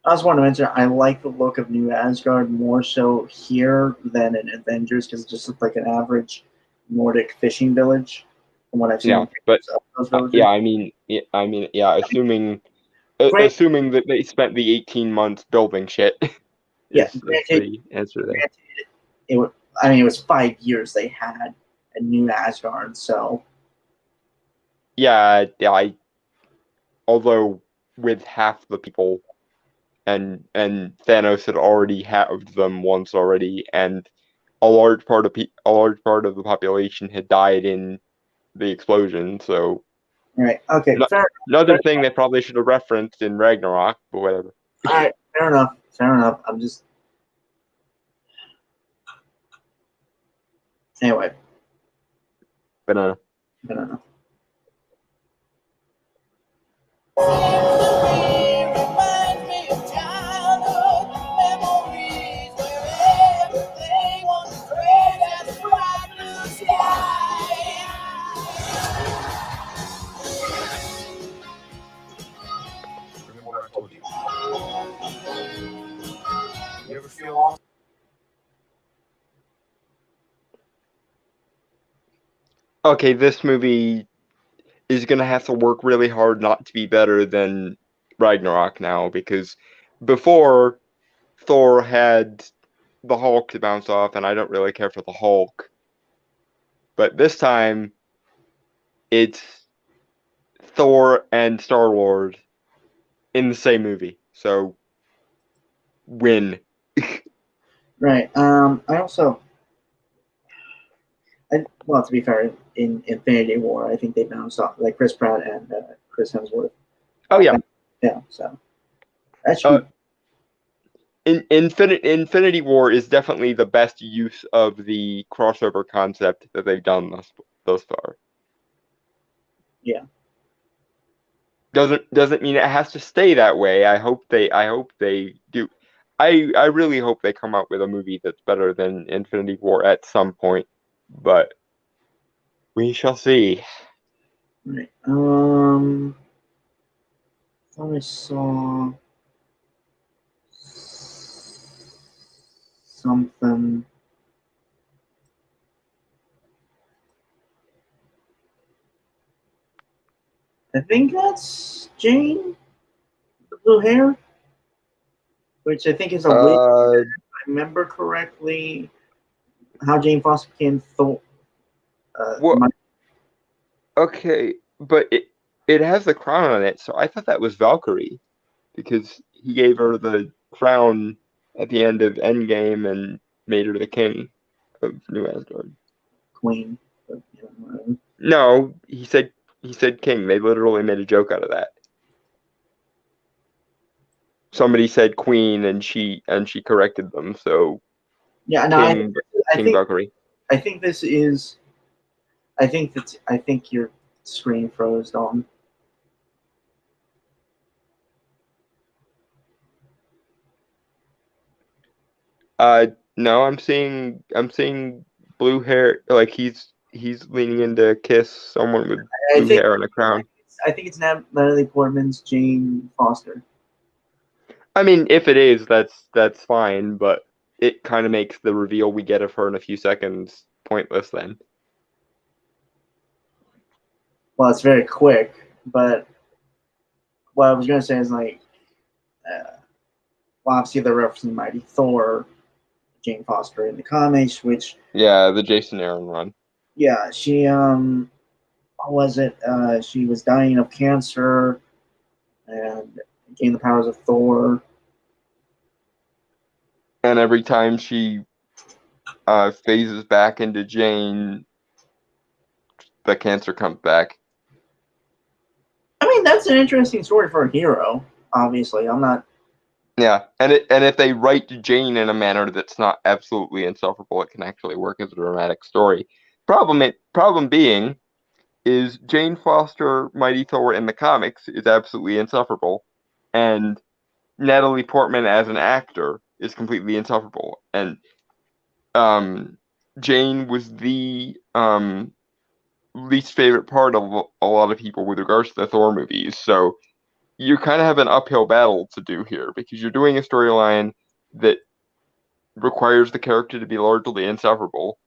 I just want to mention I like the look of New Asgard more so here than in Avengers because it just looks like an average Nordic fishing village from what I've seen. Yeah, but assuming that they spent the 18 months building shit. Yeah, Is granted, the answer there. it was 5 years they had a new Asgard, so Yeah, although with half the people, and Thanos had already halved them once already, and a large part of the population had died in the explosion. So right. Okay, no, fair. another thing they probably should have referenced in Ragnarok, but whatever. All right, fair enough. Fair enough. I'm just anyway. But I don't know. Reminds me of childhood memories where everything was great as bright blue sky. Remember what I told you? You ever feel lost? okay, this movie is gonna have to work really hard not to be better than Ragnarok now, because before Thor had the Hulk to bounce off, and I don't really care for the Hulk. But this time, it's Thor and Star-Lord in the same movie. So, win. Right. Well, to be fair, in Infinity War, I think they bounced off like Chris Pratt and Chris Hemsworth. Oh yeah. Yeah. So that's Uh, true. Infinity War is definitely the best use of the crossover concept that they've done thus far. Yeah. Doesn't mean it has to stay that way. I hope they do. I really hope they come out with a movie that's better than Infinity War at some point, but we shall see. Right. Thought I saw something. I think that's Jane, the blue hair, which I think is a wig. If I remember correctly, how Jane Foster became Thor. Well, My- okay, but it has the crown on it, so I thought that was Valkyrie because he gave her the crown at the end of Endgame and made her the king of New Asgard. Queen. But, you know, No, he said king. They literally made a joke out of that. Somebody said queen and she corrected them, so yeah, no, King I King think Valkyrie. I think this is. I think your screen froze, Dalton. No, I'm seeing blue hair, like he's leaning in to kiss someone with I blue think hair and a crown. I think it's Natalie Portman's Jane Foster. I mean, if it is, that's fine, but it kind of makes the reveal we get of her in a few seconds pointless then. Well, it's very quick, but what I was gonna say is like, well, obviously they're referencing Mighty Thor, Jane Foster in the comics, which Yeah, the Jason Aaron run. yeah, she what was it? She was dying of cancer and gained the powers of Thor. And every time she phases back into Jane, the cancer comes back. I mean, that's an interesting story for a hero. Obviously, I'm not. Yeah, and if they write Jane in a manner that's not absolutely insufferable, it can actually work as a dramatic story. Problem being is Jane Foster, Mighty Thor in the comics is absolutely insufferable, and Natalie Portman as an actor is completely insufferable. And Jane was the least favorite part of a lot of people with regards to the Thor movies. So you kind of have an uphill battle to do here because you're doing a storyline that requires the character to be largely insufferable,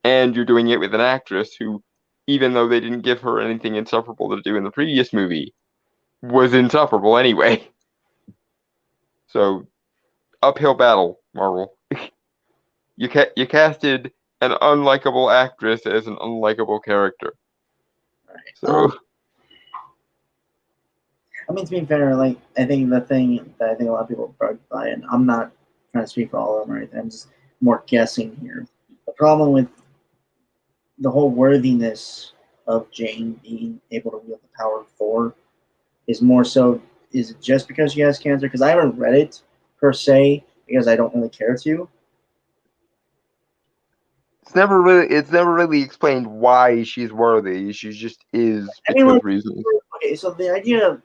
and you're doing it with an actress who, even though they didn't give her anything insufferable to do in the previous movie, was insufferable anyway. So, uphill battle. Marvel. You casted an unlikable actress as an unlikable character. So I mean, to be fair, like, I think the thing that I think a lot of people are bugged by, and I'm not trying to speak for all of them or anything, I'm just more guessing here. The problem with the whole worthiness of Jane being able to wield the power of Thor is more so, is it just because she has cancer? Because I haven't read it per se, because I don't really care to. it's never really explained why she's worthy. She just is I mean, because like, reasons. okay, so the idea of,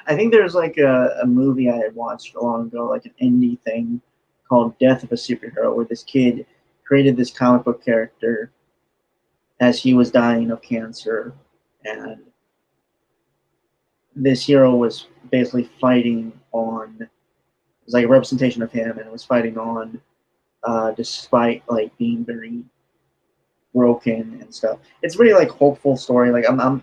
I think there's like a movie I had watched a long ago, like an indie thing called Death of a Superhero, where this kid created this comic book character as he was dying of cancer, and this hero was basically fighting on, it was like a representation of him, and it was fighting on, despite like being very broken and stuff. It's really like hopeful story. Like I'm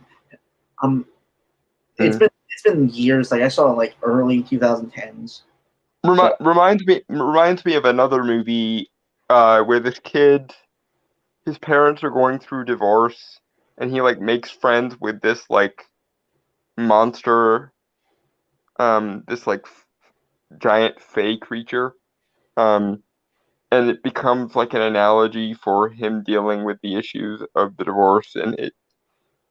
it's been years. Like I saw it like early 2010s. Reminds me of another movie where this kid, his parents are going through divorce, and he like makes friends with this like monster, this like giant fey creature, and it becomes like an analogy for him dealing with the issues of the divorce, and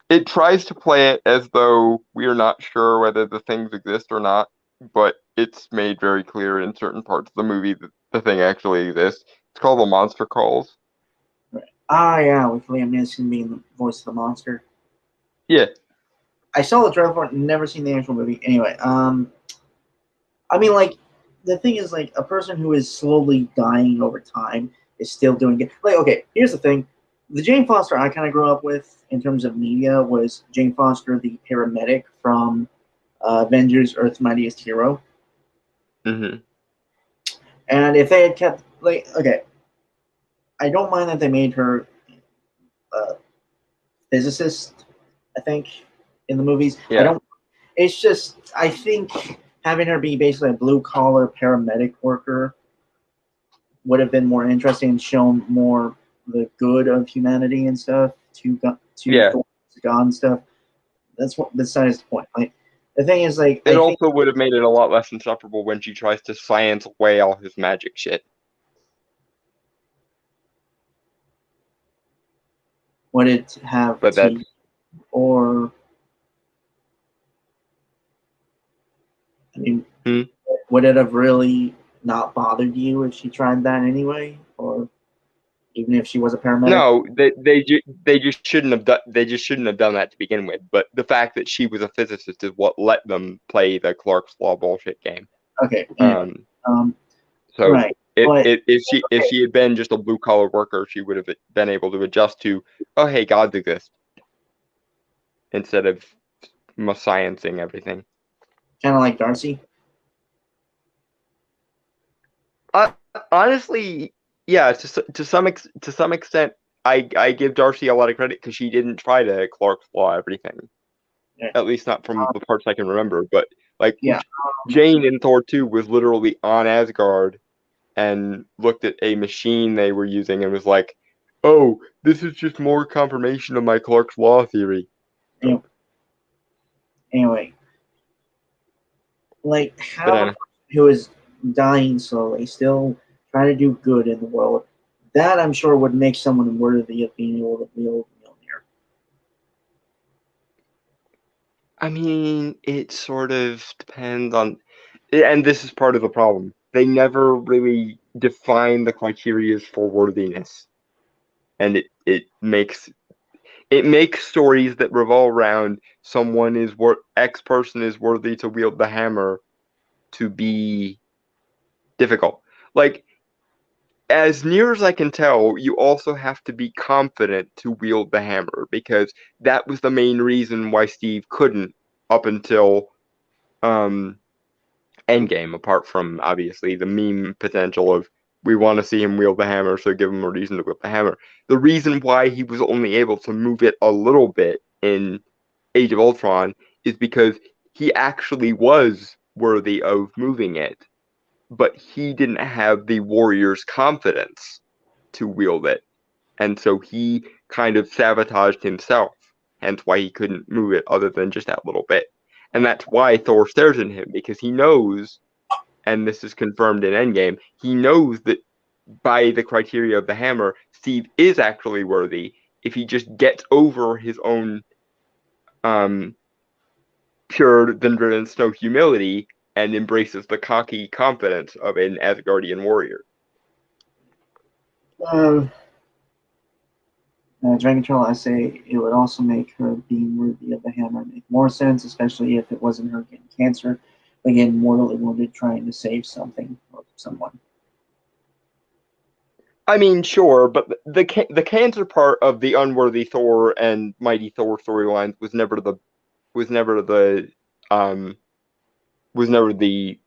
it tries to play it as though we are not sure whether the things exist or not, but it's made very clear in certain parts of the movie that the thing actually exists. It's called The Monster Calls. Right. Ah, yeah, with Liam Neeson being the voice of the monster. Yeah. I saw the trailer for it, never seen the actual movie. Anyway, I mean, like, the thing is, like, a person who is slowly dying over time is still doing it. Like, okay, here's the thing. The Jane Foster I kind of grew up with in terms of media was Jane Foster, the paramedic from Avengers Earth's Mightiest Hero. Mm-hmm. And if they had kept, like, okay, I don't mind that they made her a physicist, I think, in the movies. Yeah. I don't, it's just, I think having her be basically a blue collar paramedic worker would have been more interesting and shown more the good of humanity and stuff to God and stuff. That's what besides the point. Like the thing is, like it also would have made it a lot less insufferable when she tries to science away all his magic shit. Would it have But to, or I mean, would it have really not bothered you if she tried that anyway, or even if she was a paramedic? No, they just shouldn't have done that to begin with. But the fact that she was a physicist is what let them play the Clark's Law bullshit game. Okay. Anyway, so right. If she had been just a blue collar worker, she would have been able to adjust to, oh hey, gods exist, instead of sciencing everything. Kind of like Darcy. Honestly, yeah. To some extent, I give Darcy a lot of credit because she didn't try to Clark's Law everything. Yeah. At least not from the parts I can remember. But like, Jane in Thor 2 was literally on Asgard and looked at a machine they were using and was like, "Oh, this is just more confirmation of my Clark's Law theory." Anyway, like how who is dying slowly, still trying to do good in the world, that I'm sure would make someone worthy of being able to wield Mjolnir. I mean, it sort of depends on, and this is part of the problem. They never really define the criteria for worthiness, and it makes stories that revolve around X person is worthy to wield the hammer to be difficult. Like, as near as I can tell, you also have to be confident to wield the hammer, because that was the main reason why Steve couldn't up until Endgame, apart from obviously the meme potential of we want to see him wield the hammer, so give him a reason to wield the hammer. The reason why he was only able to move it a little bit in Age of Ultron is because he actually was worthy of moving it. but he didn't have the warrior's confidence to wield it. And so he kind of sabotaged himself, hence why he couldn't move it other than just that little bit. And that's why Thor stares at him, because he knows, and this is confirmed in Endgame, he knows that by the criteria of the hammer, Steve is actually worthy if he just gets over his own pure Dendron Snow humility and embraces the cocky confidence of an Asgardian warrior. Dragon Troll, I say it would also make her being worthy of the hammer make more sense, especially if it wasn't her getting cancer, but getting mortally wounded trying to save something or someone. I mean, sure, but the cancer part of the unworthy Thor and Mighty Thor storylines was never the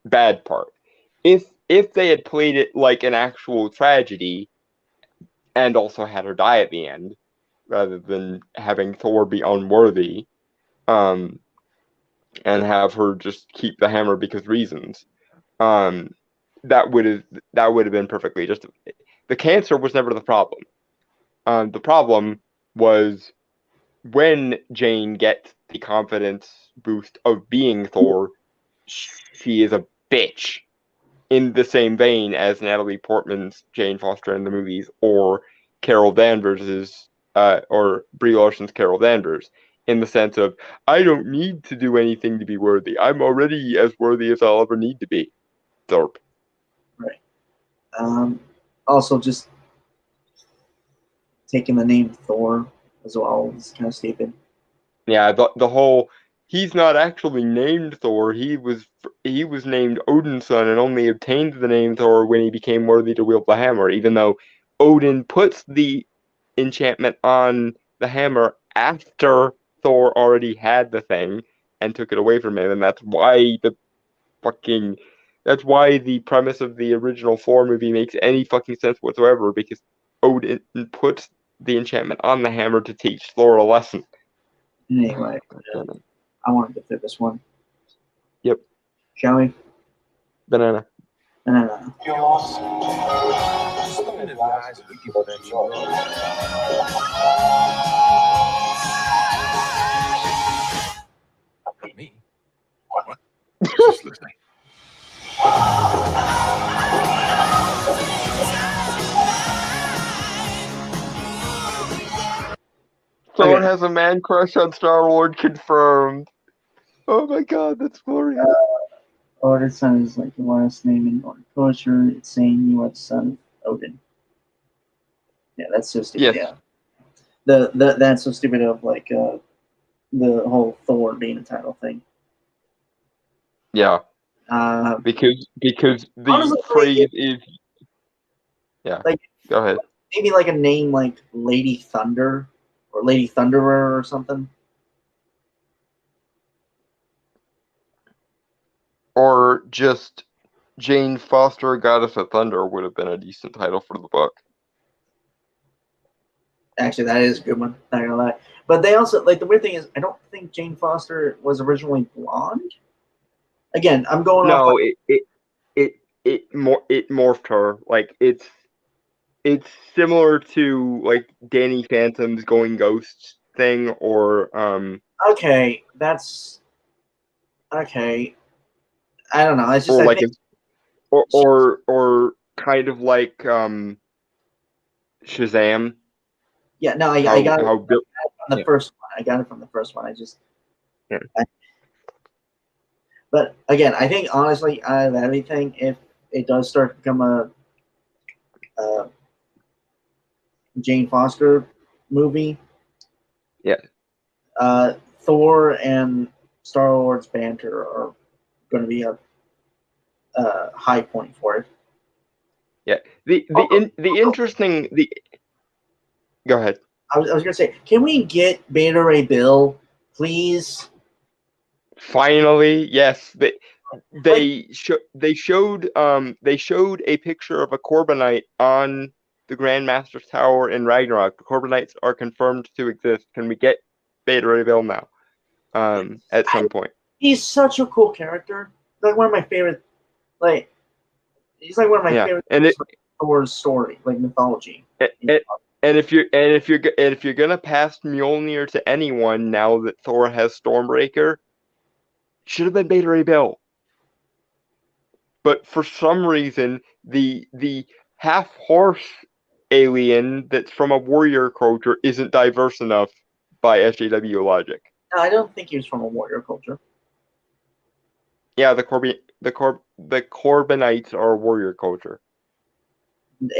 bad part. If they had played it like an actual tragedy and also had her die at the end, rather than having Thor be unworthy, and have her just keep the hammer because reasons, that would have been perfectly just. The cancer was never the problem. The problem was when Jane gets the confidence boost of being Thor, she is a bitch. In the same vein as Natalie Portman's Jane Foster in the movies, or Carol Danvers's, or Brie Larson's Carol Danvers, in the sense of, I don't need to do anything to be worthy. I'm already as worthy as I'll ever need to be. Thorpe. Right. Also, just taking the name Thor as well is kind of stupid. Yeah, the whole, he's not actually named Thor. He was named Odin's son and only obtained the name Thor when he became worthy to wield the hammer, even though Odin puts the enchantment on the hammer after Thor already had the thing and took it away from him, and that's why the premise of the original Thor movie makes any fucking sense whatsoever, because Odin puts the enchantment on the hammer to teach Thor a lesson. Anyway, I want to get through this one. Yep. Shall we? Banana. Banana. Me? What? Just listening. Someone Okay. has a man crush on Star-Lord confirmed. Oh my god, that's glorious. Odin's son is like the last name in Nordic culture. It's saying you are the son of Odin. Yeah, that's so stupid. Yes. Yeah. That's so stupid of like the whole Thor being a title thing. Yeah, Uh, because the Honestly, phrase is. Yeah. Like, go ahead. maybe like a name like Lady Thunder or Lady Thunderer or something. Or just Jane Foster, Goddess of Thunder, would have been a decent title for the book. Actually, that is a good one. Not gonna lie. But they also like the weird thing is I don't think Jane Foster was originally blonde. Again, I'm going off. No, it morphed her. Like it's similar to like Danny Phantom's Going Ghost thing, or Okay, that's okay. I don't know. It's just or I like think or kind of like Shazam. yeah. No, I got it how from the yeah. first one. I got it from the first one. I just. Yeah. But again, I think honestly, out of everything, if it does start to become a Jane Foster movie, Yeah. Thor and Star-Lord's banter are going to be a high point for it. Yeah. The interesting the. Go ahead. I was going to say, can we get Beta Ray Bill, please? Finally, yes. They showed a picture of a Corbinite on the Grandmaster's Tower in Ragnarok. The Corbinites are confirmed to exist. Can we get Beta Ray Bill now? At some point. He's such a cool character. Like one of my favorite. Like He's like one of my Yeah, favorite and it, Thor's story, like mythology. and if you're gonna pass Mjolnir to anyone now that Thor has Stormbreaker, should have been Beta Ray Bill. But for some reason, the half horse alien that's from a warrior culture isn't diverse enough by SJW logic. No, I don't think he was from a warrior culture. Yeah, the Corbinites are a warrior culture.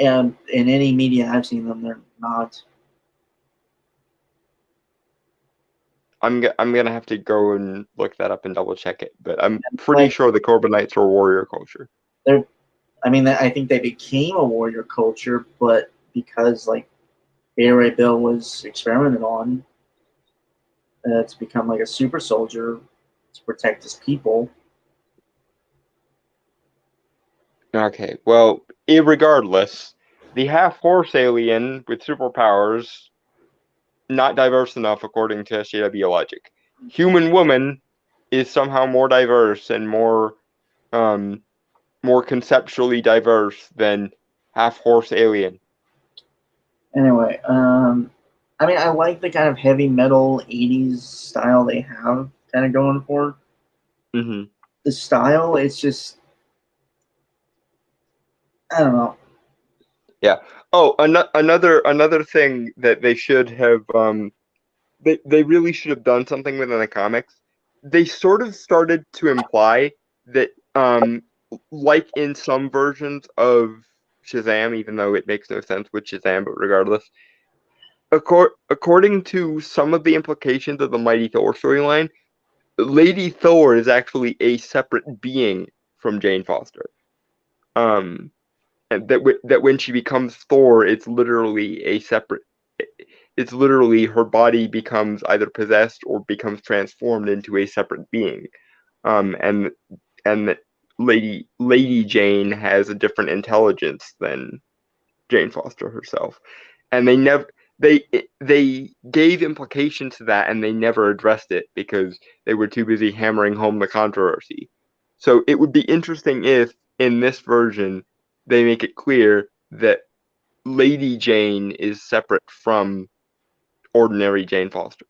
And in any media I've seen them, they're not. I'm gonna have to go and look that up and double check it, but I'm pretty sure the Corbinites are a warrior culture. I mean, I think they became a warrior culture, but because like Beta Ray Bill was experimented on to become like a super soldier to protect his people. Okay, well, irregardless, the half horse alien with superpowers not diverse enough according to SJW logic. Human woman is somehow more diverse and more conceptually diverse than half horse alien. Anyway, I mean, I like the kind of heavy metal 80s style they have kind of going for. Mm-hmm. The style, it's just, I don't know. Yeah. Oh, another thing that they should have they really should have done something within the comics. They sort of started to imply that like in some versions of Shazam, even though it makes no sense with Shazam, but regardless, according to some of the implications of the Mighty Thor storyline, Lady Thor is actually a separate being from Jane Foster. And that when she becomes Thor, it's literally a separate. It's literally her body becomes either possessed or becomes transformed into a separate being. And Lady Jane has a different intelligence than Jane Foster herself, and they gave implication to that, and they never addressed it because they were too busy hammering home the controversy. So it would be interesting if in this version they make it clear that Lady Jane is separate from ordinary Jane Foster.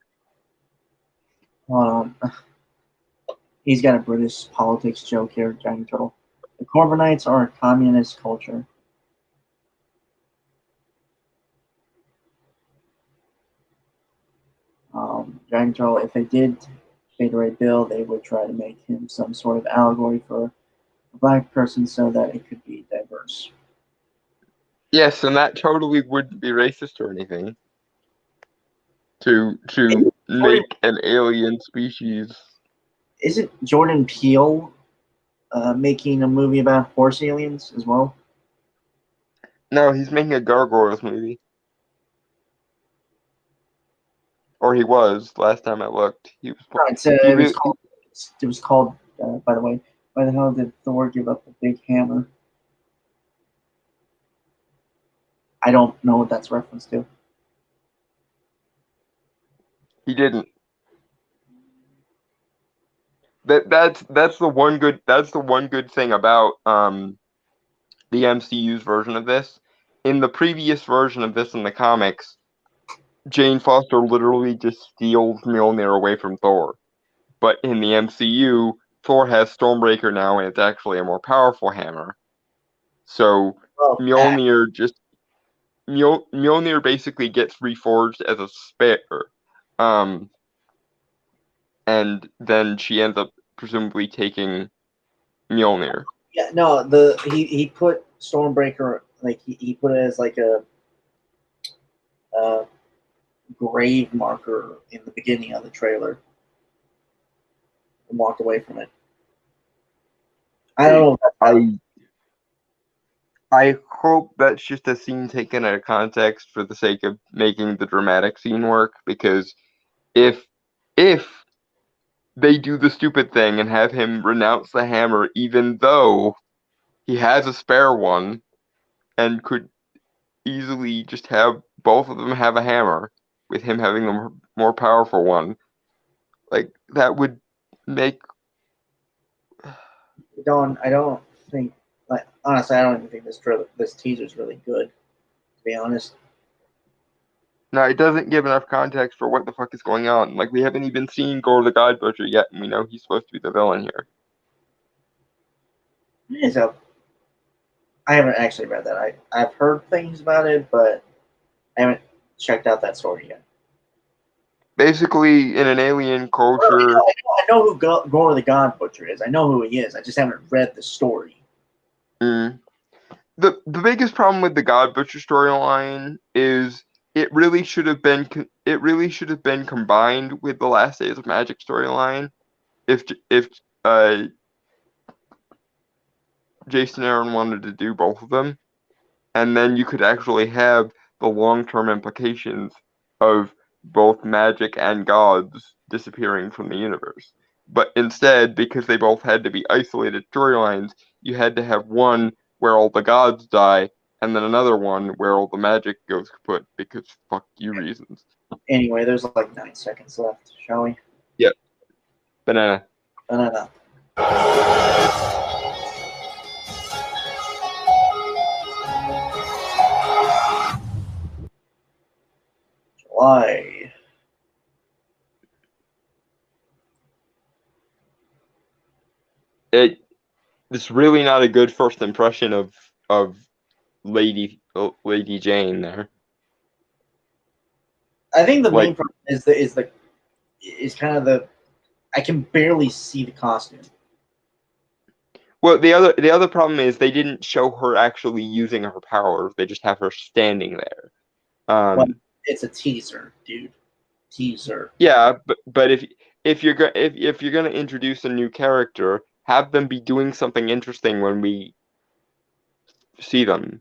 He's got a British politics joke here, Giant Turtle. The Corbinites are a communist culture. Giant Turtle, if they did Beta Ray Bill, they would try to make him some sort of allegory for a black person so that it could be diverse. Yes, and that totally wouldn't be racist or anything. To make an alien species. Isn't Jordan Peele making a movie about horse aliens as well? No, he's making a Gargoyles movie. Or he was, last time I looked. He was. Right, so it was called by the way, why the hell did Thor give up the big hammer? I don't know what that's reference to. He didn't. That's the one good thing about the MCU's version of this. In the previous version of this in the comics, Jane Foster literally just steals Mjolnir away from Thor. But in the MCU, Thor has Stormbreaker now, and it's actually a more powerful hammer. So Mjolnir basically gets reforged as a spare. And then she ends up presumably taking Mjolnir. Yeah, no, he put Stormbreaker, like he put it as like a grave marker in the beginning of the trailer and walked away from it. I don't know. I hope that's just a scene taken out of context for the sake of making the dramatic scene work, because if they do the stupid thing and have him renounce the hammer even though he has a spare one and could easily just have both of them have a hammer with him having the more powerful one, like that would make I don't think Like honestly, I don't even think this teaser is really good. To be honest, No, it doesn't give enough context for what the fuck is going on. Like, we haven't even seen Gore the God Butcher yet, and we know he's supposed to be the villain here. so I haven't actually read that. I've heard things about it, but I haven't checked out that story yet. Basically, in an alien culture, I know who Gore the God Butcher is. I know who he is. I just haven't read the story. the biggest problem with the God Butcher storyline is it really should have been combined with the Last Days of Magic storyline. If Jason Aaron wanted to do both of them, and then you could actually have the long-term implications of both magic and gods disappearing from the universe. But instead, because they both had to be isolated storylines, you had to have one where all the gods die, and then another one where all the magic goes kaput because fuck you reasons. Anyway, there's like 9 seconds left. Shall we? Yep. Banana. Banana. July. It's really not a good first impression of Lady Jane there. I think the main Like, problem is kind of the I can barely see the costume. well, the other problem is they didn't show her actually using her powers. They just have her standing there. Well, it's a teaser, dude. Teaser. Yeah, but if you're gonna introduce a new character, have them be doing something interesting when we see them.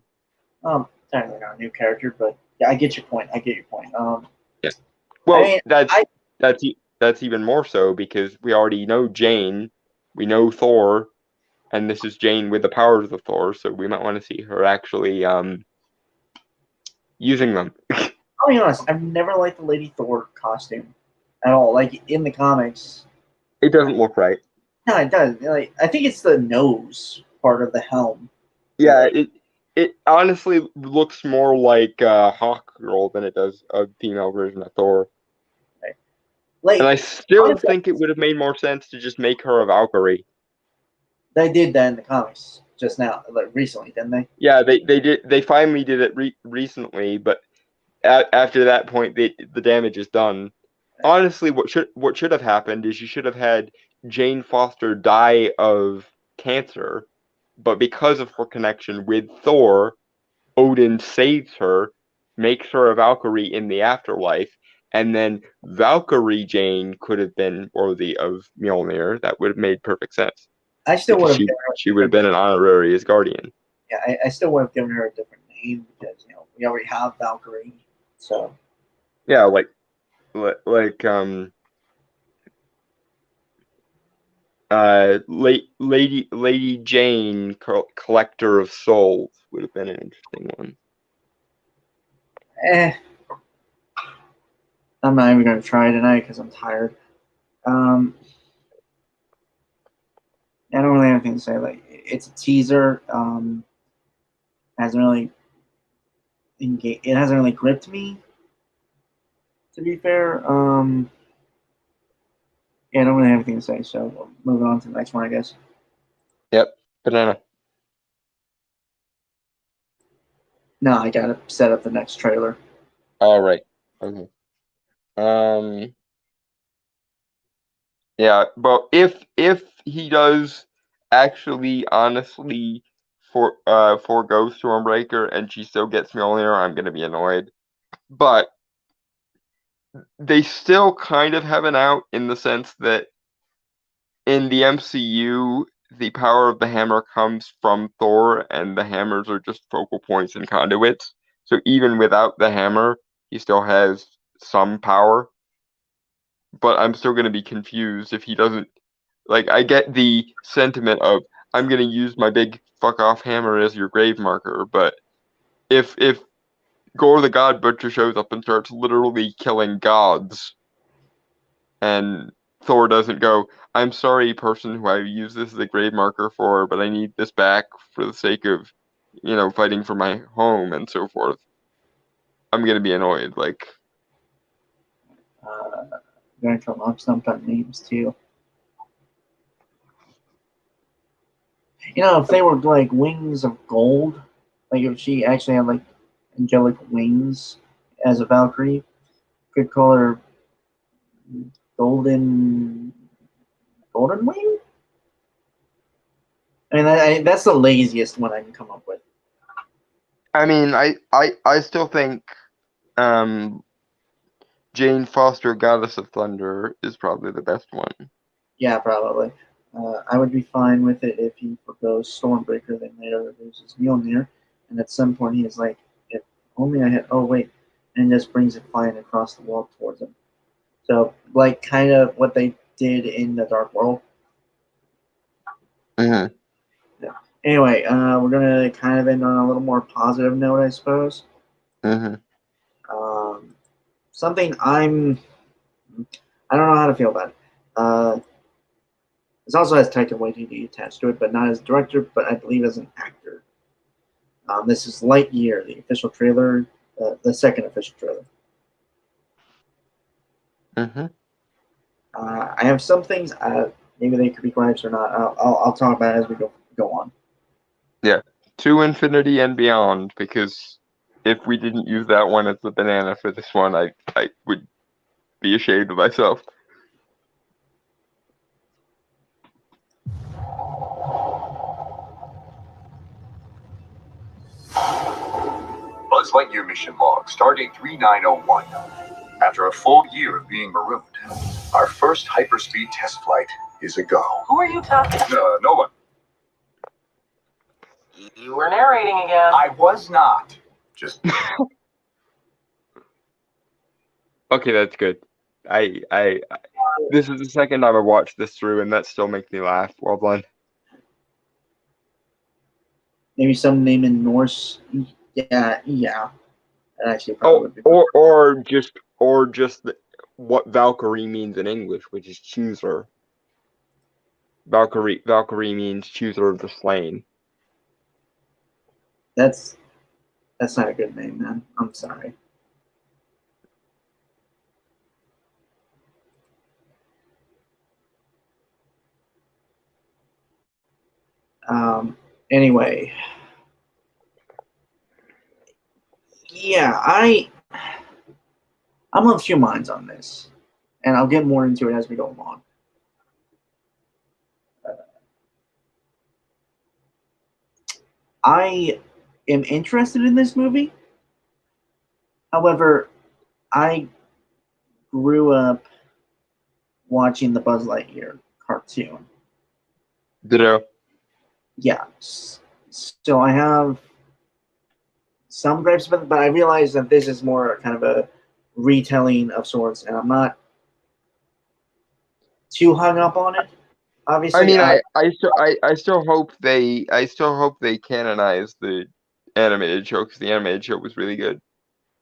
Technically not a new character, but yeah, I get your point. Yeah. Well, I mean, that's even more so because we already know Jane, we know Thor, and this is Jane with the powers of Thor, so we might want to see her actually using them. I'll be honest, I've never liked the Lady Thor costume at all. Like in the comics, It doesn't look right. no, it does. Like I think it's the nose part of the helm. Yeah, it honestly looks more like Hawkgirl than it does a female version of Thor. Like, and I still honestly, think it would have made more sense to just make her a Valkyrie. they did that in the comics just now, like recently, didn't they? Yeah, they did. They finally did it recently, but after that point, the damage is done. Honestly, what should have happened is you should have had Jane Foster die of cancer, but because of her connection with Thor, Odin saves her, makes her a Valkyrie in the afterlife, and then Valkyrie Jane could have been worthy of Mjolnir. That would have made perfect sense. I still would have. She would have been an honorary Asgardian. Yeah, I still would have given her a different name because we already have Valkyrie. So yeah, like Lady Jane, Collector of Souls would have been an interesting one. I'm not even going to try tonight because I'm tired. I don't really have anything to say. Like, it's a teaser. Hasn't really it hasn't really gripped me. To be fair, yeah, I don't really have anything to say. So moving on to the next one, I guess. Yep, banana. No, I gotta set up the next trailer. All right. Okay. Yeah, but if he does actually honestly forego Stormbreaker and she still gets Mjolnir, I'm gonna be annoyed. But they still kind of have an out in the sense that in the MCU, the power of the hammer comes from Thor, and the hammers are just focal points and conduits. So even without the hammer, he still has some power. But I'm still going to be confused if he doesn't. Like, I get the sentiment of, I'm going to use my big fuck off hammer as your grave marker, but if Gore the God Butcher shows up and starts literally killing gods, and Thor doesn't go, I'm sorry, person who I use this as a grave marker for, but I need this back for the sake of, fighting for my home and so forth. I'm gonna be annoyed. Like, Going to lump sum on names too. If they were like wings of gold, like if she actually had like angelic wings as a Valkyrie, could call her Golden Wing. I mean, that's the laziest one I can come up with. I mean, I still think Jane Foster, Goddess of Thunder, is probably the best one. Yeah, probably. I would be fine with it if he forgoes Stormbreaker, then later loses Mjolnir, and at some point he is like, if only I had. Oh wait, and just brings it flying across the wall towards him. So, like, kind of what they did in the Dark World. Mm-hmm. Yeah. Anyway, we're gonna kind of end on a little more positive note, I suppose. Mm-hmm. Something I don't know how to feel about it. This also has Taika Waititi attached to it, but not as director, but I believe as an actor. This is Lightyear, the official trailer, the second official trailer. Mm-hmm. I have some things. Maybe they could be gripes or not. I'll talk about it as we go on. Yeah, to infinity and beyond. Because if we didn't use that one as the banana for this one, I would be ashamed of myself. Buzz Lightyear mission log, stardate 3901. After a full year of being marooned, our first hyperspeed test flight is a go. Who are you talking to? No one. You were narrating again. I was not. Just Okay, that's good. I this is the second time I've watched this through, and that still makes me laugh. Well done. Maybe some name in Norse. Yeah. That actually probably would be Or just what Valkyrie means in English, which is chooser. Valkyrie means chooser of the slain. That's not a good name, man. I'm sorry. Anyway. Yeah, I'm of two minds on this, and I'll get more into it as we go along. I am interested in this movie. However, I grew up watching the Buzz Lightyear cartoon. Ditto. Yeah, so I have some gripes, but I realize that this is more kind of a retelling of sorts, and I'm not too hung up on it. Obviously, I mean, I still hope they canonize the animated show, because the animated show was really good.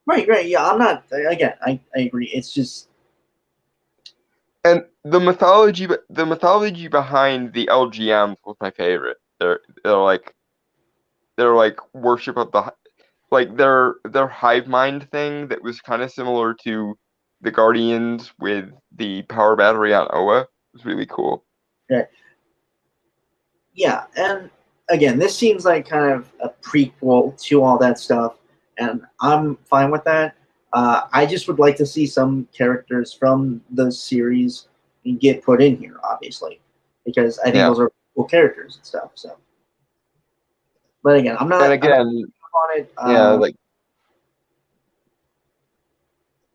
right. Yeah, I'm not. Again, I agree. It's just, And the mythology behind the LGMs was my favorite. They're like worship of the, like, their hive mind thing that was kind of similar to the Guardians with the power battery on Oa. Was really cool. yeah. And again, this seems like kind of a prequel to all that stuff, and I'm fine with that. I just would like to see some characters from the series get put in here, obviously, because I think those are cool characters and stuff. So, but again, I'm not. And again, on it. like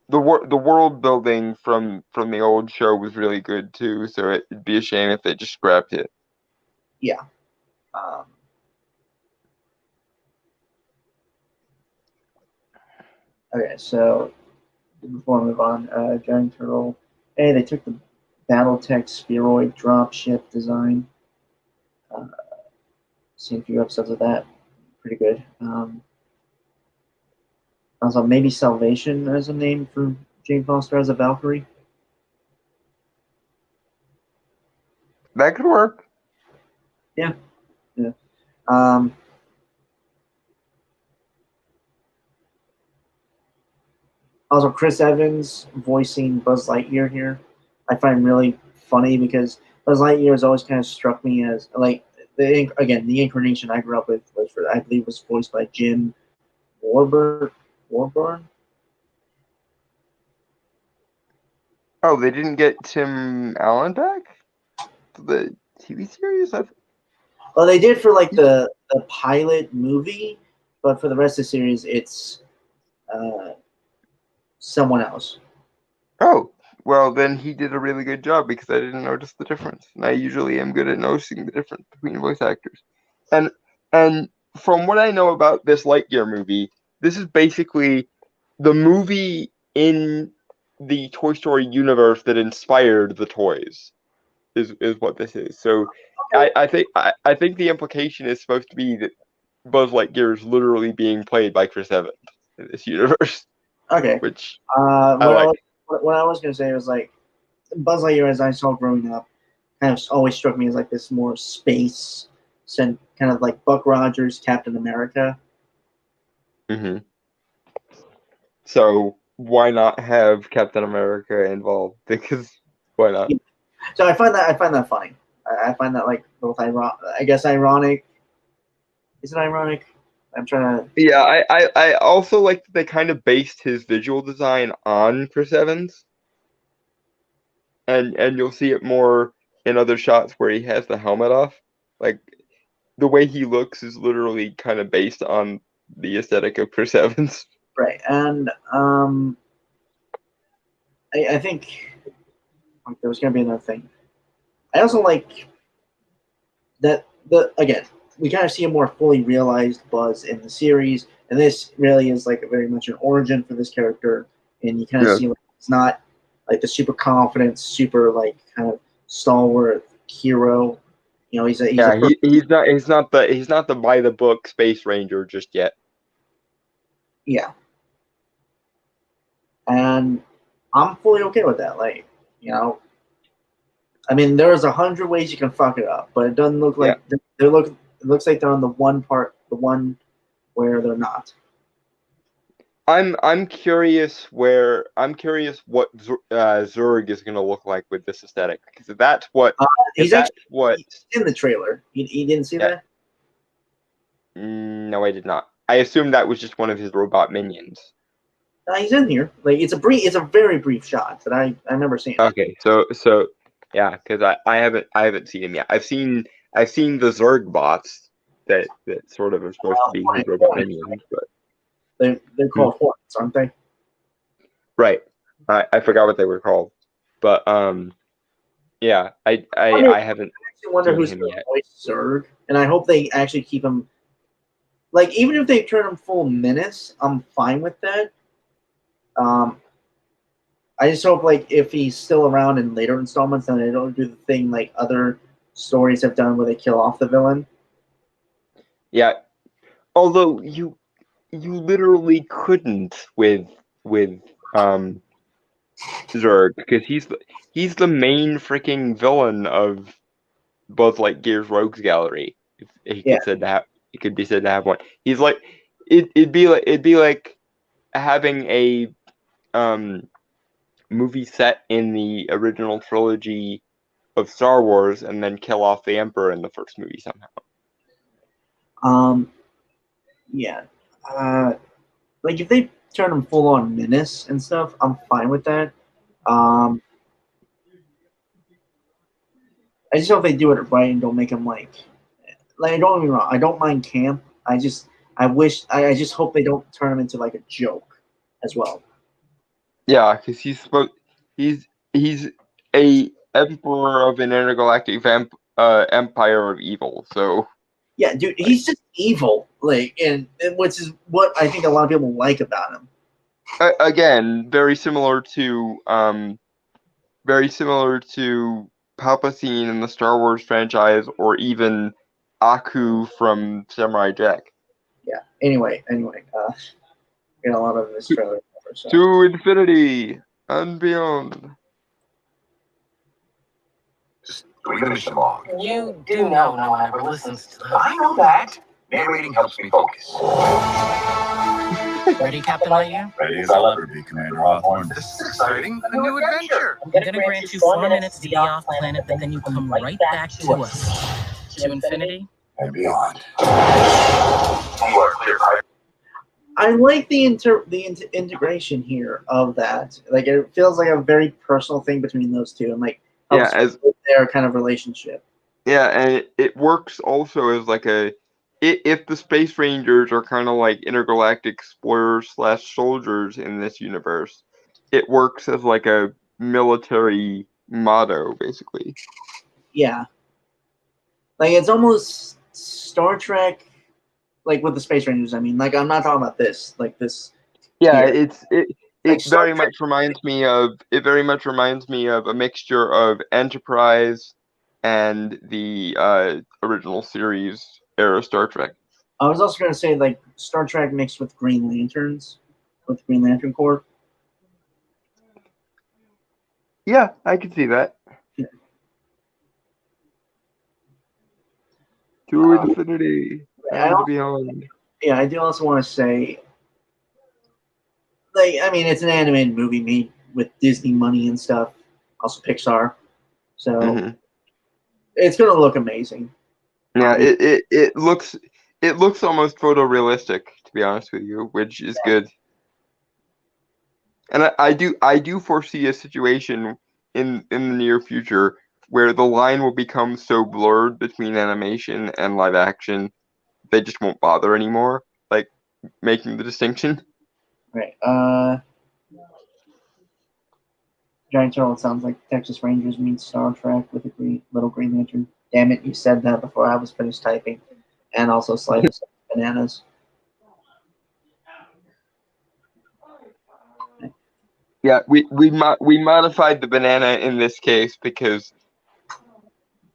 the world building from the old show was really good too. So it'd be a shame if they just scrapped it. Yeah. Okay, so before we move on, Giant Turtle. Hey, they took the BattleTech spheroid dropship design. Seen a few episodes of that. Pretty good. Also, maybe Salvation as a name for Jane Foster as a Valkyrie. That could work. Um, Also, Chris Evans voicing Buzz Lightyear here, I find really funny because Buzz Lightyear has always kind of struck me as like the incarnation I grew up with was I believe was voiced by Jim Warburton. Oh, they didn't get Tim Allen back for the TV series? Well, they did for like the pilot movie, but for the rest of the series, it's someone else. Oh, well, then he did a really good job because I didn't notice the difference. And I usually am good at noticing the difference between voice actors. And from what I know about this Lightyear movie, this is basically the movie in the Toy Story universe that inspired the toys. Is what this is. So I think the implication is supposed to be that Buzz Lightyear is literally being played by Chris Evans in this universe, Okay. which What like. I was gonna say was like Buzz Lightyear, as I saw growing up, kind of always struck me as like this more space, kind of like Buck Rogers, Captain America. Mm-hmm. So why not have Captain America involved? Because why not? So I find that funny. I find that like both ironic. Is it ironic? I'm trying to. Yeah, I also like that they kind of based his visual design on Chris Evans, and you'll see it more in other shots where he has the helmet off. Like the way he looks is literally kind of based on the aesthetic of Chris Evans. Right, and I think like, there was gonna be another thing. I also like that we kind of see a more fully realized Buzz in the series, and this really is like very much an origin for this character, and you kind of see like, it's not like the super confident, super like kind of stalwart hero. You know, he's not the by the book Space Ranger just yet. Yeah. And I'm fully okay with that. Like, you know, I mean, there's 100 ways you can fuck it up, but it doesn't look like it looks like they're on the one where they're not. I'm curious what Zurg is going to look like with this aesthetic, because that's what he's in the trailer. You didn't see that? No, I did not. I assumed that was just one of his robot minions. He's in here. Like it's a very brief shot that I remember seeing. Okay, so yeah, because I haven't seen him yet. I've seen the Zurg bots that sort of are supposed to be his robot minions, but they're called Hornets, aren't they? Right. I forgot what they were called, but yeah, I haven't wonder who's seen him yet. Voice Zurg, and I hope they actually keep him. Like even if they turn him full menace, I'm fine with that. I just hope like if he's still around in later installments, then they don't do the thing like other stories have done where they kill off the villain. Yeah, although you literally couldn't with Zurg, because he's the main freaking villain of Buzz Lightyear's Rogues Gallery. If he could be said to have one. He's like it'd be like having a movie set in the original trilogy of Star Wars and then kill off the Emperor in the first movie somehow. Yeah. Like if they turn him full on menace and stuff, I'm fine with that. I just hope they do it right and don't make him like don't get me wrong, I don't mind camp. I just hope they don't turn him into like a joke as well. Yeah, because he's a emperor of an intergalactic empire of evil. So yeah, dude, he's just evil. Like, and which is what I think a lot of people like about him. Again, very similar to Palpatine in the Star Wars franchise, or even Aku from Samurai Jack. Yeah. Anyway, get a lot of this trailer. So. To infinity and beyond. Read the mission log. You do know no one ever listens to them. I know that. Narrating helps me focus. Ready, Captain Lightyear? Ready as I'll ever be, Commander Hawthorne. This is exciting. A new adventure. I'm gonna grant you 4 minutes to be off planet, but then you come right back to us. To infinity? And beyond. You are clear. I like the integration here of that. Like, it feels like a very personal thing between those two, and like Yeah, helps with their kind of relationship. Yeah, and it works also as like if the Space Rangers are kind of like intergalactic explorers / soldiers in this universe, it works as like a military motto, basically. Yeah, like it's almost Star Trek, like with the Space Rangers. I mean, like I'm not talking about this, like this. Yeah, here. it Like Star very Trek- much reminds me of a mixture of Enterprise and the original series era Star Trek. I was also going to say like Star Trek mixed with Green Lanterns, with Green Lantern Corps. Yeah, I can see that. Yeah. To infinity I and don't- beyond. Yeah, I do also want to say, like, I mean, it's an animated movie made with Disney money and stuff, also Pixar, so Mhm. it's going to look amazing. Yeah, it looks almost photorealistic, to be honest with you, which is good. And I do foresee a situation in the near future where the line will become so blurred between animation and live action, they just won't bother anymore, like making the distinction. Right. Giant Turtle, it sounds like Texas Rangers meets Star Trek with a little Green Lantern. Damn it, you said that before I was finished typing. And also slices of bananas. Yeah, we modified the banana in this case because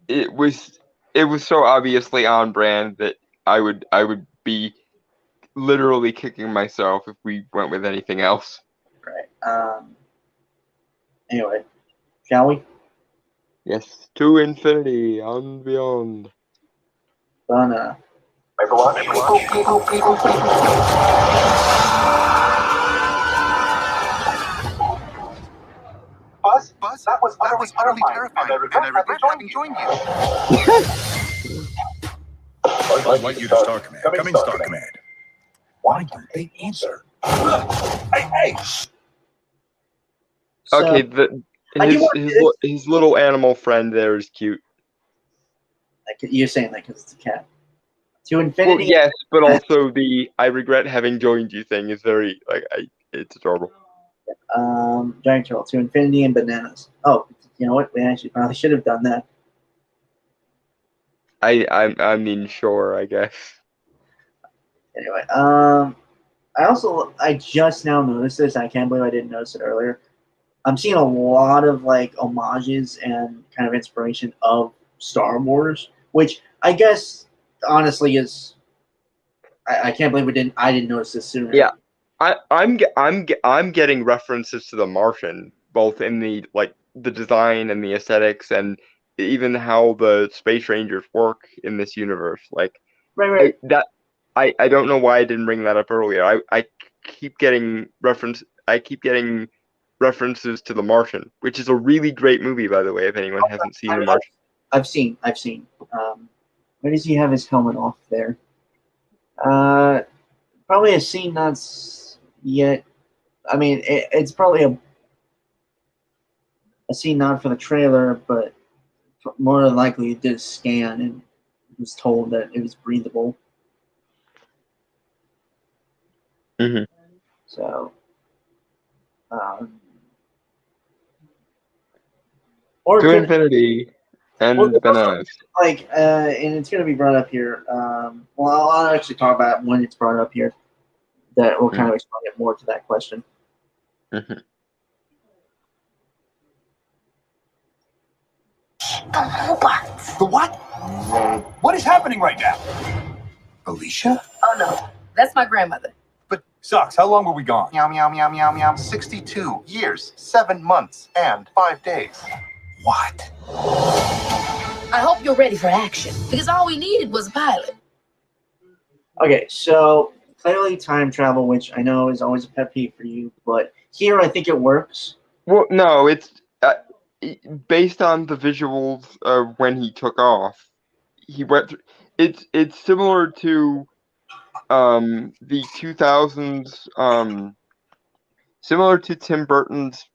it was so obviously on brand that I would be literally kicking myself if we went with anything else. Right. Anyway, shall we? Yes, to infinity and beyond. Done. Buzz, that was utterly terrifying. And I regret having joined you. I'd like you to Star Command. Come in, Star Command. Why don't they answer? Hey! So, Okay, I do want his little animal friend there is cute. like, you're saying that because it's a cat. To Well, infinity. yes, but also the "I regret having joined you" thing is very it's adorable. Giant Turtle, to infinity and bananas. Oh, you know what? We actually probably should have done that. I mean, sure, I guess. Anyway, I just now noticed this. I can't believe I didn't notice it earlier. I'm seeing a lot of like homages and kind of inspiration of Star Wars, which I guess honestly is. I can't believe I didn't notice this sooner. Yeah. I'm getting references to The Martian, both in the the design and the aesthetics, and even how the Space Rangers work in this universe. Like, Right. I don't know why I didn't bring that up earlier. I keep getting references to The Martian, which is a really great movie, by the way. If anyone hasn't seen The Martian, I've seen. Where does he have his helmet off there? Probably a scene not yet. I mean, it's probably a scene not for the trailer, but more than likely it did a scan and was told that it was breathable. Mhm. So, or to could, infinity and Well, bananas. like, and it's going to be brought up here. Well, I'll actually talk about it when it's brought up here. That will kind of explain it more to that question. Mhm. The robots. The what? What is happening right now? Alicia? Oh no, that's my grandmother. But, Socks, how long were we gone? Meow, meow, meow, meow, meow. 62 years, 7 months, and 5 days. what? I hope you're ready for action, because all we needed was a pilot. Okay, so clearly time travel, which I know is always a pet peeve for you, but here I think it works. Well, no, it's based on the visuals of when he took off. He went through, it's similar to the 2000s similar to Tim Burton's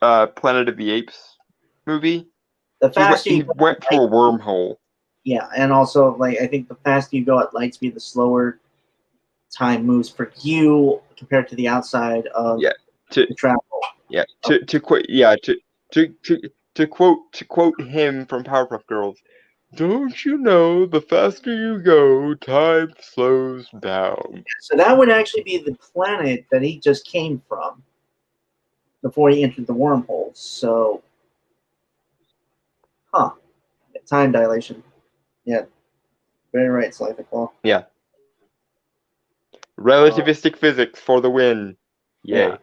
Planet of the Apes movie. The faster He you go went at through a light- wormhole. yeah, and also like I think the faster you go at light speed, the slower time moves for you compared to the outside of Yeah, to- the travel. Yeah, to quote him from Powerpuff Girls. Don't you know the faster you go, time slows down. So that would actually be the planet that he just came from before he entered the wormhole. So, time dilation. Yeah, very right, Slythic. Yeah. Relativistic physics for the win. Yay. Yeah.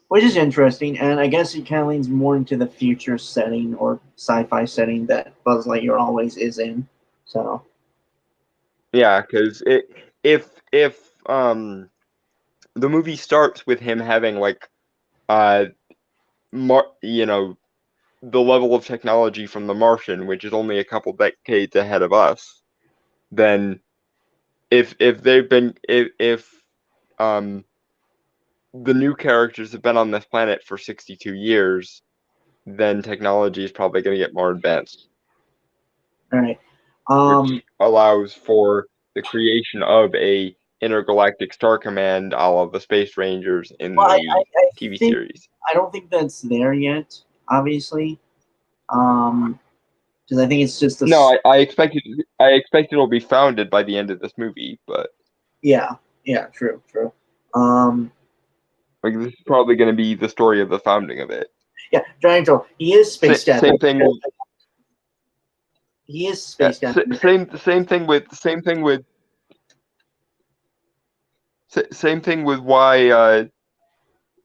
Which is interesting, and I guess it kind of leans more into the future setting or sci-fi setting that Buzz Lightyear always is in. So Yeah, because if the movie starts with him having like the level of technology from The Martian, which is only a couple decades ahead of us, then if the new characters have been on this planet for 62 years, then technology is probably going to get more advanced, all right, which allows for the creation of a intergalactic star command, a la the Space Rangers in well, the TV think- series. I don't think that's there yet, obviously, because I think it's just a No, I expect it'll be founded by the end of this movie, but yeah, true. like this is probably going to be the story of the founding of it. Yeah, Dragon Troll. He is space dad. Same thing. He is space dad. Same thing with why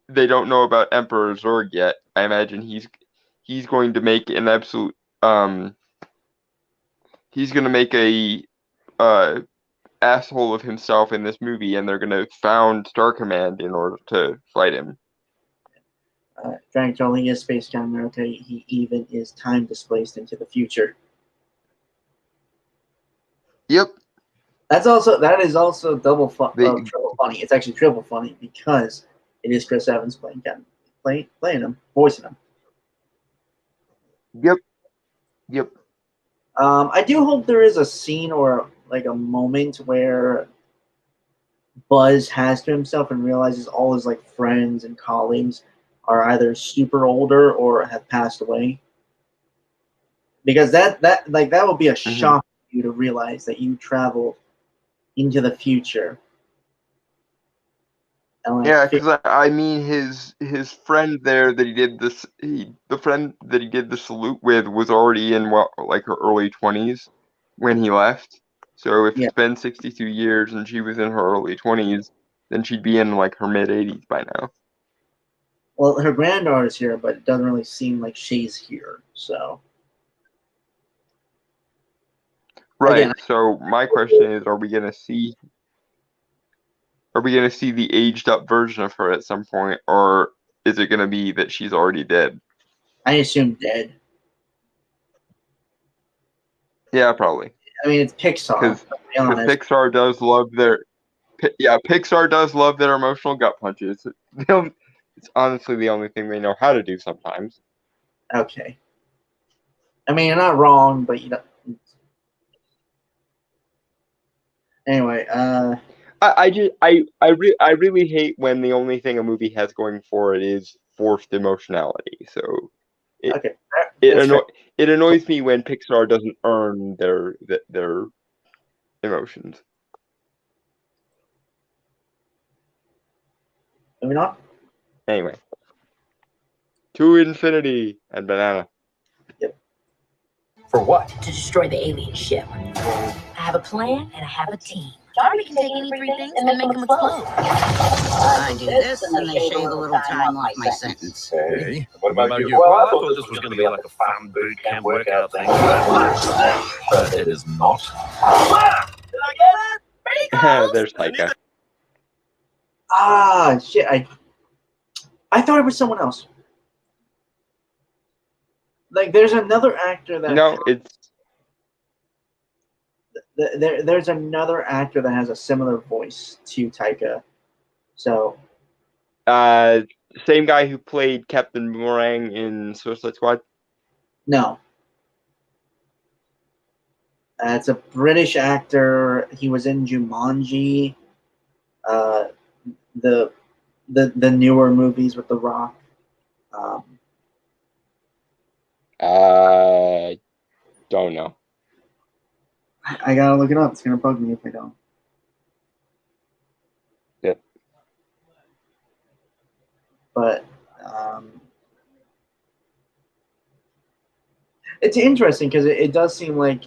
they don't know about Emperor Zurg yet. I imagine he's going to make an absolute he's going to make a asshole of himself in this movie, and they're going to found Star Command in order to fight him. Dragon Troll. He is space dad military. He even is time displaced into the future. Yep. That is also triple funny. It's actually triple funny because it is Chris Evans playing him, voicing him. Yep. I do hope there is a scene or like a moment where Buzz has to himself and realizes all his like friends and colleagues are either super older or have passed away. Because that would be a shock for you to realize that you traveled into the future. And, like, Yeah, because I mean, his friend there that he did this, the friend that he did the salute with was already in like her early 20s when he left. So if it's been 62 years and she was in her early 20s, then she'd be in like her mid 80s by now. well, her granddaughter's here, but it doesn't really seem like she's here. So Right. Again, So my question is, are we gonna see the aged up version of her at some point, or is it gonna be that she's already dead? I assume dead. Yeah, probably. I mean, it's Pixar. Because To be honest. Pixar does love their emotional gut punches. It's honestly the only thing they know how to do sometimes. Okay. I mean, you're not wrong, but you know. Anyway, I really hate when the only thing a movie has going for it is forced emotionality. So it annoys me when Pixar doesn't earn their emotions. maybe not. Anyway, to infinity and banana. For what? To destroy the alien ship. I have a plan and I have a team. Darby can take any three things and make them explode. I do this, and they shave a little time off my sentence. Hey, what about you? Well, I thought this was going to be like a fun boot camp workout thing. But it is not. Did I get it? Pretty close. There's Taika. Ah, shit! I thought it was someone else. Like, there's another actor that No, it's there's another actor that has a similar voice to Taika. So same guy who played Captain Boomerang in Suicide Squad. no, it's a British actor. He was in Jumanji, the newer movies with The Rock. Don't know. I gotta look it up. It's gonna bug me if I don't. Yep. But it's interesting because it does seem like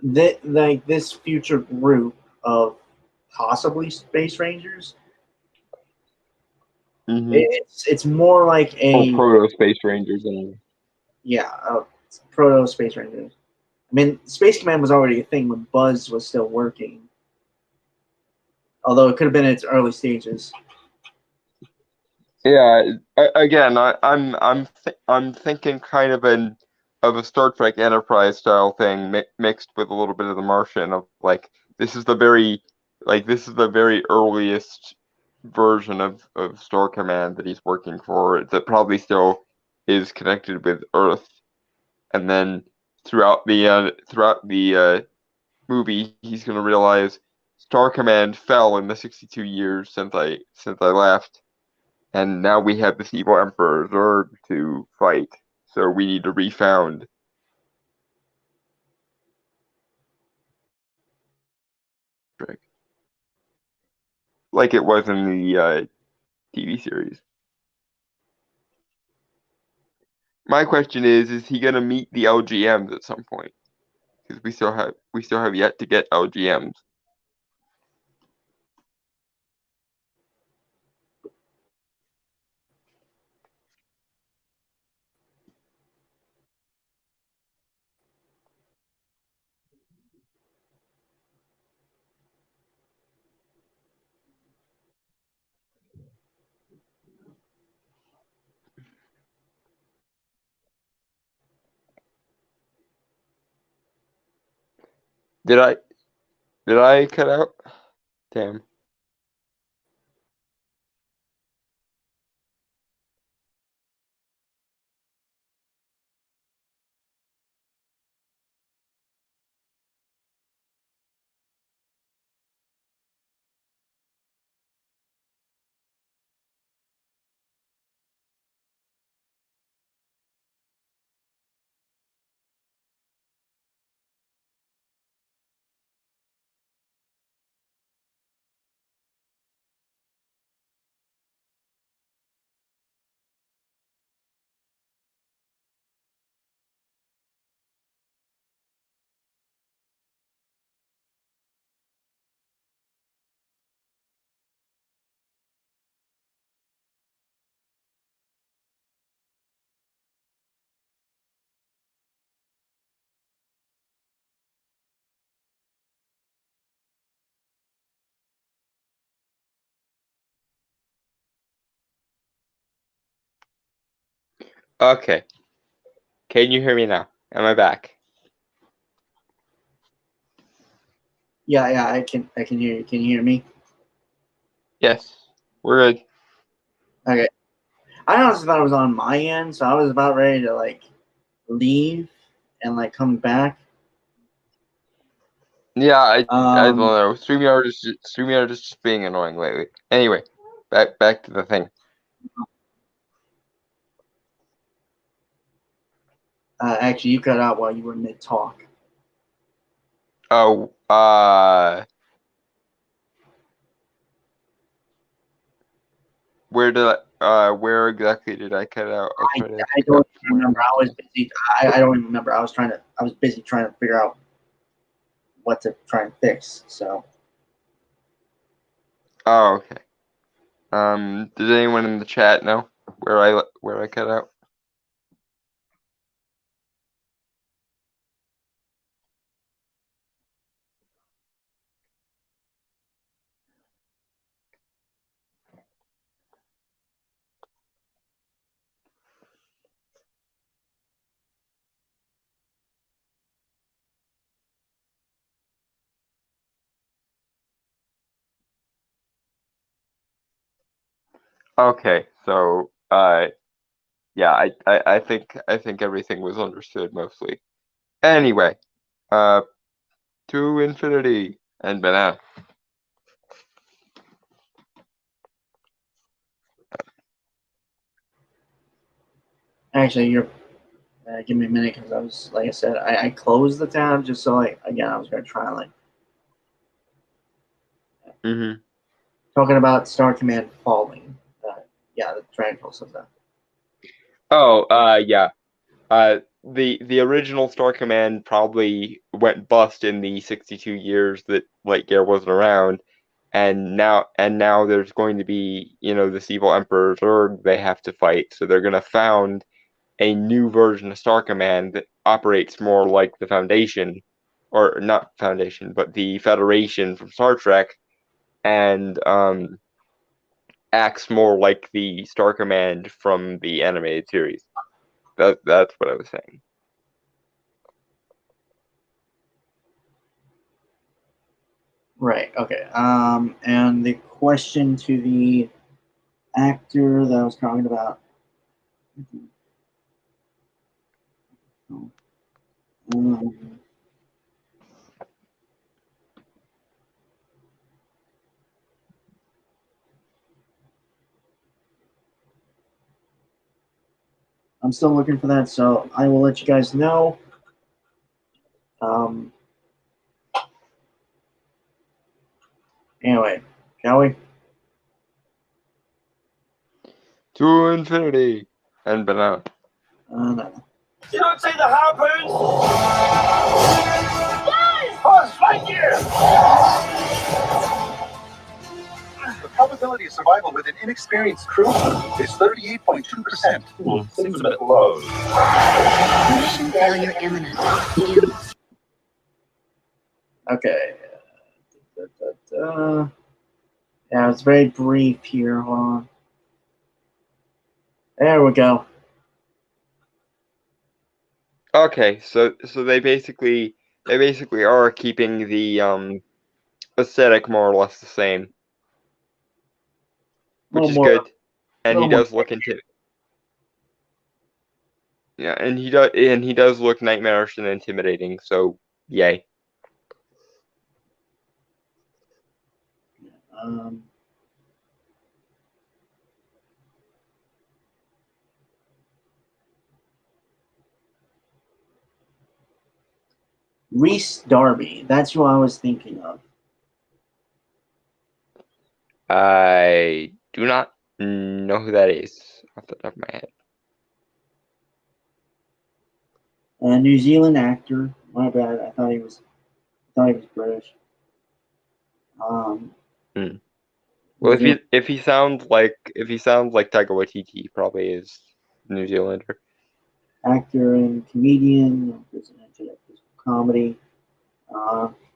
this future group of possibly Space Rangers. Mm-hmm. It's more like a Proto Space Rangers anyway. proto Space Rangers. I mean, Space Command was already a thing when Buzz was still working, although it could have been in its early stages. Yeah. Again, I'm thinking kind of a Star Trek Enterprise style thing mixed with a little bit of The Martian. Of like this is the very earliest version of Star Command that he's working for that probably still is connected with Earth, and then throughout the movie he's going to realize Star Command fell in the 62 years since I left, and now we have this evil Emperor Zurg to fight, so we need to refound. Like it was in the TV series. My question is he gonna meet the LGMs at some point? Because we still have yet to get LGMs. Did I cut out? Damn. Okay. Can you hear me now? Am I back? Yeah, I can hear you. Can you hear me? Yes. We're good. Okay. I honestly thought it was on my end, so I was about ready to like leave and like come back. Yeah, I don't know. StreamYard is just being annoying lately. Anyway, back to the thing. Actually, you cut out while you were mid talk. Oh, where exactly did I cut out? I don't remember. I was busy. I don't even remember. I was busy trying to figure out what to try and fix. So Oh, okay. Does anyone in the chat know where I cut out? Okay, so yeah, I think everything was understood mostly. Anyway, to infinity and banana. actually, you're give me a minute because I was, like I said, I closed the tab just so again I was gonna try like Mm-hmm. talking about Star Command falling. Yeah, the Dragonfall says that. Oh, yeah. The original Star Command probably went bust in the 62 years that Lightyear wasn't around, and now there's going to be, this evil Emperor Zurg they have to fight, so they're gonna found a new version of Star Command that operates more like the Foundation, or not Foundation, but the Federation from Star Trek, and acts more like the Star Command from the animated series. That's what I was saying. Right. Okay. And the question to the actor that I was talking about. I'm still looking for that, so I will let you guys know. Anyway, shall we? To infinity and banana. No. You don't see the harpoons? Yes! Buzz Lightyear! The probability of survival with an inexperienced crew is 38.2%. Seems a bit low. Mission failure imminent. Begin. Okay. Yeah, it's very brief here. Hold on. There we go. Okay, so they basically are keeping the aesthetic more or less the same, which is good. And he does look yeah, and he does look nightmarish and intimidating. So yay. Reese Darby. That's who I was thinking of. I do not know who that is off the top of my head. A New Zealand actor. My bad. I thought he was British. Well, if he sounds like Taika Waititi, he probably is New Zealander. Actor and comedian, presented comedy.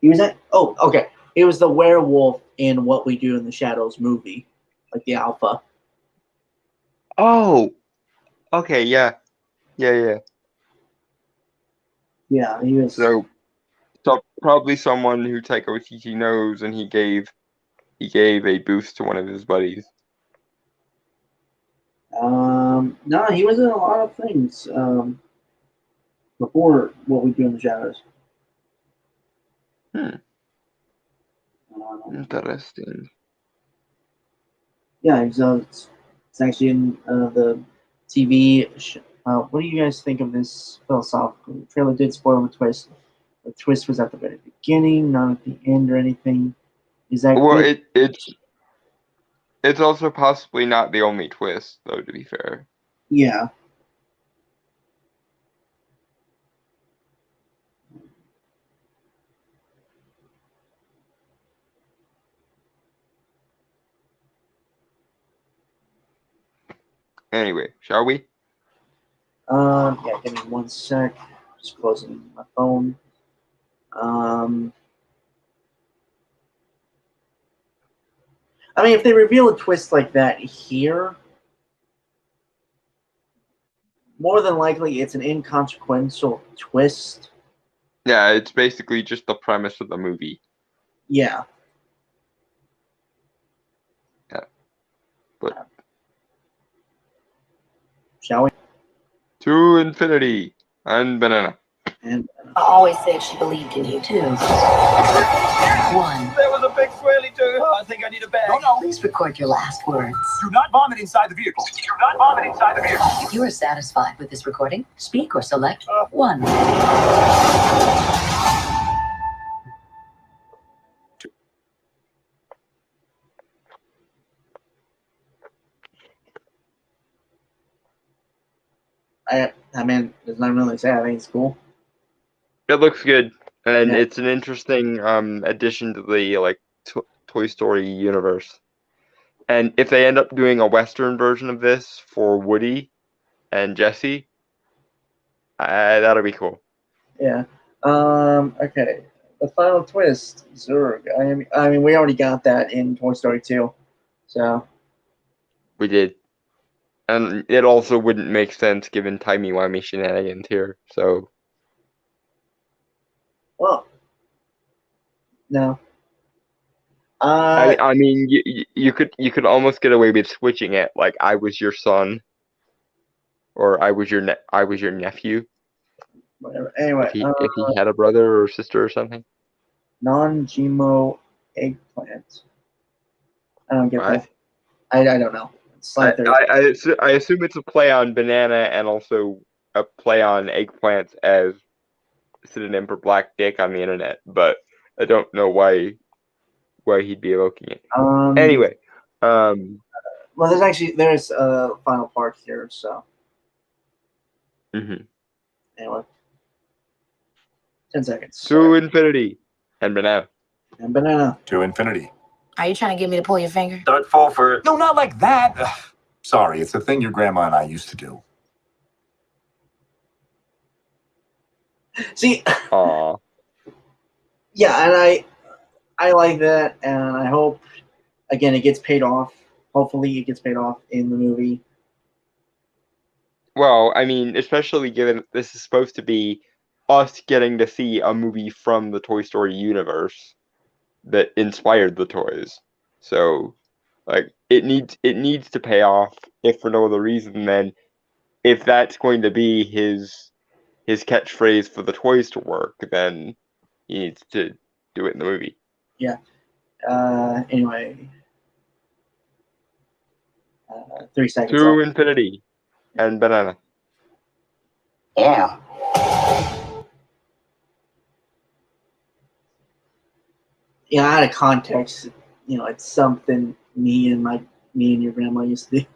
He was at. Oh, okay. He was the werewolf in What We Do in the Shadows movie, like the alpha. Oh, okay, yeah. Yeah, he was. So probably someone who Taika Waititi knows, and he gave a boost to one of his buddies. No, he was in a lot of things before What We Do in the Shadows. Interesting. Yeah, it's actually in the TV. What do you guys think of this philosophical? The trailer did spoil the twist. The twist was at the very beginning, not at the end or anything. Is that Well, good? it's also possibly not the only twist, though, to be fair. Yeah. Anyway, shall we? Yeah, give me 1 sec. Just closing my phone. I mean, if they reveal a twist like that here, more than likely it's an inconsequential twist. Yeah, it's basically just the premise of the movie. Yeah. Yeah. But Shall we? to infinity and banana. And I always said she believed in you too. 1. There was a big swirly too. I think I need a bag. No, please record your last words. Do not vomit inside the vehicle. Do not vomit inside the vehicle. If you are satisfied with this recording, speak or select 1. I mean, there's nothing really to say. I think it's cool. It looks good, and Yeah. it's an interesting addition to the Toy Story universe. And if they end up doing a Western version of this for Woody and Jesse, that'll be cool. Yeah. Okay. The final twist, Zurg. I mean, we already got that in Toy Story 2. So, We did. And it also wouldn't make sense given timey-wimey shenanigans here, so... well, no. I mean, you could almost get away with switching it, like I was your son, or I was your nephew, Whatever. Anyway, if he had a brother or sister or something. non-GMO eggplant. I don't get What? that. I don't know. It's like I assume it's a play on banana and also a play on eggplants as a synonym for black dick on the internet, but I don't know why he'd be evoking it. Anyway, well, there's a final part here. So mhm. anyway, 10 seconds. To infinity and banana. And banana. To infinity. Are you trying to get me to pull your finger? Don't fall for it. No, not like that. Ugh. Sorry, it's a thing your grandma and I used to do. See, Aw. yeah, and I like that, and I hope again it gets paid off. Hopefully, it gets paid off in the movie. Well, I mean, especially given this is supposed to be us getting to see a movie from the Toy Story universe that inspired the toys. So, like, it needs to pay off, if for no other reason than if that's going to be his catchphrase for the toys to work, then he needs to do it in the movie. Yeah. Anyway, 3 seconds. To left. infinity and banana. Yeah. Yeah, out of context, it's something me and your grandma used to do.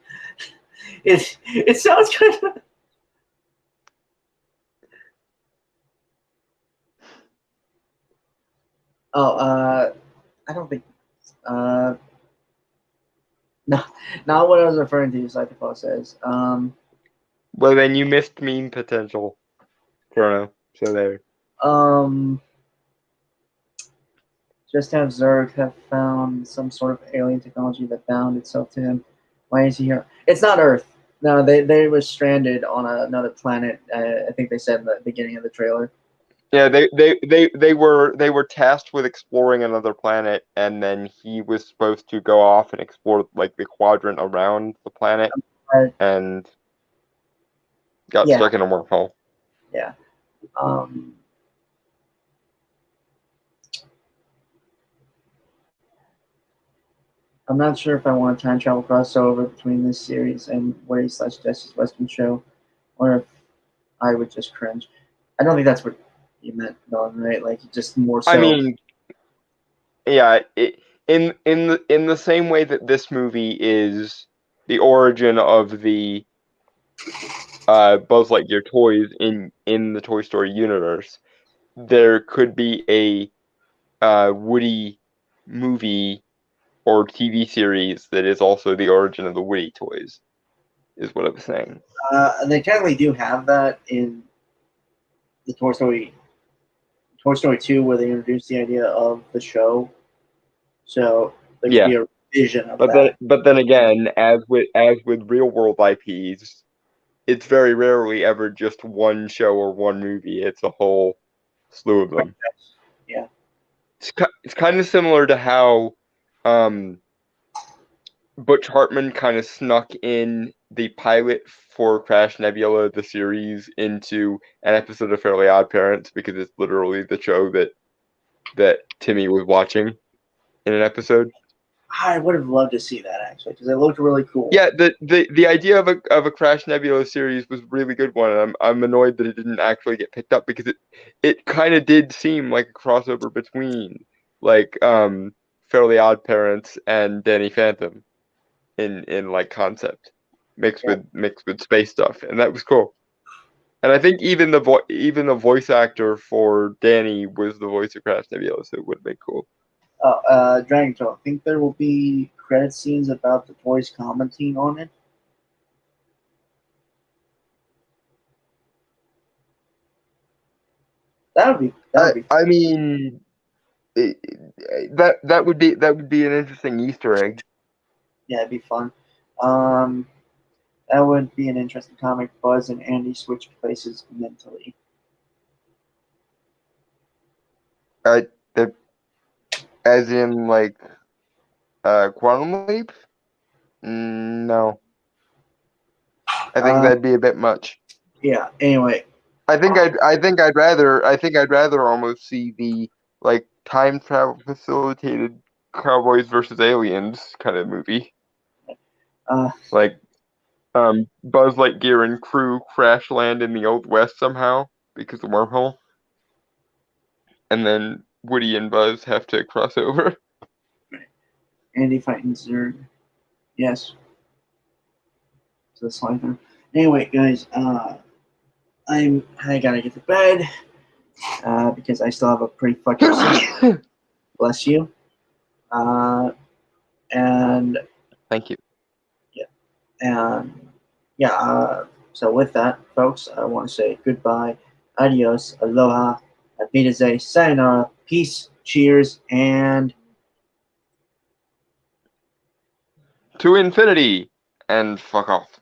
It sounds kind of. Oh, I don't think. No, not what I was referring to. Like the post says. Well, then you missed meme potential, Chrono. So there. Just have Zurg have found some sort of alien technology that bound itself to him. Why is he here? It's not Earth. No, they were stranded on another planet. I think they said in the beginning of the trailer. Yeah, they were tasked with exploring another planet, and then he was supposed to go off and explore like the quadrant around the planet, and got stuck in a wormhole. Yeah. I'm not sure if I want a time travel crossover between this series and Woody/Jesse's Western show, or if I would just cringe. I don't think that's what you meant, Don, right? Like just more so. I mean, yeah, in the same way that this movie is the origin of the Buzz Lightyear toys in the Toy Story universe, there could be a Woody movie or TV series that is also the origin of the Woody toys. is what I was saying. They technically do have that in the Toy Story 2, where they introduced the idea of the show. So there could be a revision of that. But then again, as with real world IPs, it's very rarely ever just one show or one movie. It's a whole slew of them. Yeah. It's kind of similar to how Butch Hartman kind of snuck in the pilot for Crash Nebula, the series, into an episode of Fairly Odd Parents, because it's literally the show that Timmy was watching in an episode. I would have loved to see that, actually, because it looked really cool. Yeah, the idea of a Crash Nebula series was a really good one, and I'm annoyed that it didn't actually get picked up, because it kind of did seem like a crossover between like Fairly Odd Parents and Danny Phantom in like concept mixed with space stuff, and that was cool. And I think even the voice actor for Danny was the voice of Crash Nebula, so it would have been cool. Dragon Tail, I think there will be credit scenes about the toys commenting on it. That would be. I mean, that would be an interesting Easter egg. Yeah, it'd be fun. That would be an interesting comic. Buzz and Andy switch places mentally. As in like Quantum Leap? No. I think that'd be a bit much. Yeah. Anyway, I think I'd rather almost see the like time travel facilitated Cowboys versus Aliens kind of movie. Like Buzz Lightyear and crew crash land in the Old West somehow because of the wormhole, and then Woody and Buzz have to cross over. Andy fighting Zurg. Yes. So the slide. Anyway, guys, I gotta get to bed because I still have a pretty fucking sick. Bless you. And thank you. Yeah. And yeah. So with that, folks, I want to say goodbye, adios, aloha, Wiedersehen, sayonara, peace, cheers, and to infinity and fuck off.